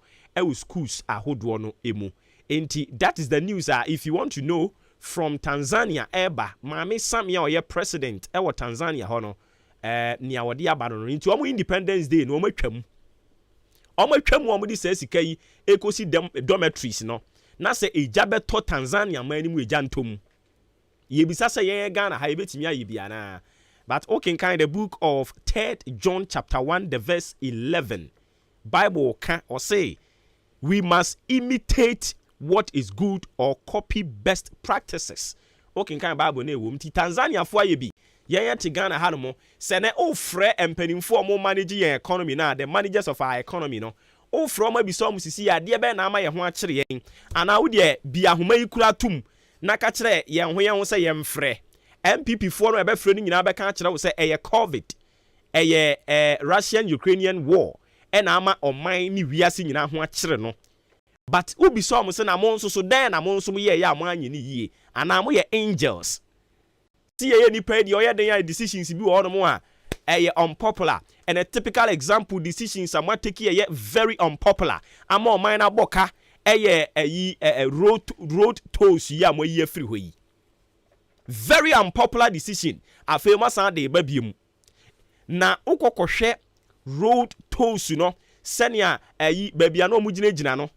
schools ahodo no emu enti that is the news. If you want to know from Tanzania eba maame Samia oye president ewo Tanzania ho no nia wode aba no enti omo Independence Day no omo twam omo di sa sika yi ekosi dem dormitories no na se eja beto Tanzania mani mu eja ntom yebisa sɛ yɛn Ghana ha yebetimi ayi bia na But okay, kind the book of 3 John chapter 1, the verse 11. Bible can or say, we must imitate what is good or copy best practices. Okay, kind Bible ne wom ti Tanzania fo aye bi. Ye te Ghana ha no mo. Se ne o frɛ empanimfo mo manage your economy na the managers of our economy no. O frɛ mo bi so mo sisi ade be na ama ye ho akere yen. Ana wo de bia homa yi kura tum na ka kere ye ho se ye mfrɛ. MPP for no ebe frɛ no nyina be ka kere wo se eye COVID. Eye Russian-Ukrainian war. Ena ama oman ni wiase nyina ho akere no. But ubi so mo se na mo nso so den na mo nso mo ye ya mo anyi ni yie. Ana mo ye angels. See ye ni pay the oya decisions bi wo no mo a unpopular. And a typical example decisions am take ye very unpopular. Ama minor boka road tolls ya mo ye free hwe. Very unpopular decision. Afema san de babiem. Na ukokohwe road tolls no senia babia no mu gina no.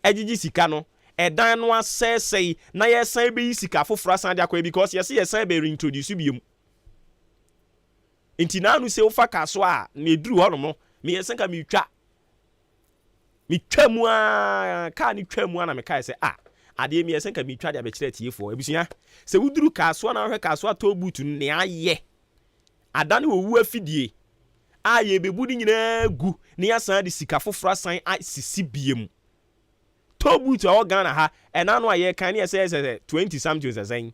Ejiji sika no. Edan no asese na yesan be sika foforo san de akwa because yesan be reintroduce biom. Inti na anu se ofa kaso a na eduru ho no me yesan ka me twa mu a ka ni twa mu na me kai se ade me yesan ka me twa de abekire tiefo ebusua se wuduru kaso na hwe kaso to butu ne aye adane owu afidie a ye bebu ni nyina gu ne yasan de sika foforo san sisi biem. Tobu to Ghana ha enano aye kan ye say 20 something say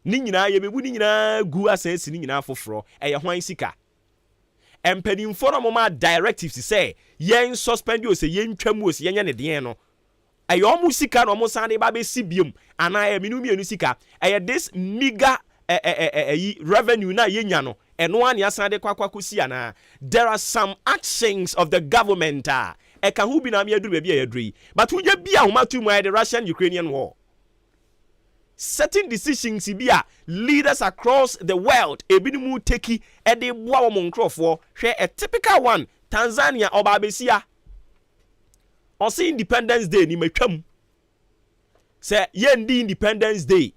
ni nyina ye bebu ni nyina gu asensi ni nyina foforo eye hwan sika empanimfo no ma directives say yen suspend you say yen twam o say yen ne den no eye omu sika no mo san de ba be sibium ana ye minu mienu sika eye this mega revenue na yenya no eno an asan de kwakwakosi ana. There are some actions of the government eka hu bi na me aduru bia yadru but unye bia homa tu mu the Russian-Ukrainian war. Certain decisions bia leaders across the world ebinumu teki e de boa wo monkrofo hwe a typical one Tanzania oba besia on say Independence Day ni matwam say yendi Independence Day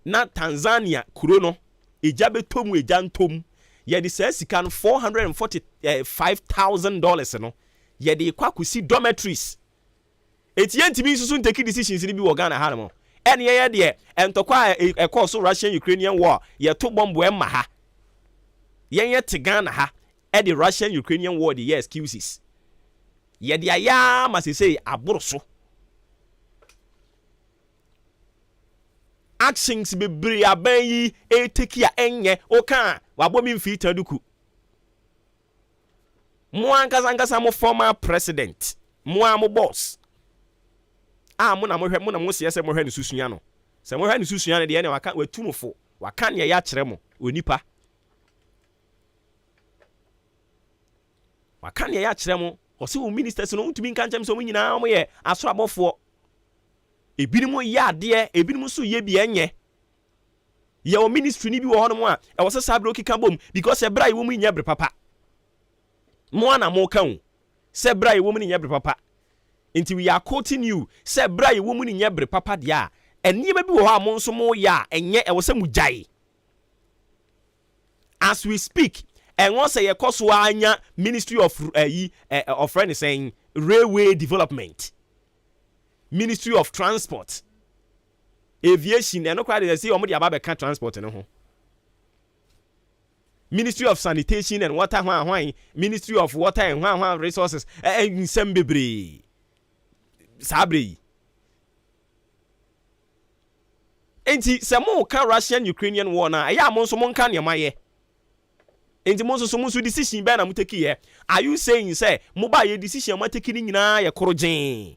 na Tanzania kuro no ejabe tomu ejantom ye de say sika no $445,000 no ye de kwakusi dormitories etientimi susu nteki decisions ni bi wo Ghana ha no ene ye de entokwa ekoso Russian-Ukrainian war ye to bombo emma ha ye te Ghana ha e de Russian-Ukrainian war the excuses ye de aya masese aboroso actions bebre aban yi eteki a enye oka wabomi mfi taduku mo ankasa mo former president mo boss mo na mo hwe mo na mo se mo hwe ne susua no se mo hwe ne susua ne de ne waka watumfo waka ne ya kire mo onipa waka ne ya kire mo o se wo ministers no ntumi nka nchem so mo nyina mo ye aso abofo ebinim ya ade ebinim so ye bi enye ye o ministry ni bi wo hono mo a e wo se sabro kika bom because e bra ye wo mu nya bre papa mo ana mo kan se bra ye wo mu nya bre papa until we are quoting you se bra ye wo mu nya bre papa dia eni ba bi wo ha mo nso mo ya enye e wo se mu jai as we speak and once ye koso anya ministry of of friend saying railway development, ministry of transport, aviation and no quite they say omo aba be kan transport no ho, ministry of sanitation and water hwan, ministry of water and hwan resources nsem bebre sabre enti se mo ka Russian-Ukrainian war na ya mo nso mo nka ne maye enti mo nso mo decision be na mo take here. Are you saying say mo ba ye decision mo take ni nyina ye korogen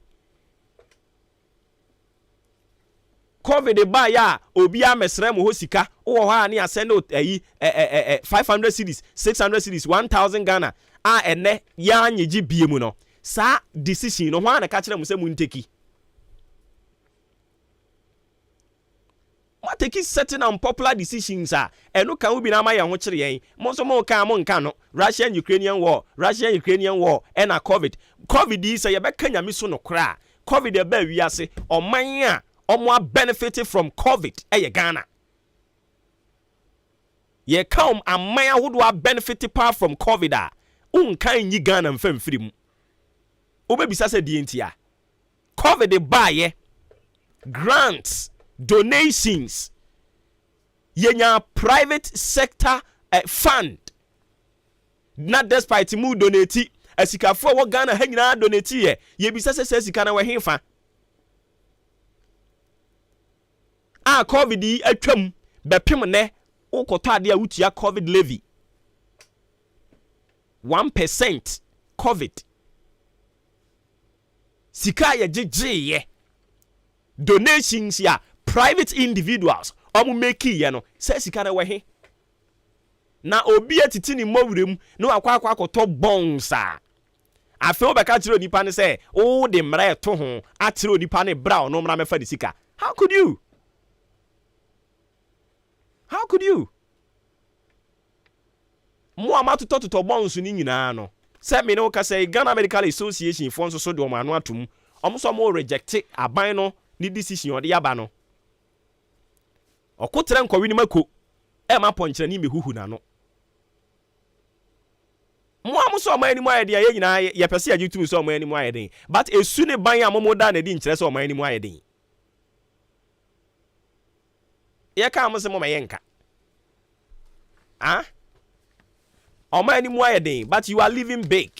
COVID ba ya obi amesre mo hosika wo ho ani asend 500 cedis 600 cedis 1000 Ghana ene ya anyeji biemu no sa decision no ho ana ka kire mo se mo nteki what take certain unpopular decisions eno kan obi na ma ye ho kire yen mo so mo kan mo nka no Russian-Ukrainian war ena COVID yi say ye be kanya mi so no kra COVID e ba wiase oman a omo benefited from COVID eye Ghana Ye come and maya who do benefit apart from COVID. Unkan yi Ghana mfem free mu. Obebisa se di entia. COVID de buy grants, donations. Yenya private sector fund. Not despite mu donate esikafo wo Ghana ha nyina donate ye bisa se sika na we hefa. COVID atwam bepem ne ukoto ade a wutia COVID levy 1% COVID sika ya jeje donations ya private individuals omu make ye no se sika na we na obi atiti ni mowrem no akwa akoto bonsa afi obeka kire onipa ne se o de mra eto ho atire onipa ne bra no mra mefa di sika. How could you? How could you? Mo amatu to bonsu ni nyina no. Se me no ka say Ghana Medical Association for so do ma no atum. Omo so mo reject aban no ni decision ode yaba no. Okotre nkwawi ni mako. E ma ponchira ni mehuhu na no. Mo am so ma animu ayede ye nyina ye pese agitum so ma animu ayede. But esu ne ban amomo da na di nkyere so ma animu ayede. Ye ka am se mo ma yenka. Ah? Oma animu ayede, but you are living big.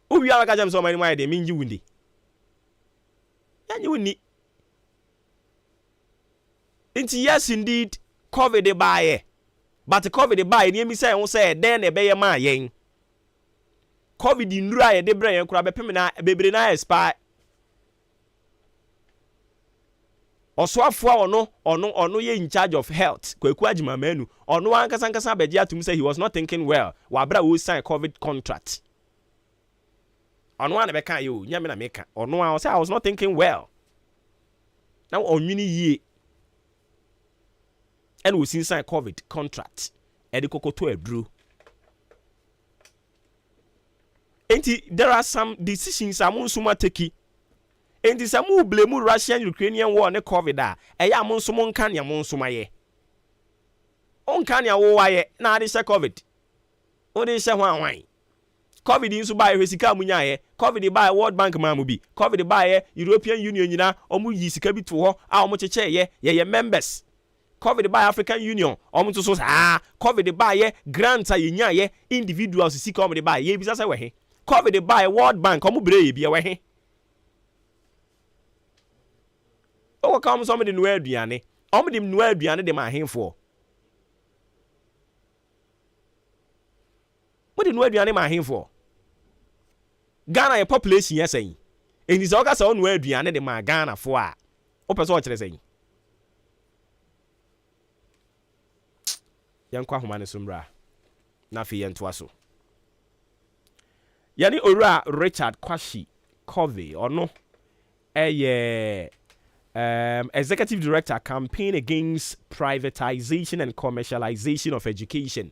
Ubi ala ka jam so ma animu ayede minji wundi. Yanyi wuni. Inti yes indeed COVID de bae. But COVID de bae ni emi say won say den na be ye ma yen. COVID ndura ye de bra yen kura bepem na bebre na expire. Oswafo ono ye in charge of health. Kweku agima manu. Ono ankasa beji atum say he was not thinking well. Wa bra wo sign COVID contract. Ono an be kan yo nyame na meka. Ono an say I was not thinking well. Now onwini ye and we see sign COVID contract. Edi kokoto edru. Enti there are some decisions amunsuma take. Enti samu blame Russian Ukrainian war ne COVID a. Eya amunsumo nkan ya amunsuma ye. Onkan ya wo wa ye na ade se COVID. Odi se hwan. COVID insu ba ye sika munya ye. COVID ba World Bank ma mu bi. COVID ba ye European Union nyina omu yi sika bi to ho a omu cheche ye members. COVID by African Union, omuntu so COVID by grants a yenya ye individuals si COVID by ye bisa se we he. COVID by World Bank omu bre ye bia we he. O ka omu so me de no aduane. Omu de no aduane de ma henfo. Mo de no aduane ma henfo. Ghana ye population yes en. Eni so ka se no aduane de ma Ghana fo a. O pese o kire sen. Yankwa homa ne sombra na fi yentoa so yani owura Richard Kwashi Covey ono executive director campaign against privatization and commercialization of education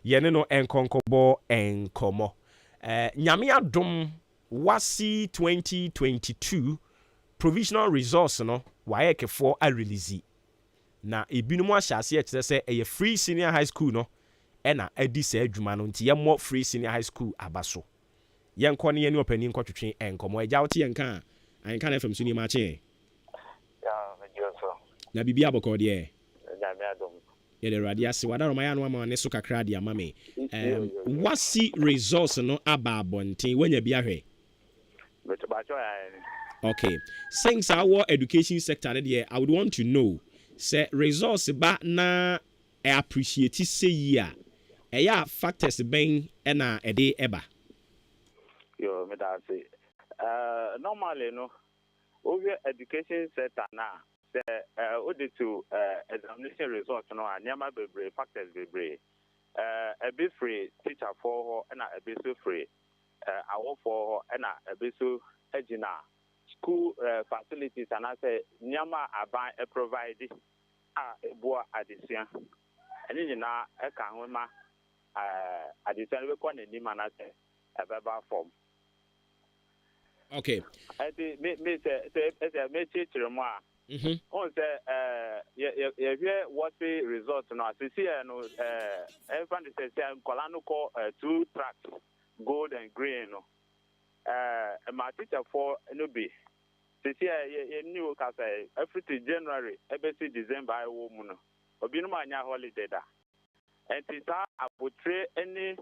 yene no enkonkobo enkomo nyame adom wasi 2022 provisional resource no wayekefo a release na ebinumu ahyase ekire se eye free senior high school no na adi sa adwuma no nti yemmo free senior high school abaso yenko ne yeni opani nkotwetwe enkomo agya wote yenka anka na FM so ni Maakye ya mejoso na bibia boko de na me adom ye de radio ase wada romaya no ama ne so kakra de amame wasi resource no aba abonten wanya bi ahwe metubacho ya okay since our education sector there I would want to know say resource ba na appreciate say ya eya factors ben na ede eba yo me da say normally no over education sector na the to examination results no anyama bebre factors bebre a bit free teacher for and a bit so free our for and a bit so ejina school facilities and I say nyama aban provide boa addition and in na e kan ho ma addition we kwa ni ma na say a verbal form okay me teacher mo On say what the result now. See no everyone say Nkolano call 2 tracks, gold and green no. My teacher for no be. See new kasa every January, every December I wo mu no. Obi no manya holiday da. And it's a portray any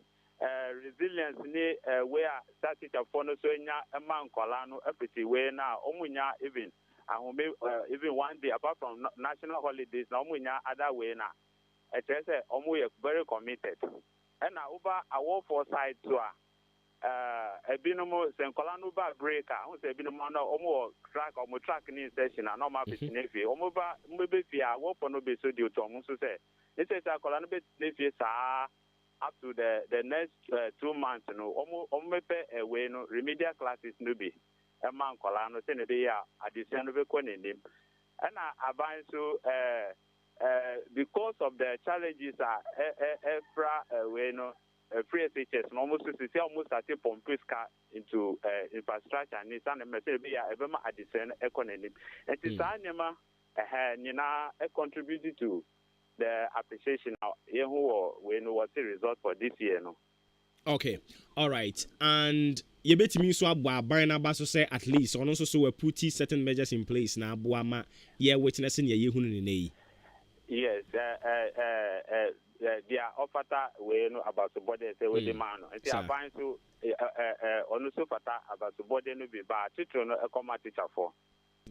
resilience ni where that teacher for no so nya man Nkolano every way now omunya even even one day apart from national holidays na omunya other way na I say omu very committed and over our foresight to ebinomo senkolano ba breaker who say ebinomo na omu track ni session na normal business fi omu ba mbebe fi a wo for no be so di to omu so say this is akolano be fi sa up to the next 2 months no omu mepe away no remedial classes no be man Nkolano say ne be ya addition be ko nenim and aban so because of the challenges we know free SHS almost started pumping into infrastructure and it's an message be ya ebema addition economy and it's anima nyina contributed to the appreciation who we know what the result for this year no. Okay, all right, and you bet me so aban na ba so say at least on also so we put certain measures in place na aboama ye witnessing ye hunu ne. Yes, they are offerta we know about the body say we demand no. Nti aban so on so fata about the body no be ba teacher no e come teacher for.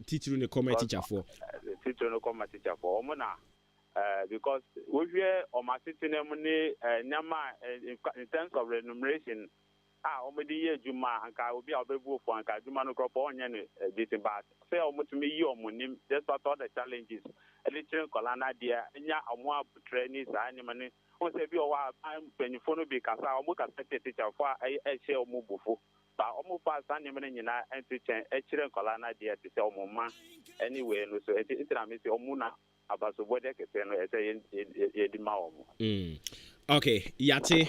Teacher no come teacher for. Teacher no come teacher for. Omo na because we hear on my sitting nyama in terms of remuneration omedi ye juma anka obi obebu for anka juma no crop onye ne this but say omutumi yi omunim just what all the challenges elitrin kolana dia nya omo abutre ni sa anyama ne o se bi o wa penifo no bi kasa omo kasa teacher for e share omo bufo ba omo pass anyama ne nyina entichen e kire kolana dia te se omo ma anyway no so itira me se omo na abaso bode kete no ese ye di ma omo. Okay, yate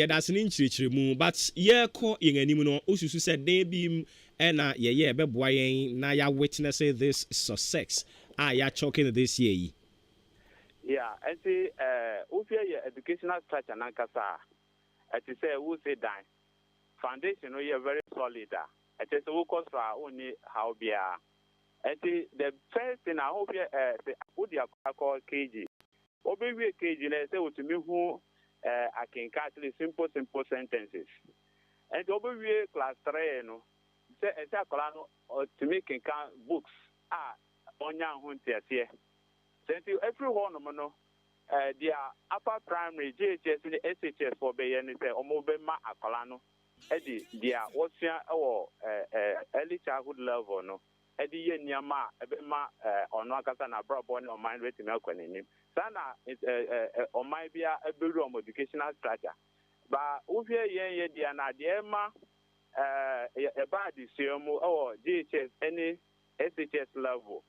that's an inchirichirimu but ye ko yen anim no osusu said dey bi na ye beboa yen na ya witness this success ya choking this year. Yeah, and see your educational structure nankasa I say we say dan foundation no you very solid I say we cost for only how be and the first thing I hope say would you call KG Obewe KG na say to me who I can actually simple sentences. And Obewe class 3 no say Kolano to me can books onya huntia here. Say everyone no their upper primary JHS and SHS for be any say omobema akolano edi their osia or early childhood level no edi ye niama ebema ono akasa na brabo ne o mind rate me akwanim sana on my be a bureau educational structure but we ye dia na dia ma e ba di semu or GHS any SHS level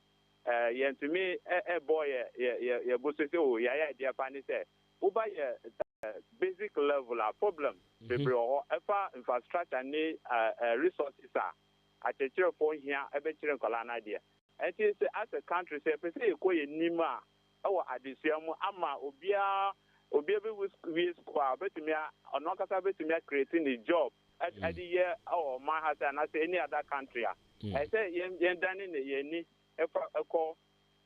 yen to me a boy ye go say o ya dia pani say uba ye basic level a problem people efa infrastructure ni resources a chechere for here ebe chire kola na dia and say as a country say say ko ye nima our addition ama obia we square betumi ono kasa betumi creating a job at the year our man has and as any other country I say yen done in the ni e call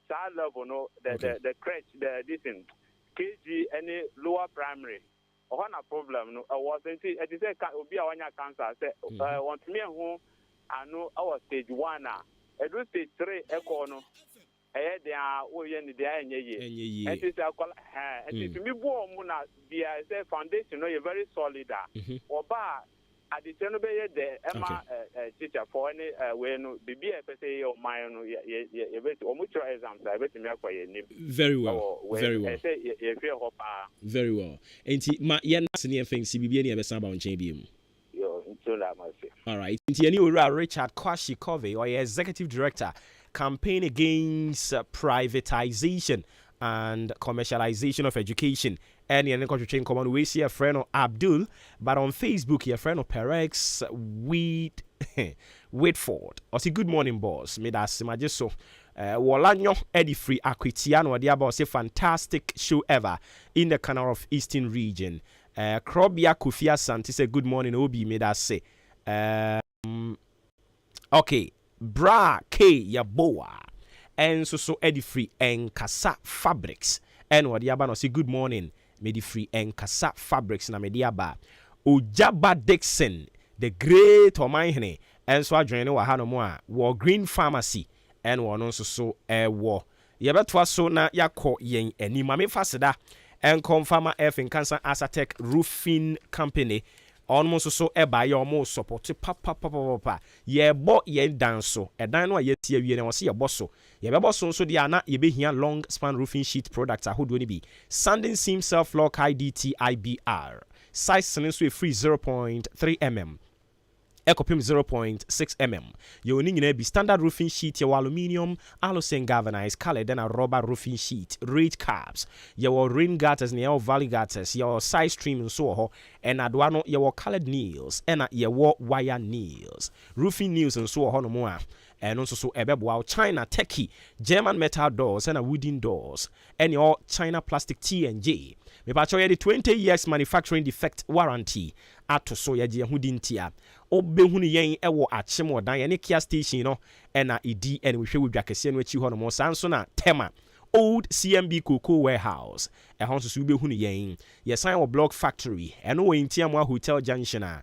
child level no the crèche the this in KG any lower primary one problem no was it say obia wanya cancer say want me who I know our stage 1 edu stage 3 e no they are the day and it's a to me born be a foundation no you very solid or bar at the channel be there Emma teacher for any when be a say or my or mutual exams I bet me very well very well and my yen senior thing CBB any ever about champion. All right. Richard Kwashi Covey, or executive director, campaign against privatization and commercialization of education. And you're going to change common. We see a friend of Abdul, but on Facebook, your friend of Perex Whitford. I say good morning, boss. Me that's my just so. Wolanyo Eddie Free Aquitiano Diaba say fantastic show ever in the Canal of Eastern region. Krobia Kufia Santi say good morning Obi made us say. Okay, Bra K Yaboa and so Eddie Free and Kasa Fabrics and Wadiaba no say good morning Medi Free and Kasa Fabrics na Mediaba Ojaba Dixon the great Omaihene and so adwene wa ha no mo a wo Green Pharmacy and one also so wo yebetwa so na yakọ yen ani mame faseda and confirm AHENKAN933 Asatec Roofing Company almost so eba ye omo support papa ye bo ye danso edan no ye tie wie ne wo se ye boso ye be boso so dia na ye be hia long span roofing sheet products ahodo ni bi sanding seam self lock IDT IBR size so free 0.3 mm Ecopim 0.6 mm. You need be standard roofing sheet, your aluminium, alusen galvanized, colored, then a rubber roofing sheet, rate caps, your rain gutters, your valley gutters, your side stream and so and adwano your colored nails, and your wire nails, roofing nails and so on more. And also so ebebo China techie, German metal doors and a wooden doors, and your China plastic T&J. Me pacho ye the 20 years manufacturing defect warranty ato so ye je hudintia. Obehunu yen ewo achemo dan ye ne Kia station no na edi ene we hwe wodwakese no achi ho no mo sanso na tema old CMB Cocoa warehouse e ho so ubehunu yen ye sign wo block factory eno we ntiamo hotel junction a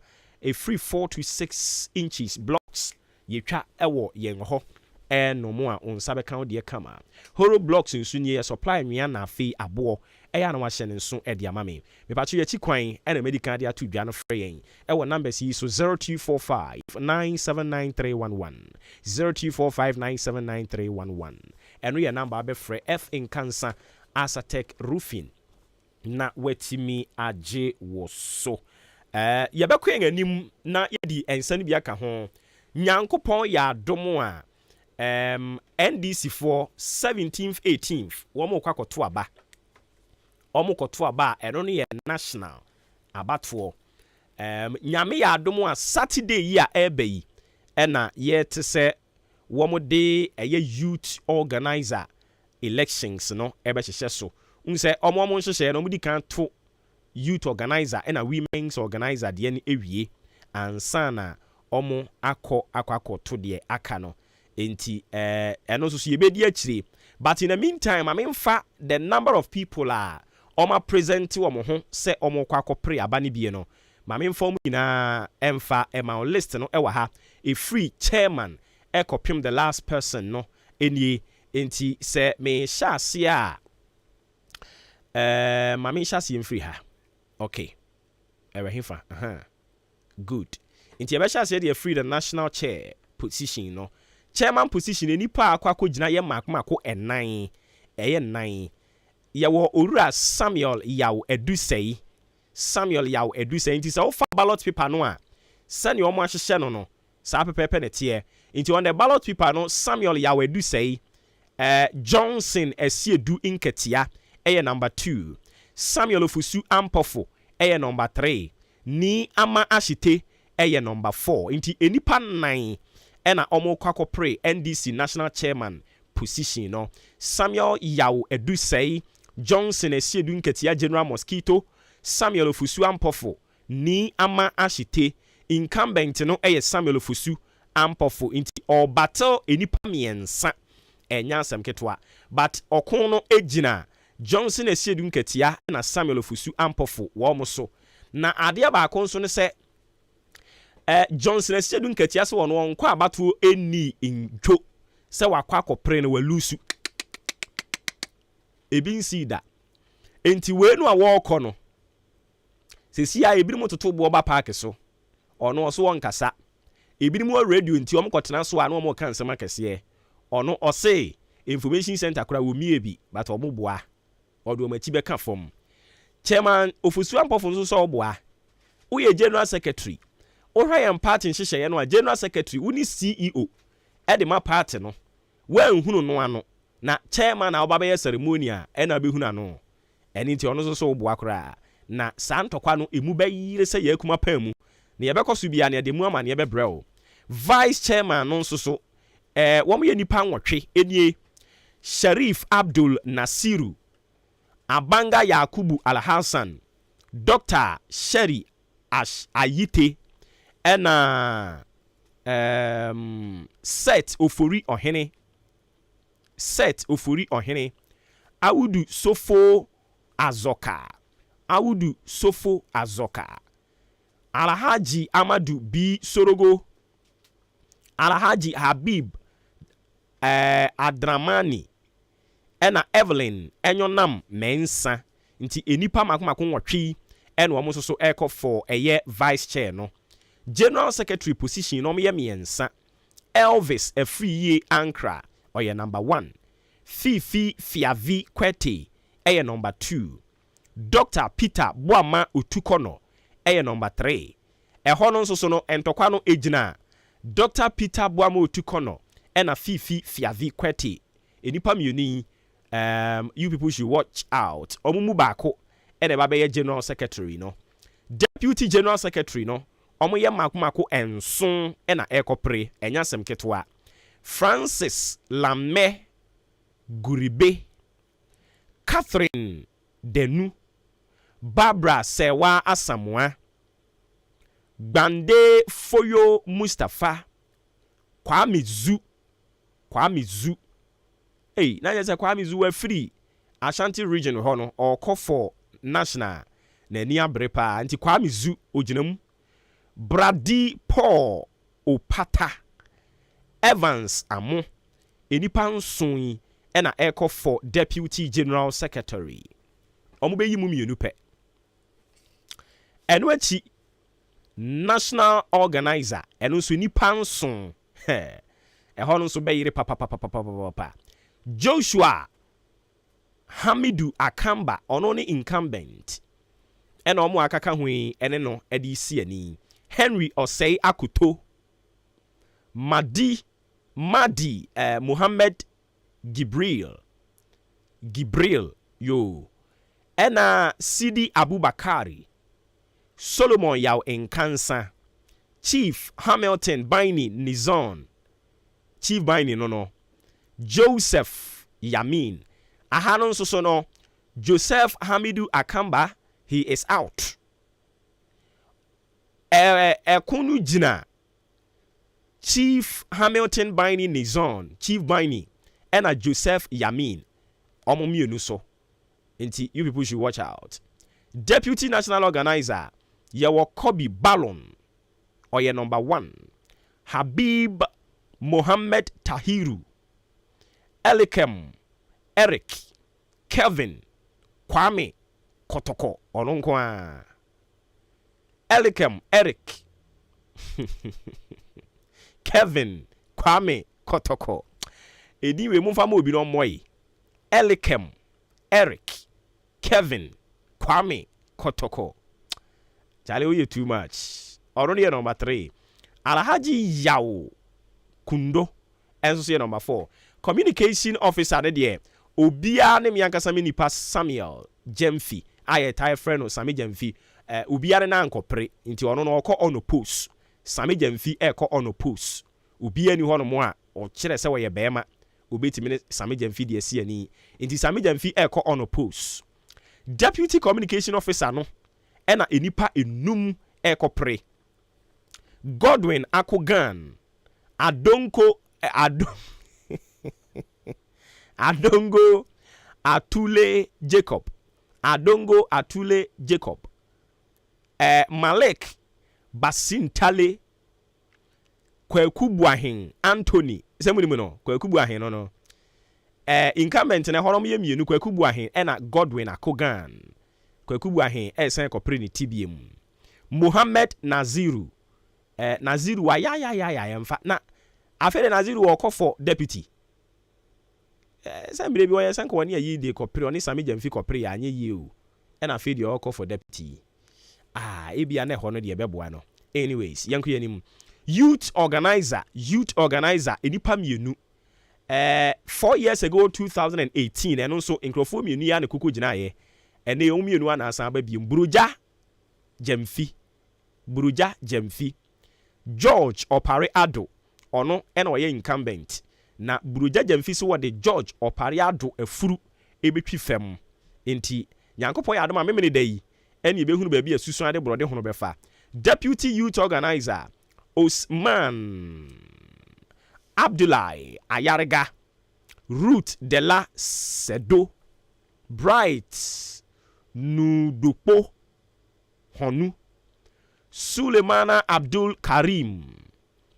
free 4 to 6 inches blocks ye twa ewo yen ho no mo a onsa be kan de kama horo blocks nsu ni ye supply nwia na afi abo eya na wa hye nso e de amame me pa che yachi kwan na medical de atu dwa no frɛ yen e wo numbers yi so 0245979311 0245979311 eno ye number be frɛ AHENKAN933 Asatec Roofing na watimi age wo so ye be kwen anim na ye di ensan bi aka ho nyankopon ya domo a NDC for 17th 18th womo kwakoto aba omukoto aba eno ne ye national abatfo nyame ya adomo a Saturday yi a ebe yi ena ye te se womo de eye youth organizer elections no ebe hyehyɛ so unse omo nhyehyɛ no mudi kan to youth organizer ena women's organizer de ne ewie ansana omo akọ to de aka no enti eno so yebedi akire but in the meantime I mean the number of people are oma present wo ho se omo kwakọ pre aba ne bie no ma me inform ina emfa ema list no ewa ha a free chairman ekopim the last person no eni enti se me hyase a ma me hyase free ha okay ewe hifa good enti ebe hyase de free the national chair position no chairman position enipa akwakọ gina ye makmako enan eye nan yawo Owura Samuel yaw edusei nti se wo fa ballot paper no a sane omo ahyehye no sa pepepe ne tie nti on the ballot paper no Samuel yaw edusei Johnson esiedu inketia eye number 2 Samuel Ofusu Ampofo eye number 3 ni ama ashite eye number 4 nti enipa 9 ena omo kwakọ pre NDC national chairman position no Samuel yaw edusei Johnson esiedu nketia General Mosquito Samuel Ofusu Ampofo ni ama ashite incumbent no eye Samuel Ofusu Ampofo inti o battle enipa miensa enya asem ketwa but okon no ejina Johnson esiedu nketia na Samuel Ofusu Ampofo wo mo so na ade ba akon so ne se Johnson esiedu nketia se wono nkwa abato eni ntwo se wakwa akopre no walusu ebinsi da enti we no a wo no sesi a ebinim toto bo ba park so ono so wonkasa ebinim wa radio enti omkotena so a no mo kan sema kese ono ose information center kura wo mie bi but omoboa odo machi be ka fom chairman Ofusu Ampofo so so oboa wo ye general secretary o hwa party nhyehyɛ no a general secretary woni CEO e de ma party no wa nhunu no ano na chairman na oba be ceremony a e na be hunu ano eni nti ono so oboa kura na santokwa no emu ba yire se ye kuma pa mu na ye bekoso bia na de mu ama na ye bebrɛ o vice chairman no so wo mo ye nipa nwotwe enie Sharif Abdul Nasiru, Abanga Yakubu Al-Hassan, Dr. Sherry Ayite, and Set Ofori Ohene, Set Ofori Ohene, Awudu Sofo Azoka, Awudu Sofo Azoka, Alhaji Amadu B. Sorogo, Alhaji Habib Adramani, ena Evelyn Enyonam Mensa, nti enipa makumako watwi ena omo so eko for eye vice chair no. General Secretary position no me miensa. Elvis Efriye Ankra oye number 1. Fifi Fiavi Kwete eye number 2. Dr. Peter Boama Utukono eye number 3. Ehono nso no entokwa no ejina Dr. Peter Boama Utukono ena Fifi Fiavi Kwete. Enipa miuni you people should watch out. Omumu bako ene babe General Secretary no. Deputy General Secretary no. Omo ye makumako enson ena ekopre enyasem ketwa. Francis Lame Guribe, Catherine Denu, Barbara Sewa Asamoah, Bande Foyo Mustafa, Kwame Zu. Hey, na yese Kwame Zu we free Ashanti region hono or call for national na ni abrepa anti Kwame Zu oginam. Brady Paul Opata, Evans Amo, enipa nson ena eko for Deputy General Secretary. Omube yi mu mienu pe. Eno achi National Organizer eno so nipa nson. Ehon nso be yire papa. Joshua Hamidu Akamba ono ne incumbent. Ena omo akaka hwen ene no edi si ani. Henry Osei Akuto, Madi Muhammad Gibril yo, ena Sidi Abubakari, Solomon Yao Enkansa, Chief Hamilton Baini Nizon, Chief Baini no, Joseph Yamin, Ahanon Sosono, Joseph Hamidu Akamba, he is out. Ekunu jina Chief Hamilton Baini Nizon, Chief Baini, ena Joseph Yamin. Omo mienu so. Inti you people should watch out. Deputy National Organizer, Yawo Kobi Ballon, oye number 1. Habib Mohammed Tahiru, Elikem Eric, Kevin Kwame Kotoko, ononkwa. Elikem Eric Kevin Kwame Kotoko. Ediwe mumfamo obi no moyi. Elikem Eric Kevin Kwame Kotoko. Chale oye too much. Oroni number 3. Alhaji Yao Kundo. Enso number 4. Communication Officer de die. Obia ne miankasa me nipa Samuel Jemfi. Aye tie friend o Sami Jemfi. Ubiare na nkopre nti ono no okọ ono post Sami Jemfi ekọ ono post ubia ni hono mo a o kire se we bema obetimi Sami Jemfi de asi ani nti Sami Jemfi ekọ ono post. Deputy Communication Officer no ena enipa enum ekopre Godwin Akogan Adongo Atule Jacob Malek Basintale Kwaku Buahin Anthony semuni no Kwaku Buahin no incumbent na horom ye mienu Kwaku Buahin ena Godwin Akogan Kwaku Buahin esen kopre ni TBM Muhammad Naziru Naziru wa ya mfa na afere Naziru wo for deputy sembre bi wo ye sanko woni ayi de kopre oni Sami Jemfi kopre ya anye yi o ena afere de wo for deputy. Ebia na hono de beboa no. Anyways, yanku yanim. Youth organizer enipa mienu. 4 years ago 2018 eno so enkrofo mienu ya ne kuku gina ye. Ene o mienu ana asa ba biem Buruja Jemfi. George Opare Ado ono ena oye incumbent. na burujaja mfi so wode George Opariado afuru ebetwi fam enti nyankopɔ ya adoma memene dai ene ebehunu ba bi asusu ade brode hono befa deputy youth organizer Osman Abdullahi Ayarega Ruth Dela Sedo Bright Nudupo Honu Sulemana Abdul Karim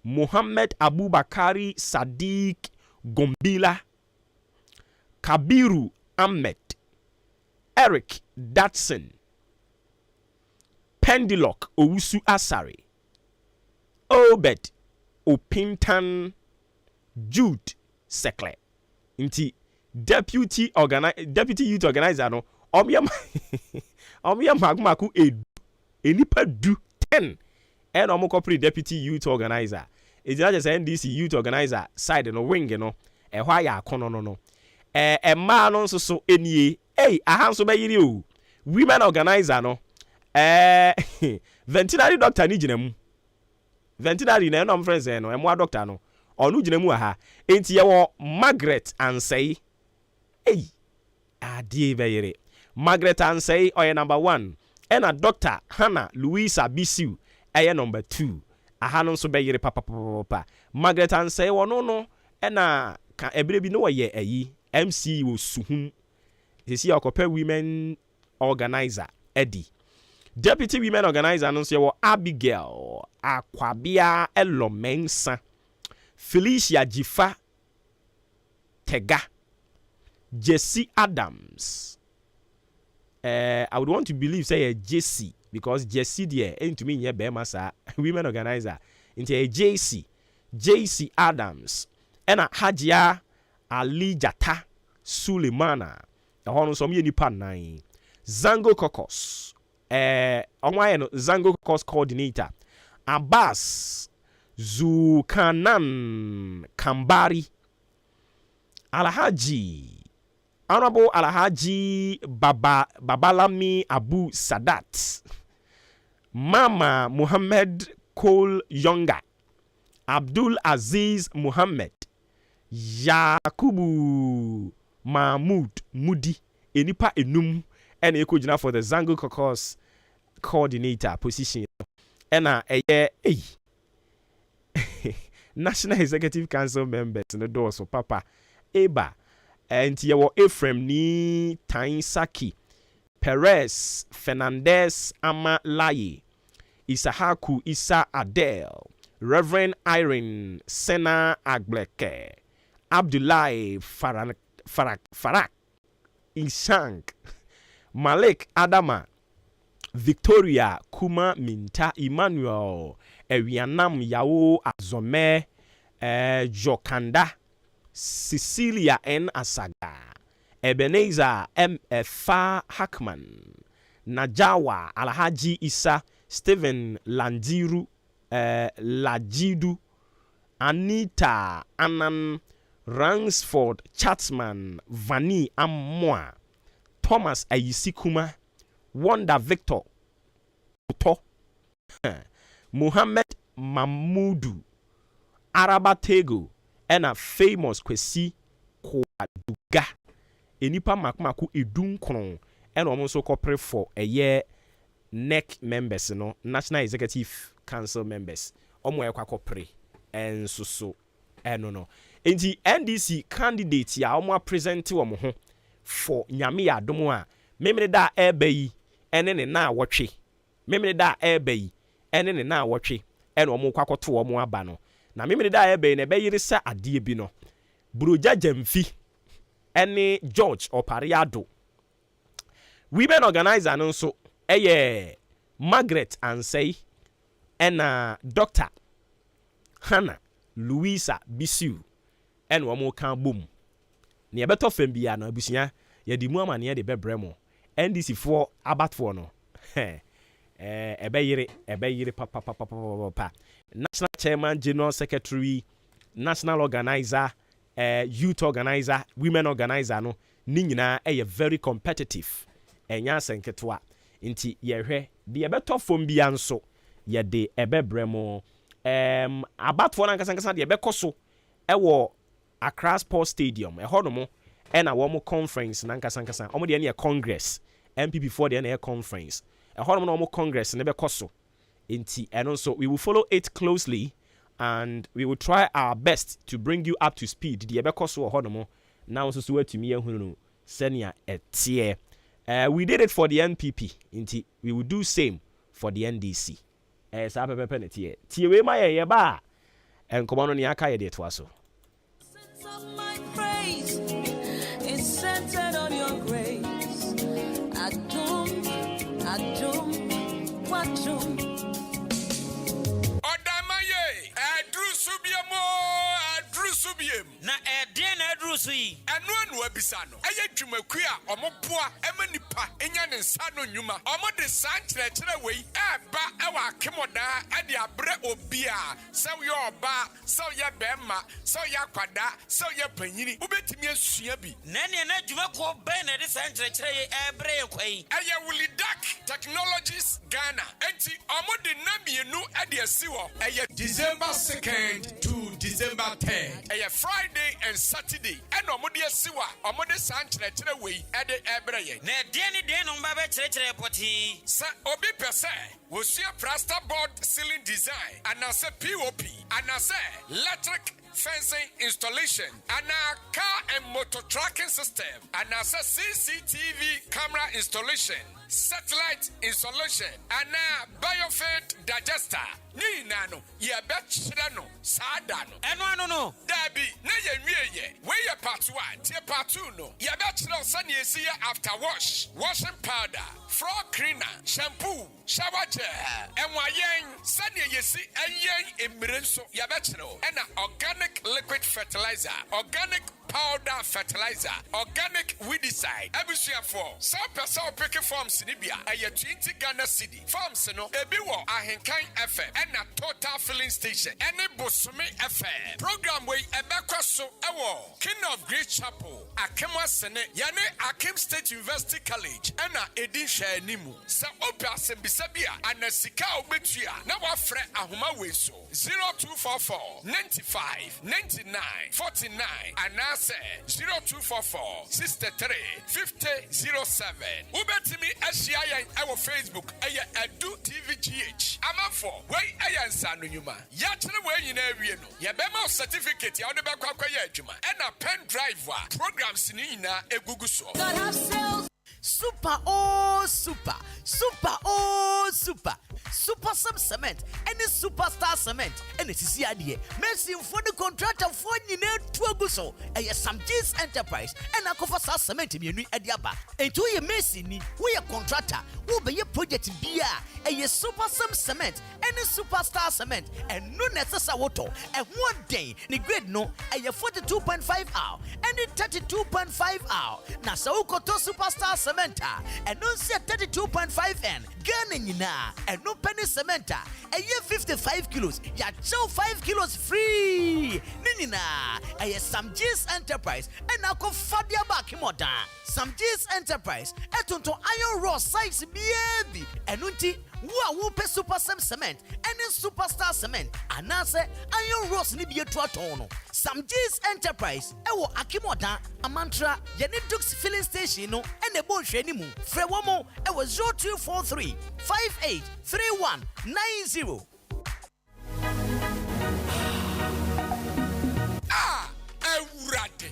Muhammad Abubakari Sadiq Gombila Kabiru Ahmed Eric Datson Pendilok Owusu Asare Obed Opintan Jude Sekle Inti deputy youth organizer no omya magmaku enipa du 10 and omokopri deputy youth organizer ejina just NDC youth organizer side no wing no ehwa ya akono no ma no so enie ahanso be yiri o women organizer no veterinary doctor ni ginamu veterinary na no friends no emo doctor no onu ginamu aha enti ye wo Margaret Ansei adie be yiri Margaret Ansei oye number 1 ena Dr. Hannah Louisa Bisiu eye number 2 aha no so be yiri papa Margaret Ansei wono no ena ka ebre bi no ye ayi MC wo suhum sisi akopa women organizer Eddie deputy women organizer no so ye wo Abigail Akwabia Elomensa Felicia Jifa Tega Jesse Adams I would want to believe say Jesse because Jesse there ain't to me yeah be masa women organizer into a JC Adams and Hajia Ali Jata Sulemana hono so me nipa nan Zango Caucus Zango Caucus coordinator Abbas Zukanan Kambari Honorable Alhaji Babalami Abu Sadat Mama Muhammad Kol Yonga Abdul Aziz Muhammad Yakubu Mahmoud Mudi enipa enum ena ekojina for the Zango Caucus coordinator position ena National Executive Council members no do so papa eba enti yewo Ephraim ni Tainsaki Perez Fernandez Amalaye Isahaku Isa Adel Reverend Irene Sena Agbleke Abdullahi Farak Ishank Malik Adama Victoria Kuma Minta Emmanuel Ewianam Yao Azome Jokanda Cecilia N. Asaga Ebenezer M. Fa Hackman Najawa Alhaji Isa Stephen Landiru Lajidu Anita Anan Ransford Chatsman Vani Ammoa Thomas Ayisikuma Wanda Victor Uto Muhammad Mamudu Arabatego ena famous Kwesi Kwaduga enipa makmaku edunkron ena omo so corporate for eye NEC members no National Executive Council members omo ekwa corporate enso so eno no enti NDC candidate ya omo present wo mo ho for nyame ya domo a memre da ebayi ene ne na wotwe memre da ebayi ene ne na wotwe ena omo kwakoto omo aba no na memre da ebe na be yirisa ade bi no buroja jamfi ene George Opariado women organizer no so Margaret Ansei ena Dr. Hannah Louisa Bisiu ene omo kan bom ne beto fam bia na abusia ye di mu amane ye de bebremo NDC for abatfo no ebe yire papa National Chairman, General Secretary, National Organizer, Youth Organizer, Women Organizer no ni nyina very competitive enya senketwa nti yehwe de ebeto fom bia nso ye de ebebremo abatfo na nkasa de ebekoso ewo Accra Sports Stadium. Ɛhɔ no mo ɛna wɔn conference nankasa wɔn deɛ ne yɛ congress. MPP for the air conference. A normal congress never cost so. And also we will follow it closely and we will try our best to bring you up to speed. The ever cost so honomo now so to me senior tier. We did it for the NPP. We will do same for the NDC. As I penalty. Tier my ba and come on yaka de twaso. It's centered on your grace. Odamaye, Adrusubiem. Na Eden Adrusi. And one webisano. Ayajumekuya, Omopoa, Emanipa, Enyan and Sano Numa. Omo de Santre way, Aba, Awa Kimoda, Adia Bre Obia, so your ba, so ya Bema, so ya Pada, so ya Penini, Ubetimia Siabi. Nanny and Jumako Ben at the Santre Ebre Quay. Aya Wulidak Technologies Ghana. Enti Omo de Nami no Adia Siwa. Aya December 2nd to December 10th. Aya Friday and Saturday. And Omodia Siwa, Omode Santre way at the Ebre. Ne Danny Den on Baba Tretre Poti. Sa Obi Pese, will see a plaster board ceiling design, and I say POP, and I say electric fencing installation, and a car and motor tracking system, and I say CCTV camera installation, satellite installation, and a biofed digester. Ni nano, ye betchano, sadano, and no, Debbie, nay, where your part 1, tear part 2 no, ye betchano, sunny see after wash, washing powder, floor cleaner, shampoo, shower gel, and why yang, sunny ye see a yang in Mirenso, ye betchano, and an organic liquid fertilizer, organic powder fertilizer, organic weedicide, every for some person picking farms in Libya, a 20 Ghana city, farms no, a biwa, AHENKAN933FM. And a total filling station. Any Bosumi FM. Program way a backwaso awo. King of Great Chapel. Akema Sene. Yane Akim State University College. And a Edisha Nimu. Sa Opia Sembisabia. And a Sika Obetia. Now a friend Ahuma Weso. 0244 95 99 49. And I say 0244 63 50 07. Ubetimi Ashia our Facebook. Aya Adu TVGH. Amanfo. Ayan Sanu Yuma. Yachana way in area no. Yabema certificate ya on the back juma. And a pen driver. Programs in a Google. Super some cement and a superstar cement and it is here. Merci for the contractor for you to a guso and some G's enterprise and a cover cement in you at Yaba. And to your Messi, we a contractor will be a project beer and a super some cement and a superstar cement and no necessary water. And one day, the grade no and a 42.5 hour and a 32.5 hour. Now so koto superstar cementa and no say 32.5 N Ghana and no penny cementa and you 55 kilos ya chow 5 kilos free Nina and some G's enterprise and I go fadia back moda some G's enterprise etonto iron raw size baby and unti who pay super cement and then superstar cement and I say iron rods ni be to atono some G's enterprise ewo akimoda amantra yenidux filling station no and the bon shenimu frewomo ewo 0243 583190. Urate,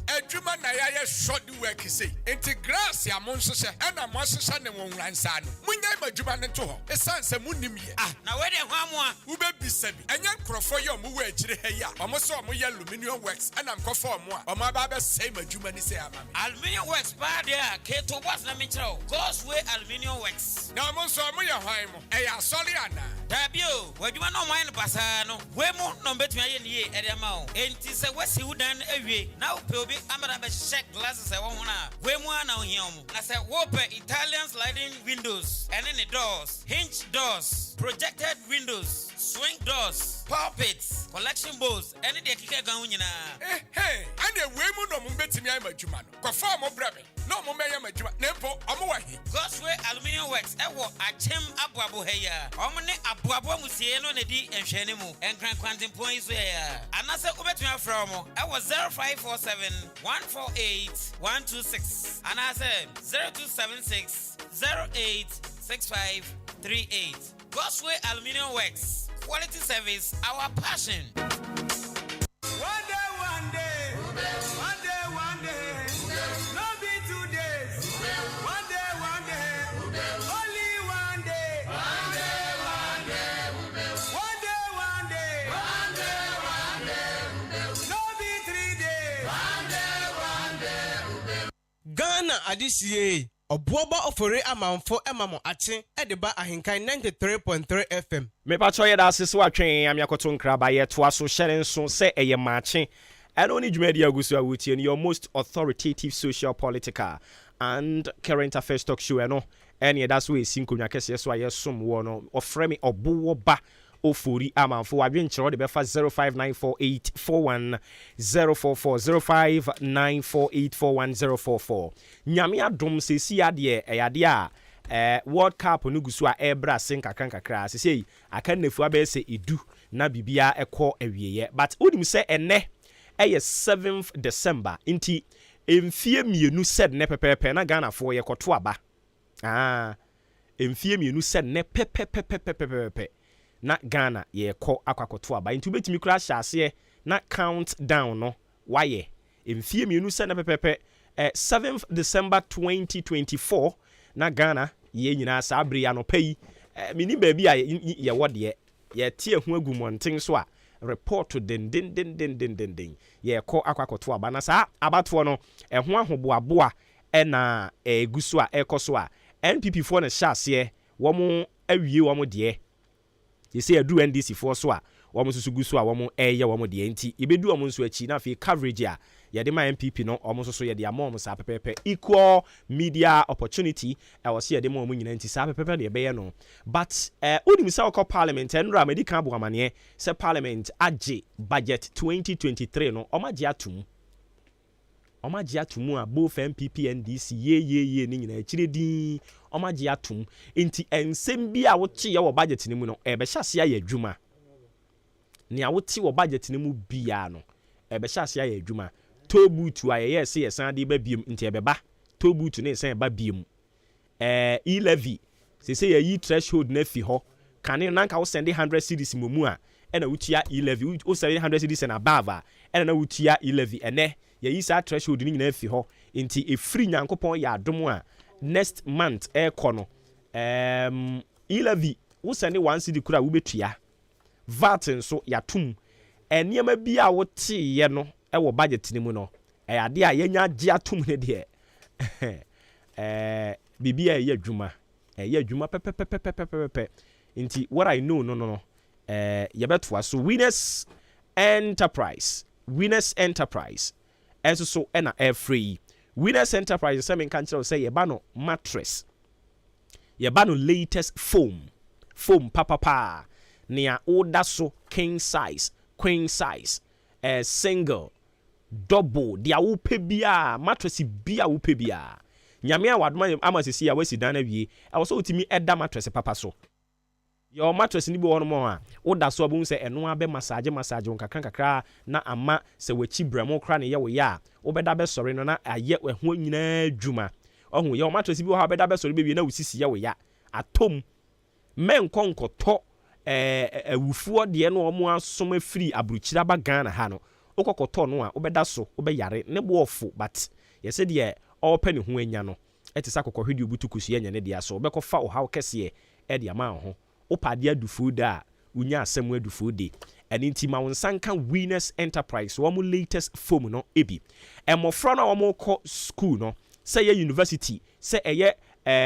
Eduma Naya short work say. Into grass, ya monster, and a monster and one ransan. Munya Majuman to her, a son, some munim. Now where the one who be seven, and young crofoyo muwe chireya, almost saw my aluminium wax, and I'm conform one, or my baba same Jumani say, aluminium wax, bad there, Kato was na mitro, goes way aluminium wax. Now, Monso Muya Haimo, a soliana. Tabio, where you are no mind Basano, where more no better in ye at the mouth, and tis a West Sudan away. Now, Poby, I'm a check glasses. I want where more now him. I said, Whopper Italian sliding windows and any doors, hinge doors, projected windows, swing doors, pulpits, collection bowls, any day kick a gown. Hey, and a women of Mumbeti Yama Jumano, perform of Brabby. no mo me yam adwuma nempo omo wa he Gosway Aluminium Works ewo achem aboabo heya omo ne aboabo musie no ne di enhwene mu enkran kwantempo iso heya anase obetumi afra omo ewo 0547 148 126 anase 0276 086538 Gosway Aluminium Works quality service our passion. One day, no be 2 days. One day, only one day. One day, no be 3 days. Ghana Adisie Obuoba Ofori Amanfo emamo ache edeba ahenkan 93.3 FM. Me pa choye da sisi wa twen amiakoto nkraba ye toa so hyere nso se eye maache. And only Jumedia Gusu Awuti, your most authoritative social, political, and current affairs talk show. No, and that's why Sinko Yakes, so I assume one or frame Obuoba Ofori Amanfo. I've been sure the befa 0594841044 Nyamia Dom se si adie ayadia. World Cup onugusua ebra senka kakra say akannefu abese edu na bibia ekọ awieye but udim se enne 7th December inti emfie mienu said ne pepepe na Ghana for ye koto aba emfie mienu said ne pepepe na Ghana ye ko akwakoto aba inti betimi kura hyase na count down no waye emfie mienu said ne pepepe 7th December 2024 na Ghana ye nyina sabre ya no pay mini baby a ye wode ye tie hu agumonten so a report to den ye ko akwakoto aba na sa abato no ho ahoboaboa na eguso a ekoso a NPP for na hyase wo mo awie wo mo de ye say adu NDC for so a wo mo susuguso a wo mo eye wo mo de enti ibedu wo mo nso achi na fe coverage a yede ma MPP no omo so yede amom sa pepepe equal media opportunity I was here dem omo nyina nti sa pepepe de be no but odim sa okọ parliament enra medical bo amane se parliament age budget 2023 no omaje atum a both MPP NDC ye ni nyina akire din omaje atum nti ensem bi a woche ye wo budget ni mu no be hyase ya adwuma ni a wote wo budget ni mu bia no be hyase ya adwuma tobutu ayeye se yesan de ba biem nti ebeba tobutu ne sen ba biem e-levy se yi threshold na fi ho kane nanka wo send 100 cedis momu a ena wutia e-levy wo send 100 cedis na above ena na wutia e-levy ene yi sa threshold ni nyina fi ho nti e free nyankopon ya adom a next month kono e-levy wo send 1 cedi kura wo betua VAT nso yatum eniema bia wo tie ye no ewo budget ni mu no ade a yenya gie atum ne de bibia ye adwuma pepepepepepepe nti what I know no yebetwa so winners enterprise enso so na free winners enterprise say men kan say yeba no mattress yeba no latest foam papa nia order so king size queen size single double dia wo pe bia mattress bia wo pe bia nyame a wadoma amasisi a wasi dan na wie e wo so utimi eda mattress papa so your mattress ni bi wono mo a wo da so abun se eno abe massage kakra na ama se wachi bramo kra ne ye wo ya wo beda be sori no na aye ho nyina adwuma ohun your mattress bi wo ha beda be sori be wie na wusisi ye wo ya atom men konkoto awufuo de no omo asom afiri aburukyira ba Ghana ha no okokoto no a obeda so obeyare ne bo ofo but yese de open ho anya no etisa kokohwedi obutukusu anya ne de aso obekofa o haw kese e de ama ho opade adufu da unya asem adufu de eni ntima wonsanka winners enterprise wo mo latest foam no ebi emofro na wo mo ko school no say university say eye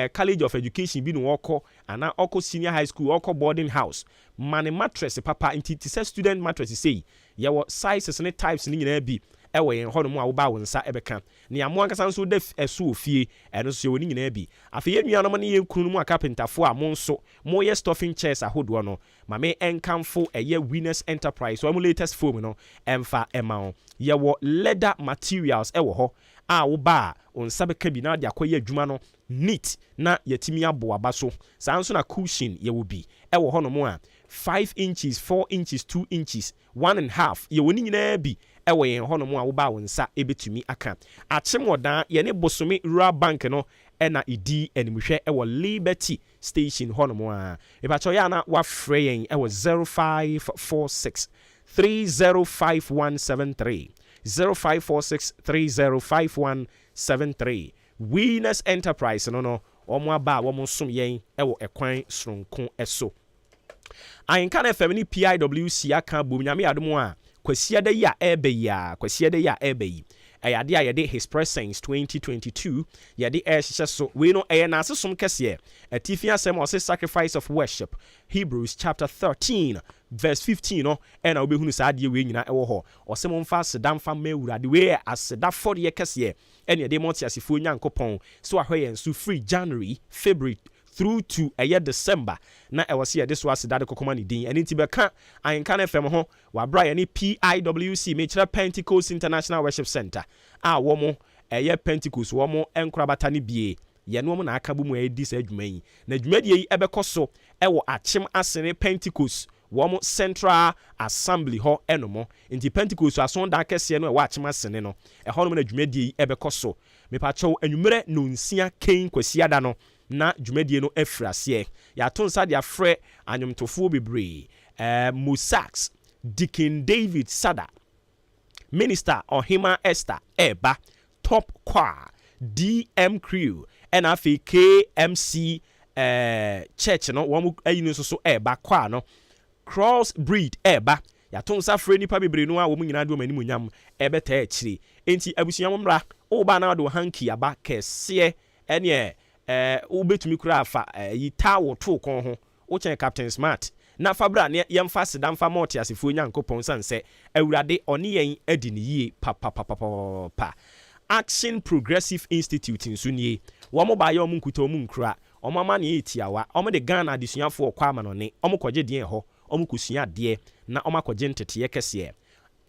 college of education bi no woko ana oko senior high school oko boarding house man mattress papa inti say student mattress say ye wo sizes ne types ni nyina bi ewe yen hono mu a wo ba wo nsa ebeka ne amo ankasa nso def esu ofie eno so ye ni nyina bi afi ye nuanom ne ye kunu mu a carpenterfo a mo nso mo ye stuffing chairs ahodo no mame enkamfo eye winners enterprise wo mo latest foam no emfa emao ye wo leather materials ewo ho a woba on sabeka bi na de akoye adwuma no neat na yetimi abo aba so saa nso na cushion ye wo bi e wo hono mo a 5 inches 4 inches 2 inches 1.5 ye woni nyina bi e wo yen hono mo a woba wo nsa ebetumi aka achemwodan ye ne bosome rural bank no ena idi animhwe e wo Liberty station hono mo a ebacho ya na wa frɛ yen e wo 0546 305173 0546 305173 Winners Enterprise no omo aba wo mo som yen e wo ekwan sronko eso AHENKAN933FM ni PIWC aka bom nyame adom a kwasiada ya ebe ya kwasiada ya ebe yi ayade a yede his presence 2022 yede ehye so we no na asesom kese atifi asem ose sacrifice of worship Hebrews chapter 13 verse 15 no na obehunu saade we nyina ewo ho ose mo mfa sedam fa mawurade we aseda for ye kese ene yede mo tiasefo nyankopon so ahwe so free January February through to a year December na e was here this was that kokoma ni din eni tibeka AHENKAN933FM ho wa bra ye ni PIWC Major Pentecost International Worship Center a wo mo eye Pentecost wo mo enkrabata ni bie ye no mo na aka bu mu e di sa adwuma yi na adwuma die yi ebekoso e wo achim asene Pentecost wo mo Central Assembly ho enomo nti Pentecost ason da kese no e wo achim asene no e ho no na adwuma die yi ebekoso me pa chew anwumere no nsia ken kwasiada no na dwumadie no afrase ya to nsa de afrɛ anyomtofo bebre Musax Deacon David Sada Minister Ohima Esther Eba Top Choir DM Crew NFA KMC Church no wo ayinu so Eba Choir no Cross Breed Eba ya to nsa frɛ nipa bebre no a wo nyina do mani munyam ebeta akiri enti abusuam mmra wo ba na do hanki aba kɛse ene ubetumi kura afa yi tawo to kon ho wo chen Captain Smart na fabra ne yemfa sedam fa moti asefo nyankopon sanse awurade one yen adi ne yie pa Action Progressive Institute nsunie wo mo ba ye omu nkuta omu nkura omo ma ne etiawa omo de Ghana adesuafo kwa ama no ne omo koje die ho omo kusua de na omo koje ntete ye kese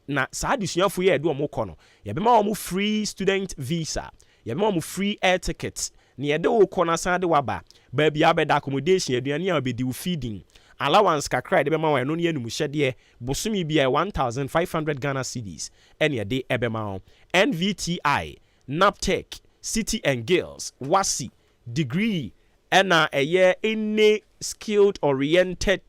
na saa adesuafo ye de omo kɔ no ye be ma omo free student visa ye be ma omo free air tickets ni yede wo kona san de waba ba bia beda accommodation aduane a obedi wo feeding allowance kakra de be ma wa no ne anum hyede bosumi bia 1500 Ghana cedis ene yede ebe ma NVTI NAPTEC City and Girls WASI degree ena eye any skilled oriented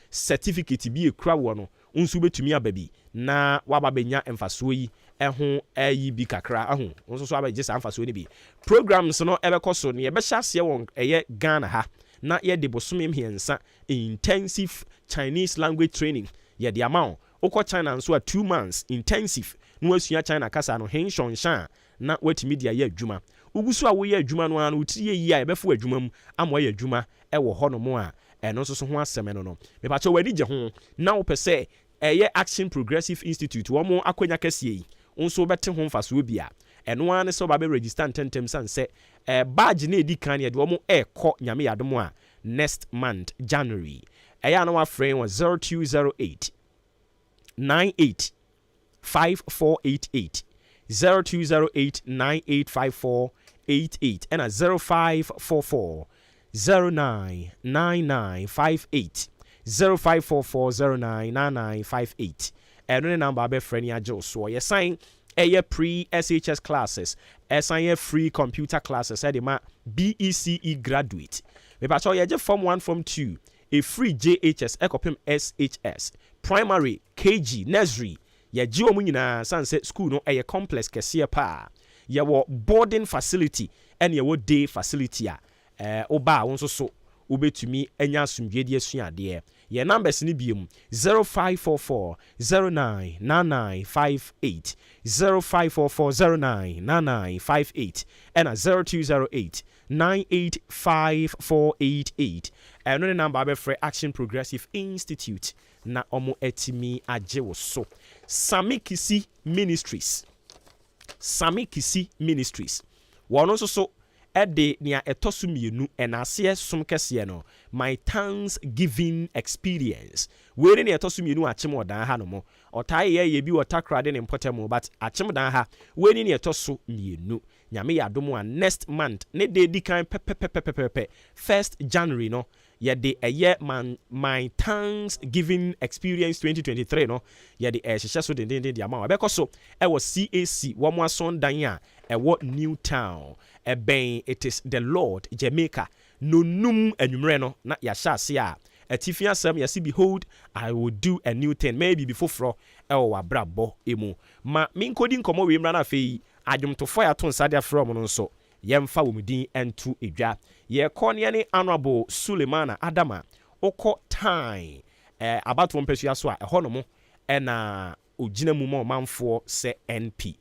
certificate bi ekura wo no nso betumi ababi na waba benya emfaso yi eho ayi bi kakra aho nso so abaje sa amfaso ni bi programs no ebekoso ne ebe hyase won eye Ghana ha na ye de bosome mhiensa intensive Chinese language training ye de amount ukọ China nso a 2 months intensive no asua China kasa no henshon shan na watimi dia ye adwuma ugusu a wo ye adwuma no an utiri yi a ebefo adwuma mu amọ ye adwuma ewo ho no mo a eno nso so ho aseme no me pa che wadi je ho na wo pese eye Action Progressive Institute wo mo akwanya kase yi nso bete ho mfaso bia eno an so ba be register tentem sanse badge na edi kan ye de wo mo ekọ nyame yadom a next month January eya na wa frame was 0208 98 5488 0208 985488 and 0544 099958 0544099958 and the number be friend ya jo so you sign pre SHS classes assign free computer classes at the BECE graduate me pa cho ye form 1 form 2 a free JHS ekopim SHS primary KG nursery ye ji omu nyina sanse school no eye complex kese pa ye wo boarding facility and ye wo day facility a oba won so ubetumi enya asumdwede asuade ye numbers ni biem 0544 099958 0544099958 and 0208 985488 and the number be for Action Progressive Institute na omo etimi ajewo so Samikisi Ministries wono so ɛde nea ɛtɔ so mmienu ɛnaseɛ som kɛseɛ no my thanksgiving experience wei ne ɛtɔ so mmienu akyem ɔdan ha no mo ɔtae yɛ bi ɔtakrade ne mpɔtɛm but akyem dan ha wei ne ɛtɔ so mmienu nyame yɛ adom a next month ne de di kan pɛpɛpɛpɛpɛpɛ 1st January no yɛde ɛyɛ my thanksgiving experience 2023 no yɛde ɛhyehyɛ so dendenden de ama ɛbɛkɔ so ɛwɔ CAC wɔn asɔn dan a ɛwɔ Newtown ɛbɛn it is the Lord Jamaica nonum anwummerɛ no na yɛahyɛ ase a atifi asɛm yɛsi behold I will do a new thing maybe before ɛwɔ wabrabɔ emu ma minkodi nkɔmɔ wei mmra na afei adwomtofo yɛato nsa de afrɛ ɔmo no nso yɛmfa wɔ mu din ɛnto edwa yɛkɔ ne honorable Sulemana Adama okɔ time abatoɔ mpɛsua so a ɛhɔ no mo ɛna ogyina mu ma ɔmanfoɔ sɛ NP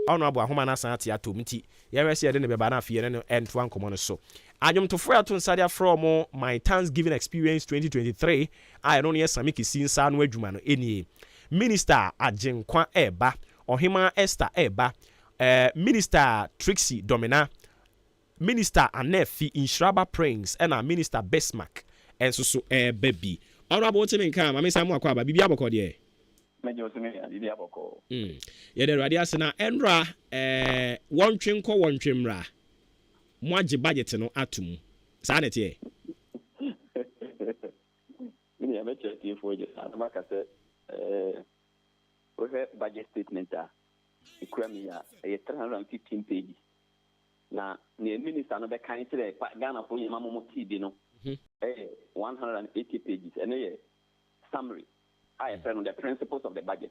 honorable ahoma na san ate atom nti yɛwɛ sɛ yɛde ne bɛba na afei ne ɛnto ankɔmɔ no so adwomtofo yɛato nsa de afrɛ ɔmo my thanksgiving experience 2023 a ɛno no yɛ sami kisi nsa no adwuma no ɛnie minister Agyenkwa ɛba Ohima Esther Eba, Minister Trixie Domina, Minister Anefi Inshraba Prince, and Minister Besmak, and so baby. Honorable Timinka, I Samu Aquaba, Bibi Aboko, dear. Yeah, the Radiasana, Enra, one trinko, one trimra. Mwaji budget no atum. Sanity. I met you for just, like I said, we have budget statement a 315 pages. Now, the minister no be kind to the Ghana for your mama TV no 180 pages and a summary. I said on the principles of the budget.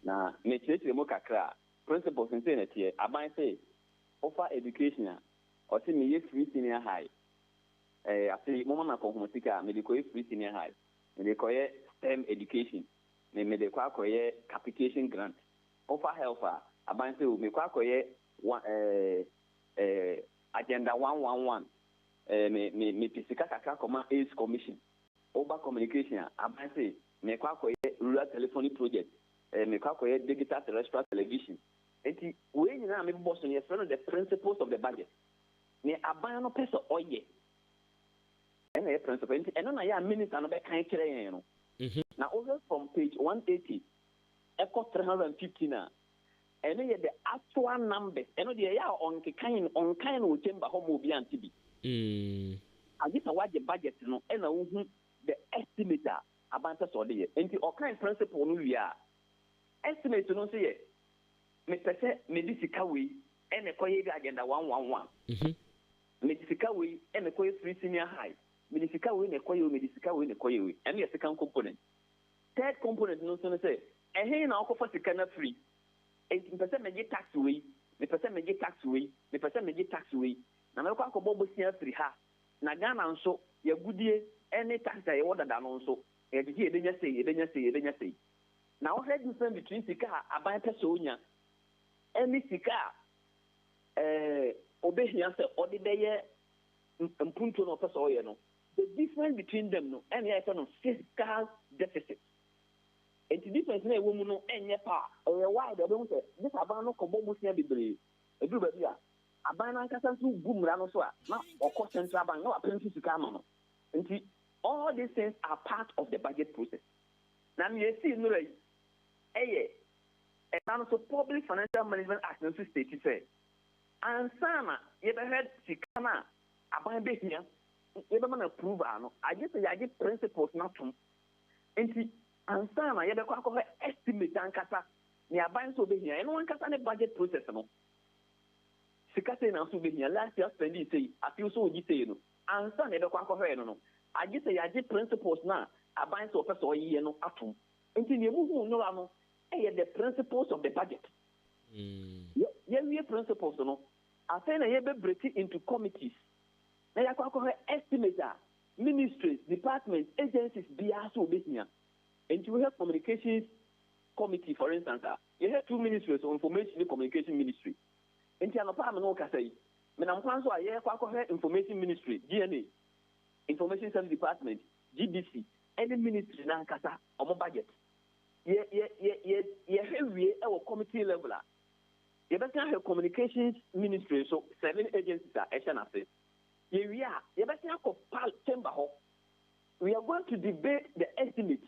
Now, me church the moka kra principles in here. I might say offer education or see me free senior high. I say mama ko homotika me ko free senior high. Me ko STEM education. Me de kwa koye capitation grant offer helper abanse o me kwa koye agenda 111 me pisika kaka koma AIDS commission over communication abanse me kwa koye rural telephony project me kwa koye digital terrestrial television enti we nyina me boss no yes the principles of the budget me aban no peso oye and the principle enti eno na ya minister no be kan kire yen no. Now, over from page 180, echo 350 now, and the actual numbers, and the on kind of chamber home be anti. I guess I watch the budget, no, and the estimator about us all the year, and the kind principle we are estimate to not say, Mr. Medicicawi, and a coy agenda 111. Medicicawi, and a coy free senior high. Medicica win a coil, Medicica win a coil, and the second component. Third component, no sooner say, and here now for the canna free. 18% may get tax away, the percent may get tax away, the percent may get tax away. Now, I can't go bobo here free ha. Nagana and so, your good year, any tax I order than also. And the year, then you say. Now, head difference between Sika, a buy Pessonia, any Sika, obey answer, or the day, and punto no Pessoyano. The difference between them no any kind of fiscal deficit. And the difference in a woman no any part or why they don't say this about no combo muslim be a do better. A banana can do boom rano so now or cost central bank no apprentice to come on. And all these things are part of the budget process. Now you see no right. And also public financial management act no state say and sama you ever heard Sikana about here. Everyone approve I guess I get principles not to. And sana you have to estimate and kasa nearby so be here. And one kasa budget process no. Sikase na so be here last year spending say I feel so you say no. And sana you have to no. I guess I get principles now. I buy so first or year no atom. Until you move no no. The principles of the budget. Yeah, principles no. I say na you break it into committees. Now, you can estimator, ministries, departments, agencies, be also business. And you have communications committee, for instance. You have two ministries of information and communication ministry. And you have a say, I have information ministry, DNA, information service department, GDC, any ministry na kasa on budget. You have a committee level. You better have communications ministry, so 7 agencies are SNC. We are, you better have chamber. We are going to debate the estimate.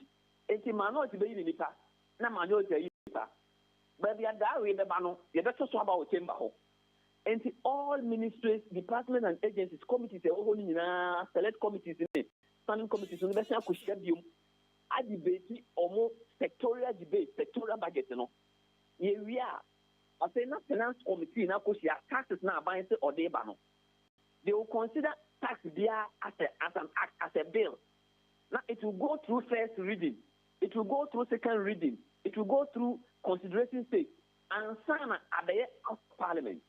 It's a minority be in the past, not majority in the past. But we are there with the banner, you better swap about chamber. And all ministries, departments, and agencies, committees, select committees, standing committees, the better could share you. I debate almost sectorial debate, sectorial budget, Here we are. I say not finance committee now because taxes now buying or they ban. They will consider tax there as an act, as a bill. Now it will go through first reading, it will go through second reading, it will go through consideration stage, and sign at the of Parliament.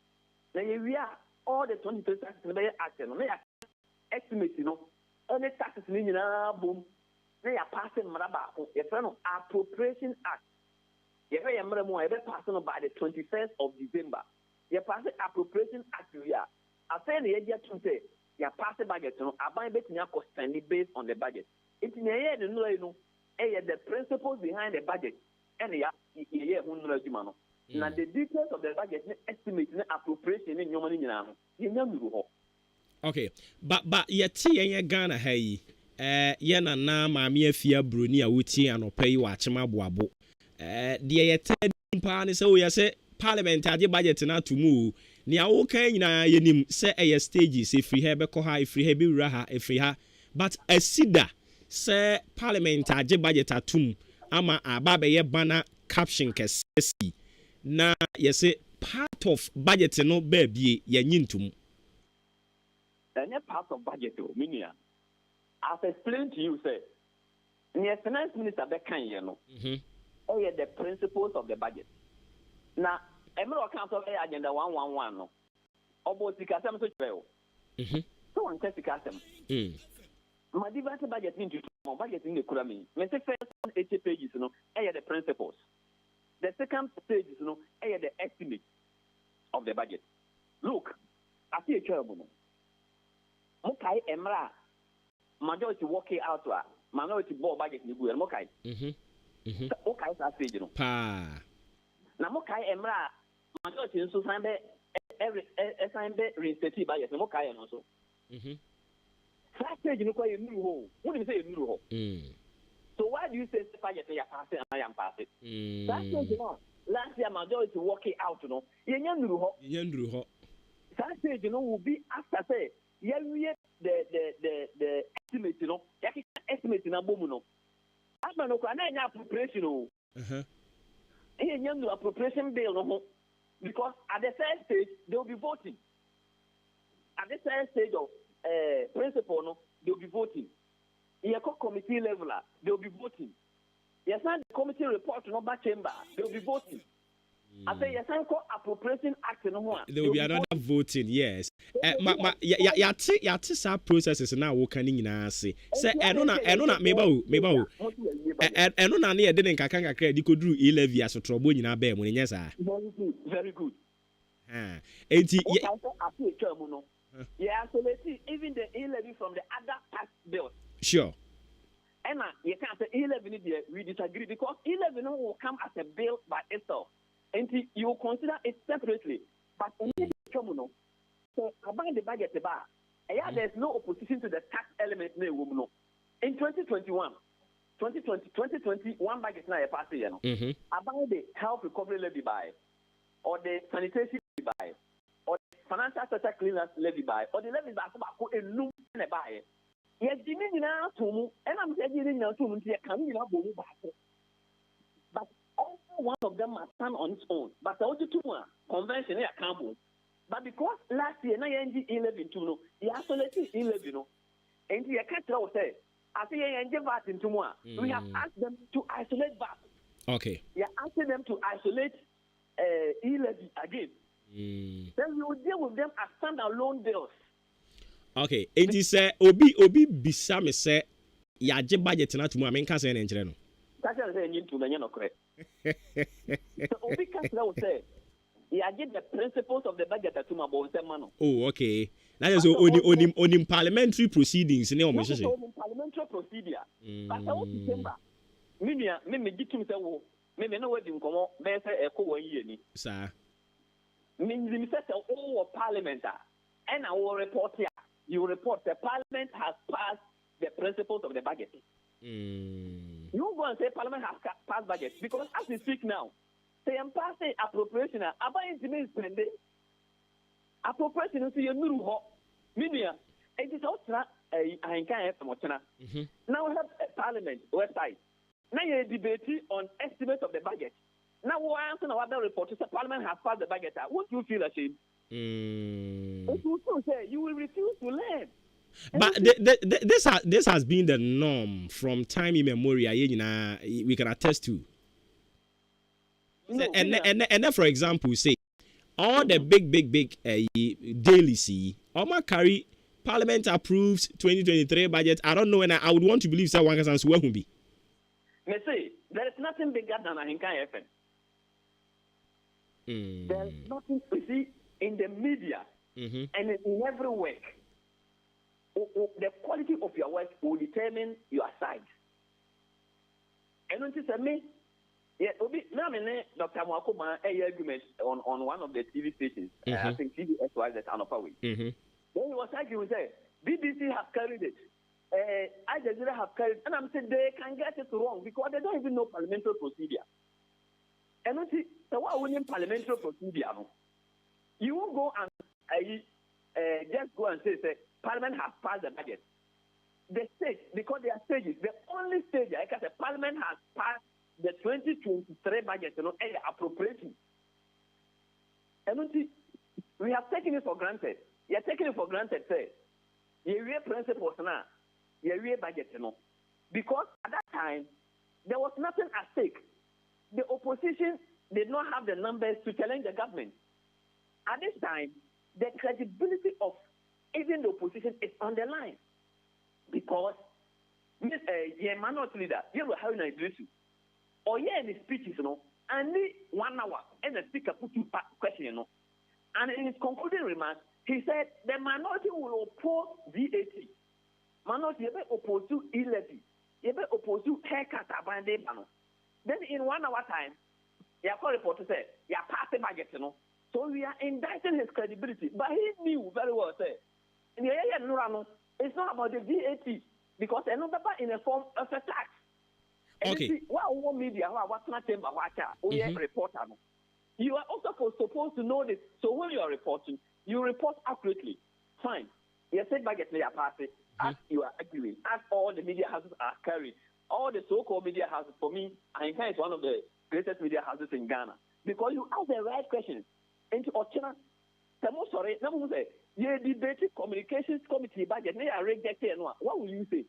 Now here we are, all the 23 taxes in the action. They are estimates, any taxes in boom. They are passing a appropriation act. You passing by the 21st of December. You passing appropriation act. I say the idea to say you pass the budget. I buy bet you spend based on the budget. It's in the principles behind the budget. And now the details of the budget estimate appropriation in your money. Okay, but yet Ghana hey. Yena na maame afia broni a wuti anopai wa chema boabo de ye tad pa ne se wo ye se parliament ade budget na tumu ne a wo kan nyina yenim se eye stages efri ha be ko ha efri ha be wura ha efri ha but asida se parliament ade budget atum ama aba be ye bana caption kesesi na ye se part of budget no ba bie ye nyintum any part of budget o minia. As explained to you, sir, the finance minister bekan the principles of the budget. Now, Emerald Council Agenda 111 no. Obo sikasem so chweo. So one test sikasem. My divine budget into budget in the kurami. When the first 80 pages, the principles. The second page is the estimate of the budget. Look, I see a chweo. Mukai Emra. Majority working out minority ball budget ni bu mokai mokai sa stage no pa na mokai emra majority nso san be every san be reinstate budget mokai no so sa stage no kwa yenu ho woni say yenu ho so why do you say budget ya pass and I am pass it that stage no last year majority working out no yenu ho sa stage no will be after say the estimate, estimate na bomu no. Asma no kwa na appropriation no. Appropriation bill no because at the first stage they will be voting. At the first stage of principle no, they will be voting. In a committee level, they will be voting. Yes, the committee report no back chamber, they will be voting. I say yes, appropriation act no. There will be another voting, yes. Yati sa processes na wo kan nyina ase. Say eno na meba wo. Eno na ne de nkaka nkaka di koduru 11 asotrobo nyina ba mu nya sa. Very good. Enti isolate even the 11 from the other past bills. Sure. And you can't say 11 we disagree because 11 will come as a bill by itself. And you consider it separately. But so about the budget, there's no opposition to the tax element. In 2021 budget now pass about the health recovery levy by, or the sanitation levy by, or the financial sector cleaners levy by, or the levy by a new buy. Yes, now to and I'm saying now to but also one of them must stand on its own. But the other two are convention accountable. But because last year, na 11 no, he isolated 11 no, and he can't say, I say VAT into more. We have asked them to isolate VAT. Okay. We are asking them to isolate 11 again. Then we will deal with them as standalone bills. Okay. It is obi bisa me say ya je budget na tumu amen ka say na nkyere no. That's what I'm saying to no correct. So obi ka say I get the principles of the budget to my boss. Oh, okay. That is on parliamentary proceedings. On parliamentary procedure. But I want to remember. Me get to say, me no wedding come on. Me say 1 year ni. Sir. means all parliament and our report here. You report the parliament has passed the principles of the budget. You go and say parliament has passed budget because as we speak now, they are passing appropriation. About it spending appropriation is a new media. It is also now we have a parliament website. Now you debate on estimates of the budget. Now we are answering our report. The parliament has passed the budget. What do you feel ashamed? You will refuse to learn. But this has been the norm from time immemorial. We can attest to. No, and then, for example, say all the big daily Oma carry Parliament approves 2023 budget. I don't know, and I would want to believe someone can answer who be. Me say there is nothing bigger than AHENKAN933FM. There is nothing to see in the media and in every work. The quality of your work will determine your side. And when you say me, now Dr. Mwakoma argument on one of the TV stations. I think TVSY that Anopa way. Then he was arguing, say BBC have carried it. Al Jazeera have carried it. And I'm saying they can get it wrong because they don't even know parliamentary procedure. And when you say, what winning parliamentary procedure? You won't go and just go and say Parliament has passed the budget. The stage, because there are stages, the only stage I can say Parliament has passed the 2023 budget, appropriation. And we have taken it for granted. You are taking it for granted, say, you real principles now, you real budget, because at that time there was nothing at stake. The opposition did not have the numbers to challenge the government. At this time, the credibility of even the opposition is on the line because your minority leader, you will have an issue. Or any speeches, only 1 hour, and the speaker put two questions, and in his concluding remarks, he said the minority will oppose VAT. Minority will oppose to e-levy. You will oppose to haircut. Then in 1 hour time, your call reporter said, you are passing budget, So we are indicting his credibility. But he knew very well, say, it's not about the VAT because another in a form of a tax. Okay. What media, what's not reporter. You are also supposed to know this. So when you are reporting, you report accurately. Fine. You said budget they are passing as you are arguing, as all the media houses are carrying. All the so-called media houses, for me, AHENKAN is one of the greatest media houses in Ghana because you ask the right questions. Into Ochina, sorry, you debate communications committee budget. They are rejected. What will you say?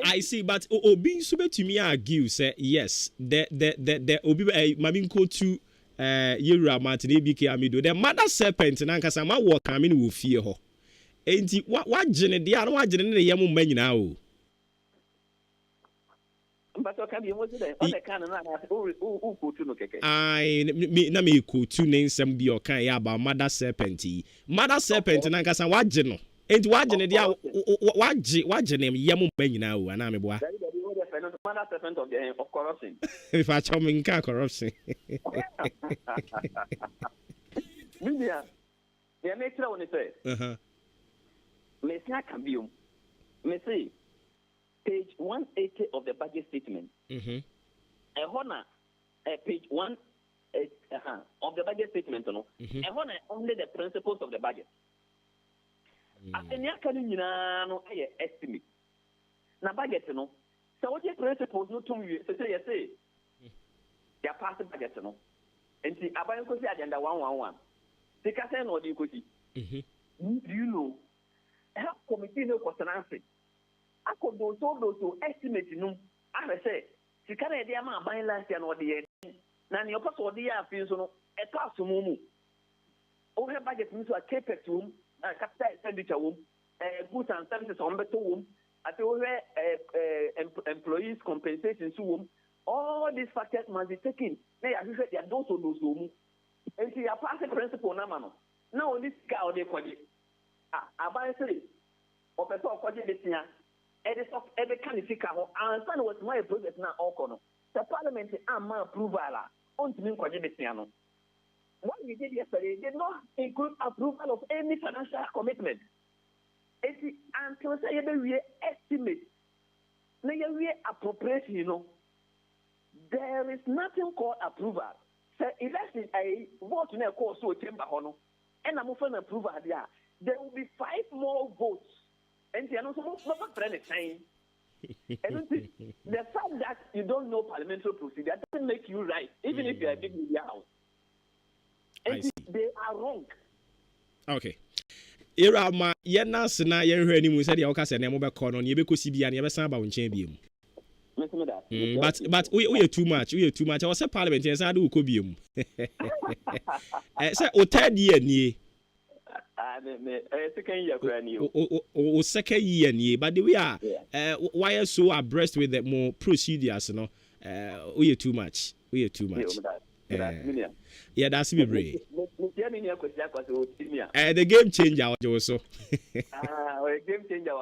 I see, but Obi Sube to me argue say yes. The Obi Mabinko to Yura Martin BK Amido. The mother serpent and Ankasama walk coming will fear her. Ain't what Jenny? The other one Jenny Yamu men now. But okay, you was there. On the can and who I me could two names some be okay about mother serpent. Mother serpent and Ankasa what Jenno. Ain't what Jenny? What Jenny Yamu men now? And I'm a boy. Mother serpent of corruption. If I tell me corruption. Media, they make sure when they say, Messia can be, Messi. Page 180 of the budget statement. Page 1 of the budget statement. Only the principles of the budget. Estimate. Now budget, so what your principles no to you say they are passing budget, and see about agenda 111. Take a sen or do you know? Help committee no question answer. I could go to estimate no. I say, she can't idea my buying last year or the end. Now, your person or the year feels no a class to Mumu. Over budget means a capex room, a capital expenditure room, goods and services on better room, at over employees' compensation room. All these factors must be taken. They are usually those who lose room. And see, a passing principle now, this guy or they call it. I buy a city. Or person or call it this year. Every kind of figure and son was my project now all corner. The parliament and my approval on to me quadripiano. what we did yesterday did not include approval of any financial commitment. Until say we estimate, we appropriation, there is nothing called approval. So election a vote in a course so chamber hono, and I'm offering approval there. There will be 5 more votes, and they are not supposed to anything. And the fact that you don't know parliamentary procedure doesn't make you right, even if you are a big media house. And they are wrong. Okay. Era ma yena sena ye hwe ni mu se de o ka se na mo be ko no ye be kosi bia na ye be san ba wonchen bia mu. But we too much. I was a parliament and I do ko bia mu. Say o third year ni. Second year brand second year ni, but we are why are so abreast with the more procedures no. We too much. Yeah, that's me brave. The game changer also. Game changer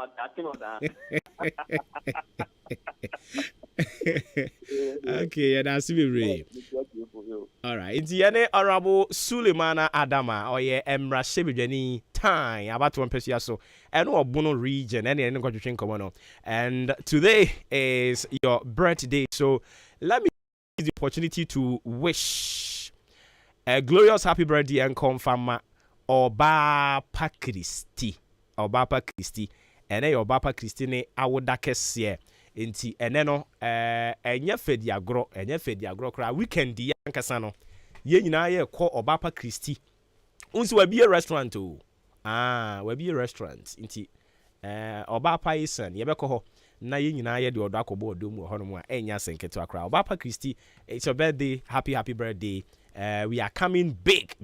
Okay, yeah, that's me brave. All right, it's the Honorable Sulemana Adama or yeah, Emra Shebijani time about 1 person so and Bono region and today is your birthday, so let me use the opportunity to wish a glorious happy birthday and confirm Obuoba Christi and Obuoba Christi ne awoda kese enti ene no enye fedi agro kra weekend ya nkasa no ye nyina ye kɔ Obuoba Christi unsi wa bi restaurant o wa bi restaurant enti Obuoba isen ye bɛkɔ hɔ na ye nyina ye de odo akɔbɔ odo mu hɔ no mu a enya senketo akra Obuoba Christi, it's your birthday, happy birthday. We are coming big.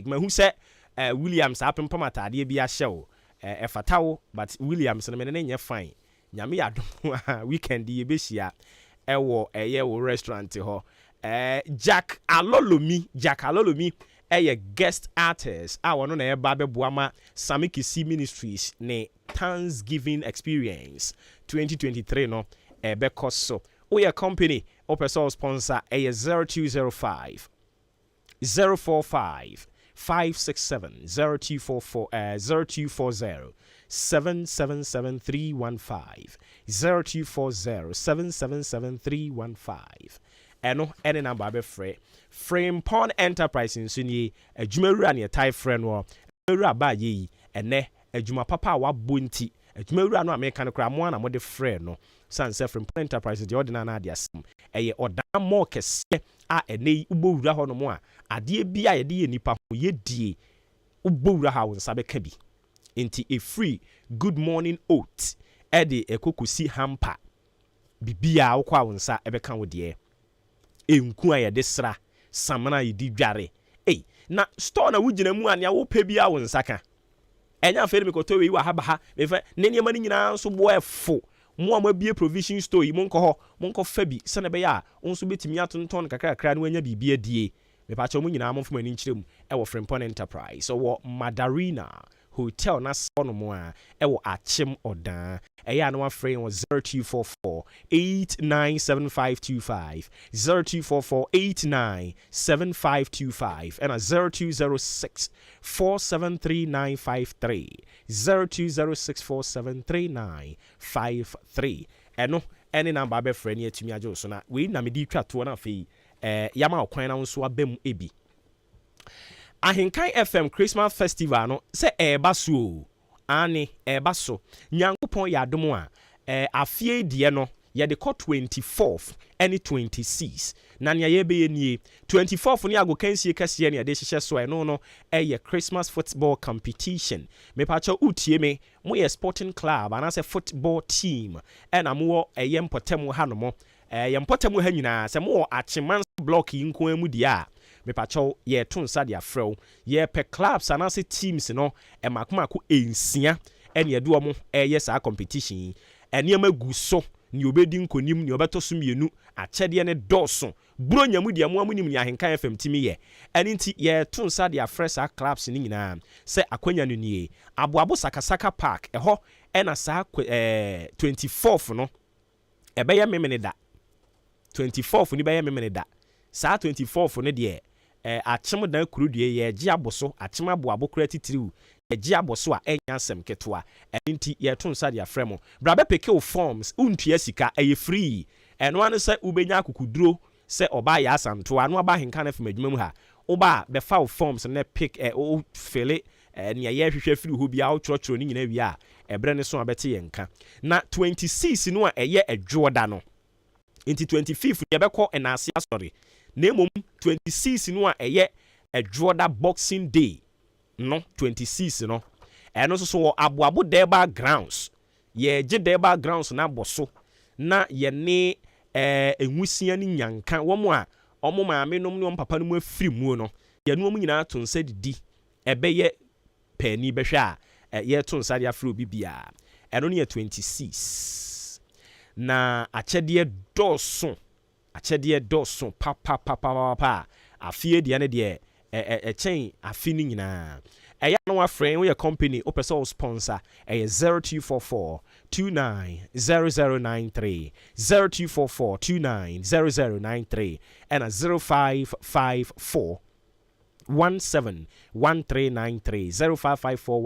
Man who said Williams happen pamata de bi ahyew efatawo, but Williams no me ne fine. Nyame adom weekend ye be hia ewo wo restaurant ho. Jack Alolomi a guest artist a wono na eba beboama Samikisi Ministries ne Thanksgiving Experience 2023 no bekoso. We a company or person sponsor a 0205 045 567 0244 0240 777 315 0240 777 315 eno any number be frame Pawn Enterprise in sunye adwumawura ne tai frɛ no adwumawura ba yi ene adwuma papa wa bonti adwumawura no American kra mo na mo de frɛ no sanse from Enterprise the ordinary na dia sam eye odan mo kese a ene ubowura ho no mo a ade bia ye de nipa ho ye die ubowura ha won sabe ka bi enti a free good morning oat e de ekokusi hamper bibia wo kwa won sa ebe ka wo de enku a ye de sra samana ye di dware na store na wugina mu ania wo pe bia won saka enya fere me koto we wa haba ha me fa ne niam ni nyina so bo efo mo amabie provision store yi mo nko fa bi se na be ya onso betimi atonton kakra no anya bibia die me pa cha mo nyina mo fo mani nkyerem e wo Frimpon Enterprise so wo Madarina Hotel na sono mo a e wo Achim Odan e ya no afrain wo 0244 897525 0244 897525 and a 0206 473953 0206 473953 eno any number be friend ye tumi ajo so na we na me di twa to na fe yama okwan na nso abam ebi Ahenkan FM Christmas Festival no se eba so ani eba so nyankopon ya adom a afie die no ye de 24th any 26 na ne ye be ye nie 24th ni ago kansie kase ne de hyehyɛ so no ye Christmas football competition me pa cha utie me mo ye sporting club and as a football team na mo ye mpotem ha no mo ye mpotem ha nyina se mo achiman block yi nko amu dia me pa cha ye to nsa dia frɛw ye pe clubs and as teams no makomako ensia ene ye do mo ye sa competition ene magu so ni obedi nkonim ni obeto so mienu akyɛde ne dɔso bro nyamu dia mo amunim ni Ahenkan FM timi ye ɛne nti ye to nsa dia fresa clubs ni nyina sɛ akwanya no nie aboabo sakasaka park ɛhɔ ɛna saa 24th no ɛbɛyɛ memene da 24th ni bɛyɛ memene da saa 24th no de akyem dan kuru dua ye gye aboso akyem aboabo kura titiriw ye gye aboso a enya asem ketewa enti ye to nsa de afrɛ mo bra be peke o forms untua sika free eno ane sɛ ubenya akukuduro sɛ oba ya asanto ano aba henkan FM adwuma mu ha oba be fa o forms ne pick o fill it ne ye hwehwɛ firi ho bia o kyerɛkyerɛ ni nyina wi a ebre ne so abete yenka na 26 no a eye adwoda no enti 25th ye bɛkɔ enase asɔre na emom 26 no a eye adwoda boxing day no 26 no eno so wo aboabo deba grounds ye gye deba grounds na boso na ye ne enwusia ni nyanka womo a omo maame nom ne papa no mu afiri mu no ye no mu nyina to nsa didi ebeye pani behwe a ye to nsa de afro bibia eno ne 26 na akyɛdeɛ dɔso pa afie deɛ ne deɛ ɛkyɛn afi ni nyinaa ɛyɛ no afrɛ wo yɛ company wo pɛ wo sponsor ɛyɛ 0244 290093 0244 290093 ɛna 0554 171393 0554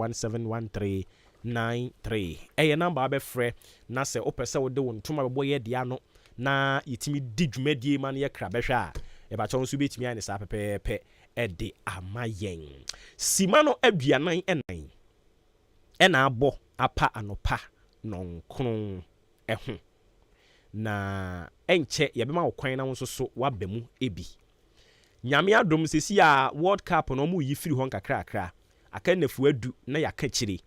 171393 ɛyɛ number abɛfrɛ na sɛ wo pɛ sɛ wo de wo ntoma bɛbɔ yɛ dia no na yɛtimi di dwumadie ma no yɛ kra bɛhwɛ a ɛbakyɛ nso bɛtumi ayɛ ne saa pɛpɛɛpɛ ɛde ama yɛn sima no aduanan ɛnan ɛna abɔ apa anopa nonkron ɛho na ɛnkyɛ yɛbɛma wo kwan na wo nso so waba mu ebi nyame adom sesi a world cup no mu yi firi hɔ nkakrakra aka nafu adu na yɛaka kyire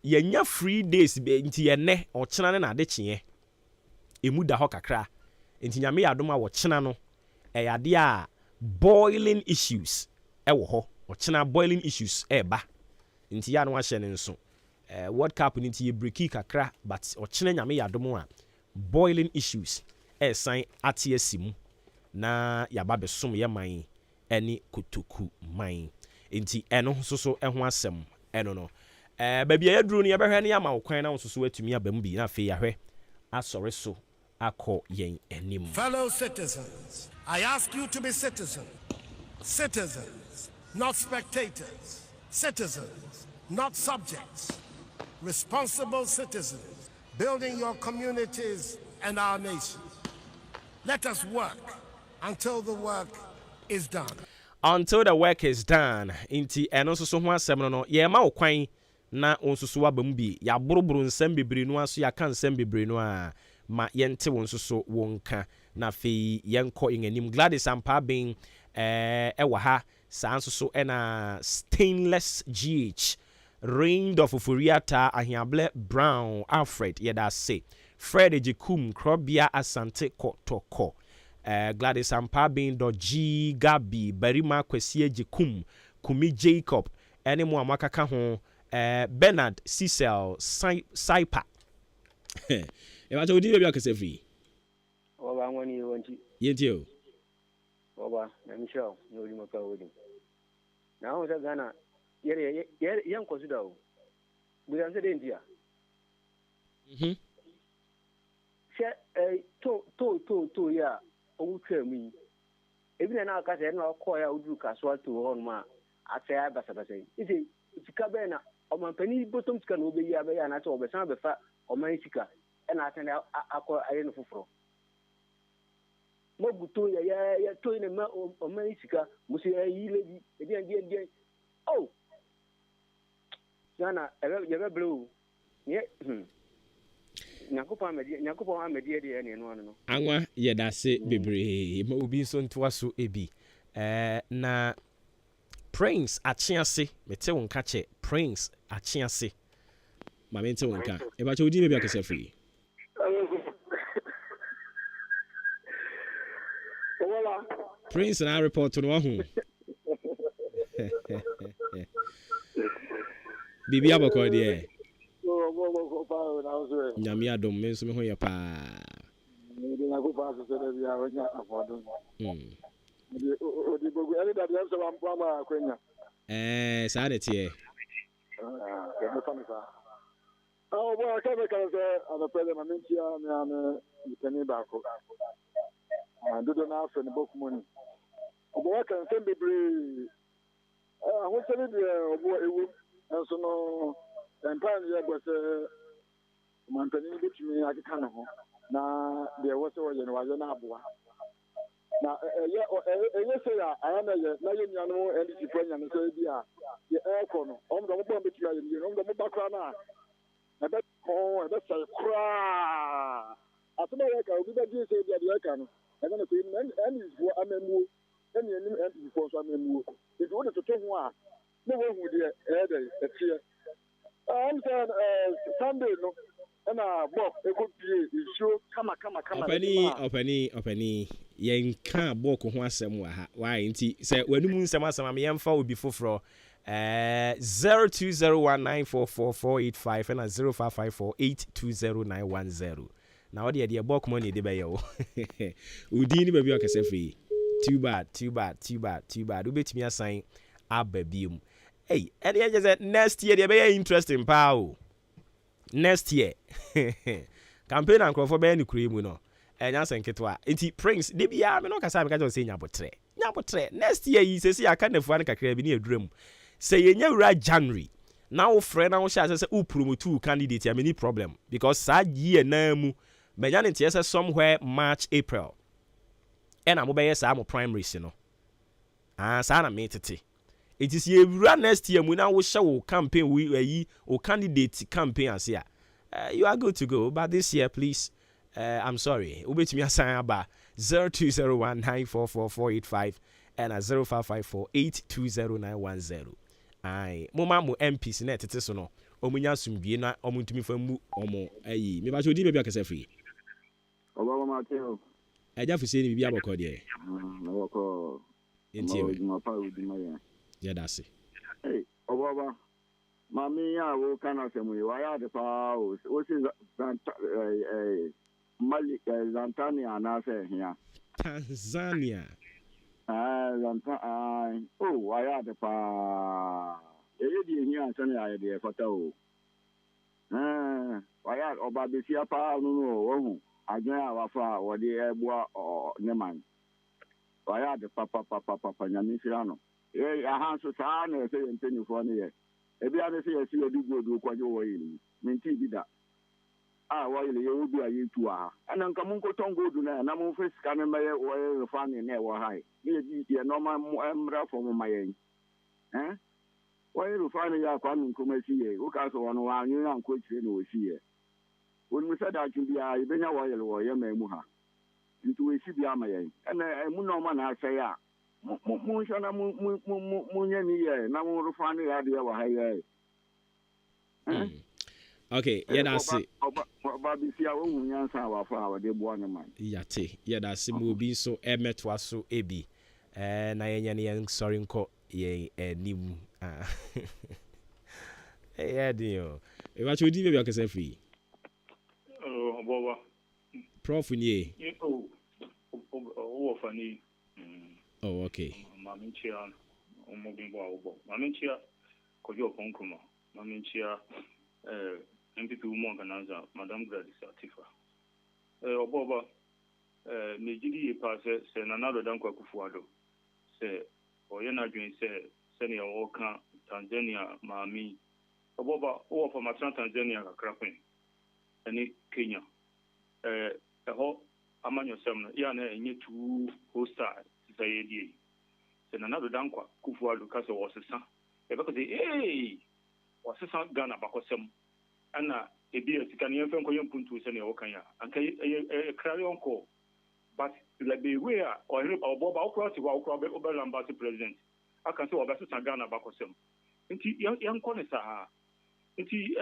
yɛnya free days nti yɛnɛ ɔkyena ne na ade kyeɛ emu da hɔ kakra nti nyame yɛadom a wɔkyena no ɛyade a boiling issues ɛwɔ hɔ ɔkyena boiling issues ɛba nti ya no ahyɛ ne nso world cup ni nti yɛbreki kakra but ɔkyena nyame yɛadom a boiling issues ɛsan ate asimu na yaba besom yɛ man ɛne kotoku man nti ɛno nso so ɛho asɛm ɛno no baabi a yɛduru no yɛbɛhwɛ ne yɛama wo kwan na wo nso so atumi aba mu bi na afei yɛhwɛ asɔre so akɔ yɛn anim. Fellow citizens, I ask you to be citizens. Citizens, not spectators. Citizens, not subjects. Responsible citizens, building your communities and our nation. Let us work until the work is done. Until the work is done. Inti eno so ho asem no ye ma wo kwan na onso so aba mu bi ya boroboro nsem bebre no aso ya kan nsem bebre no a ma yente wonso so wonka na fe yenko yenim Gladys ampa ben ewa ha sanso so ena stainless GH Rain of Furiata Ahiable Brown Alfred yeda say Fred Ejikum Krobia Asante Kotoko Gladys ampa ben do G Gabi Barima Kwesi Ejikum Kumi Jacob ene mo amakaka ho Bernard Cecil Saipa Eba to di bia kase free Oba ngoni wonti Yenti o Oba na misho no ri maka wodi Na ho sa Ghana yere yan consider o bi dan se de ndia Se to ya o twa mu ebi na aka se na okọ ya oduru kaso to ho no ma atya basabasa isi sika be na o man pani bottom sika no obeyi abeya na ta obesan befa o man sika na atene akọ aye no foforo moguto ya to ne ma o man sika musi yi lebi ebi oh Ghana ebe blue ye Nyankopɔn amedi de ne no no anwa ye da se bebre ma obi so ntoa so ebi na Prince Achiase mete wonka che Prince Achiase ma mente wonka e ba che odi bia kase free Prince na report no ho Bibi aboko de Nyame adom me nso me ho ye pa na go pass so da bia wonya afodo odi bogu ele da bia so wampo ma akwenya saa de tie bo aka me kan se ana pele ma mentia me ame itani ba ko dodo na afa ne boku moni Obuoba can send the brave. I was telling you, Obuoba, and so no, and finally, I was maintaining between me at the canal. Now, there was a Abua. Now, say I am a Nayan and the friend and say, the aircon, on the mobile between you, on the background. I bet, oh, that's a cry. I feel like I will be the say the Aircon. I'm going to say, and is what I'm a move, and you knew empty for some move. If you wanted to take one, no one would hear a fear. I'm saying, Sunday, no. And Bob, it could be sure. Come Openi. Yen can't walk on one somewhere. Why, indeed, say, when you moon some am yamfa will be for 0201944485 and 0554820910. Now, the idea book money de bayo. Udini baby, I can say free. Too bad. You bet me a sign. Ababium. Hey, and the just next year, they be interesting, pal. Next year, campaign and crop for any cream, you know. And answer Ketwa. It's Prince, they be a no Casam can say Nabotre. Next year, he says, I can't afford a crab in a dream. Say, you right January. Now, friend, I will share as a promo 2 candidate. I mean, problem because sad year name, Majanity as somewhere March, April. And I'm obeying some primaries, you know. Sana made it. It is ye run next year when I will show campaign we or candidate campaign as here. You are good to go, but this year, please. I'm sorry. Ubit me a sign about 0201944485 and 0554820910. Aye, Momamu MPs net it is no. Omunya sumbiena omuntumi famu omo ayi. Me ba so di be akase free. Obuoba Maakye. Eja fu se ni bibia bokọ de. No ko. Enti ma pa udi ma. Yeah, that's it. Hey, Obuoba. Mami ya wo kana semu wa ya de pa o si Mali Tanzania na se here. Tanzania. Oh, wa ya de pa. E di here Tanzania ya de fata o. Wa ya oba be sia pa no wo adwen a wa fa wo de ebua ne man. Wa ya de papa nyame fira no. Aha so saa na se yentenifo ne ye. Ebi ane se yesi odigbo do kwajo wo yi. Minti bi da. Wa ile ye obi ayi tu a. Ana nka mun ko tongo du na mun fe sika ne maye wo refani na wo hai. Ye di ye normal emra fo mo maye. Wo ye refani ya kwa mun ko masi ye. Wo ka so wono wa anyu an ko kire no osi ye. Won mu sada tun bia ye benya wo ye wo ye ma mu ha. Ntu we si bia ma ye. Ana mu no ma na ase ya. Mun shana mun ye ni ye na mun refani ya de wo hai ye. Okay, yeah, that's it. Yeah, that's it. Will be so emet was so ebi. Na yenye sorry nko ye nim. Yeah, dear. E wa chodi be akase free. Obuoba. Prof ni. Oh, funny. Oh, okay. Maminchia, Omobimbo Obo. Maminchia, Kojo Konkuma. Maminchia, MPP Women Organizer, Madame Gladys Atifa. Obuoba, Nijidi passe, say another Danko Kufuado. Say, Oyena Jun say, Senior Oka, Tanzania, Mami. Obuoba, all for Matran Tanzania, Krapping. Any Kenya. A whole Amanyo Semna, Yana, and you two hostile, say, Say another Danko Kufuado, Casa was a son. Because, hey, was a son Ghana Bakosem. Ana ebi etika ne yɛmfa nkɔyɛ mpuntu sɛ ne wɔkan ya anka krare onko but like the way Obuoba okra ti wa okra be lamba president aka sɛ wɔbɛsesa Ghana bakɔsɛm nti yɛnkɔ ne saa nti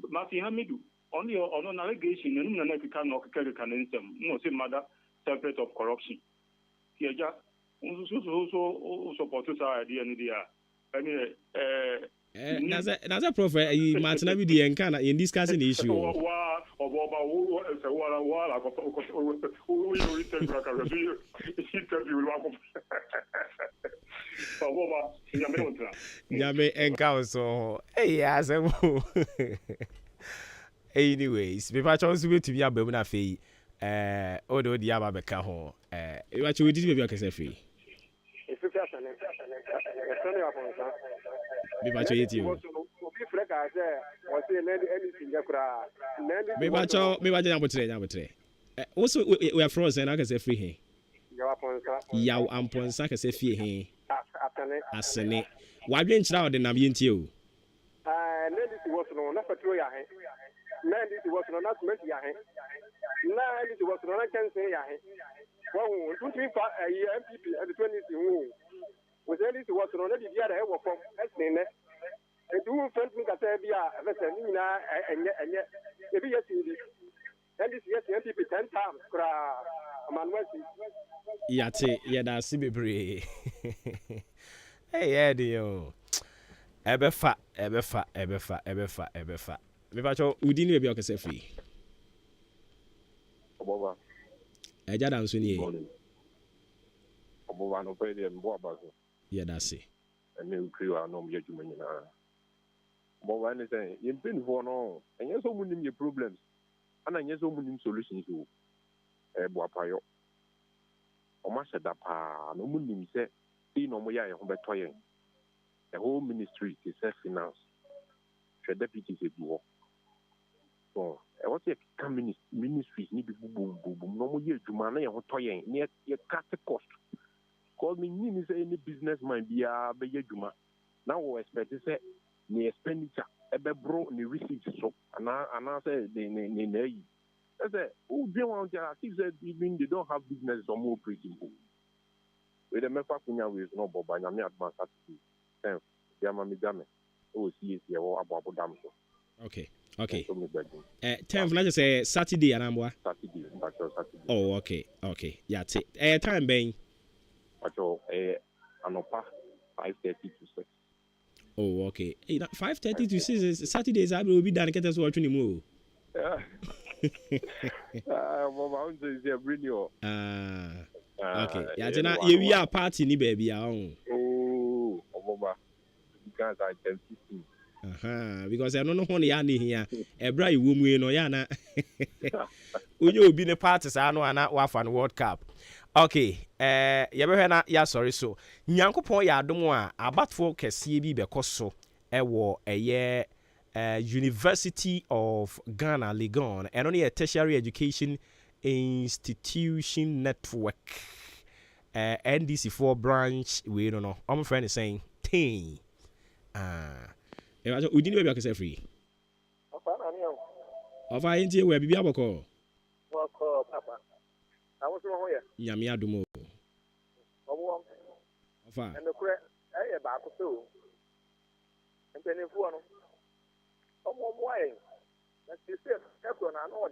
Mafi Hamidu ɔno na allegation nanum na nakeka na ɔkeka ne nsɛm no say mother separate of corruption yɛgya so support saa idea ne dia ɛne Naza prof Martina bi the encounter in discussing the issue. Nyame encounter so anyways people chance to be abem na fei odo di aba beka ho e wa che we di be akase fei Sunday Afonso. Me ba cho yeti o. Obi freka say o say anything ya kura. Me ba cho nyabotre. Also we are frozen na ka say free he. Yaw amponsa ka say fie he. Asene. Wadwe nchira ode nam yenti o. Nendisi was no na petrol ya he. Nendisi was no na cement ya he. Nendisi was no na kense ya he. Well, 25 MPP at the 20s who was any was no na bibia da e wo fom esene. E du front me ka say bia vese ni na enye e bi yesi di. Nendisi yes MPP 10 times kra Manuel Yate yeda si bebre. Hey Eddie. Ebefa. Me ba cho udi ni be o kese free. Obuoba. Eja dan so ni e. Obuoba no pay dem bo abaso. Yeah, that's it. Ene ukriwa no mye dwuma nyina. Obuoba ne say yempin fo no, enye so munim ye problems. Ana enye so munim solutions o. Bo apayo. O ma sheda pa no munim se ti no mo ya ye ho beto yen. The whole ministry is self-finance. The deputy is do. So, I want to say ministries need to boom. No more year to man. I want to near cut the cost. Call me means any businessman be a juma. Now we expect to say the expenditure. Ebe bro ni receipts so. And I say the I say oh they want to say even they don't have business or more operating. With the mefa kunya we is no boba nyame advance attitude. Okay. 10 flash say Saturday anambwa. Saturday. Oh, okay. Yeah, time ben. Anopa 5:30 to 6. Oh, okay. 5:30 to 6 is Saturdays I will be done get us watching him. Yeah. Mama unze is bring you. Okay. Yeah, tena we are party ni baby Oh, Mama. Because I can see. Because I don't know when you are here. Ebra you mu no ya na. Unyo obi ne parties anu ana wafan World Cup. Okay. Yebehwe na ya sorry so. Nyankopon ya adom a abatfo kese bi bekoso ewo eye University of Ghana Legon and only a tertiary education institution network. NDC4 branch we don't know. My friend is saying ting. We didn't be able to say free. Of I ain't where be able call. Papa. I was wrong here. Yamia Dumo. And the correct back to and then if one way. That's the same. That's one I know.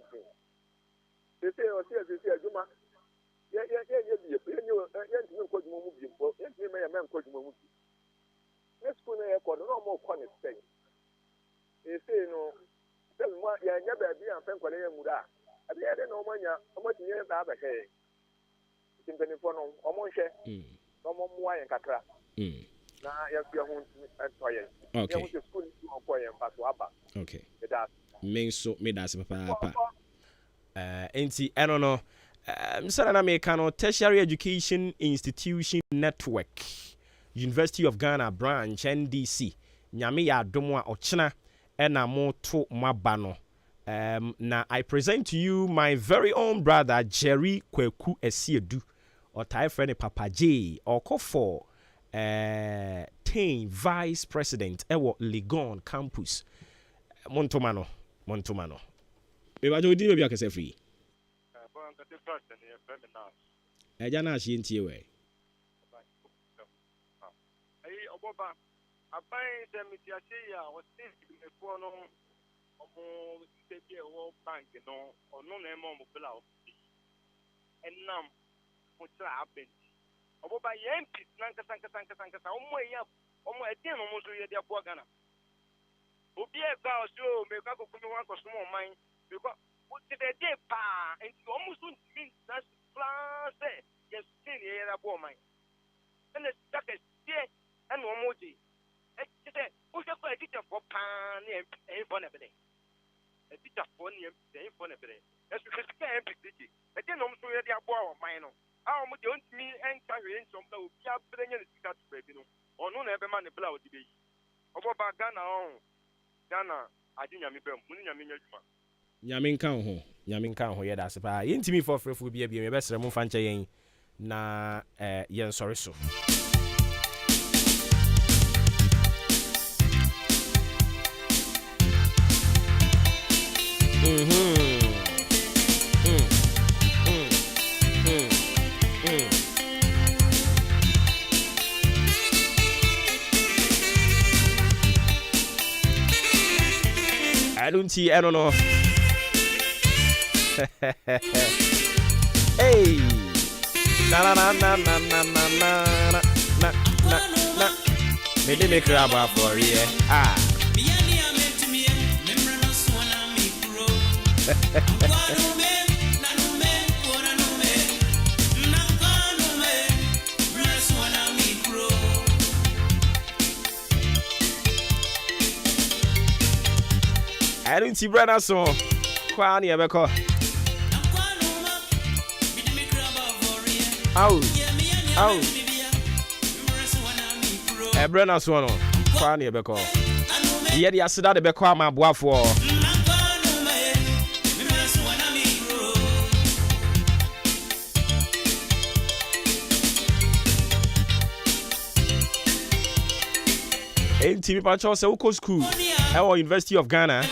They say, Juma. Yeah, you could move you. You may a man could move. Let's go there, no more connect thing. They say, no, tell me what you never be a fan for the Muda. I didn't know when you're much near the other hay. In the phone, almost no more wine and catra. Now, yes, your home and toy. Okay. Okay. Menso me das papa. Enti I don't know. Mr. Americano Tertiary Education Institution Network. University of Ghana branch NDC nyame ya domwa ochina ena moto mabano. Now I present to you my very own brother Jerry Kweku Esiedu or Thai friend Papa J or Kofo Tain Vice President ewo Legon campus Montomano Eba jo di obi akese free Ejana shi ntie we Obuoba, I find them with your say, I was thinking before no World Bank, or no name of Blau. And now, what's happened? Obuoba, Yankees, Sanka, almost a ten almost a year for Ghana. Obi a cow, so make up one for small mind, because what did they do? And you almost mean that's France, yes, here a poor mind. And the second day. And one more day. Who's a teacher for pan and for every day? A teacher for him, they for every day. That's because I can't be teaching. I didn't know the above of mine. How much don't me and carry in some low, yeah, but then you got to break, ono na ebe ma ne bla odi be yi oboba Ghana adi nyame bem muni nyame nya dwuma nyame nka ho yeda sepa yentimi for frefo bia me besere mo fa nche yen na yen sorry so I don't know. Hey, na. Maybe make a rubber for you. I don't see brother so. Kwani ebeko. Au. Brother so no. Kwani ebeko. Ye di asida de beko ama boafo. NTV Pacho se uko school. Our University of Ghana.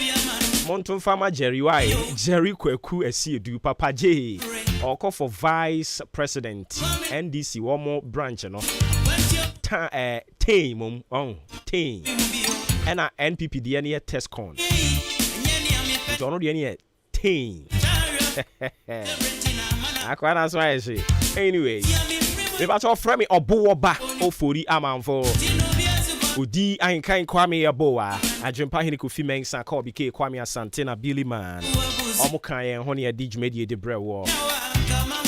Mountain Farmer Jerry Kweku Esiedu Papa J or call for Vice President NDC one more branch no team and a NPP the test con don't know the team I quite that's why I say anyway we about to frame Obuoba Ofori Amanfo Udi AHENKAN933FM aboa adwempa hene kofi mensa ka obike Kwame Asante na Billy Man omukan yen ho ne adi dwumadi de brewo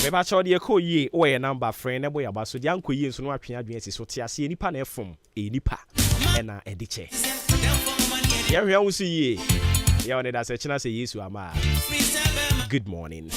me ba cho de ko yi o ye number friend ne boy aba so de anko yi nso no atwe adwen asiso te ase nipa na efom nipa na edi che ye hwe anwo so yi ye one da se china se Yesu ama good morning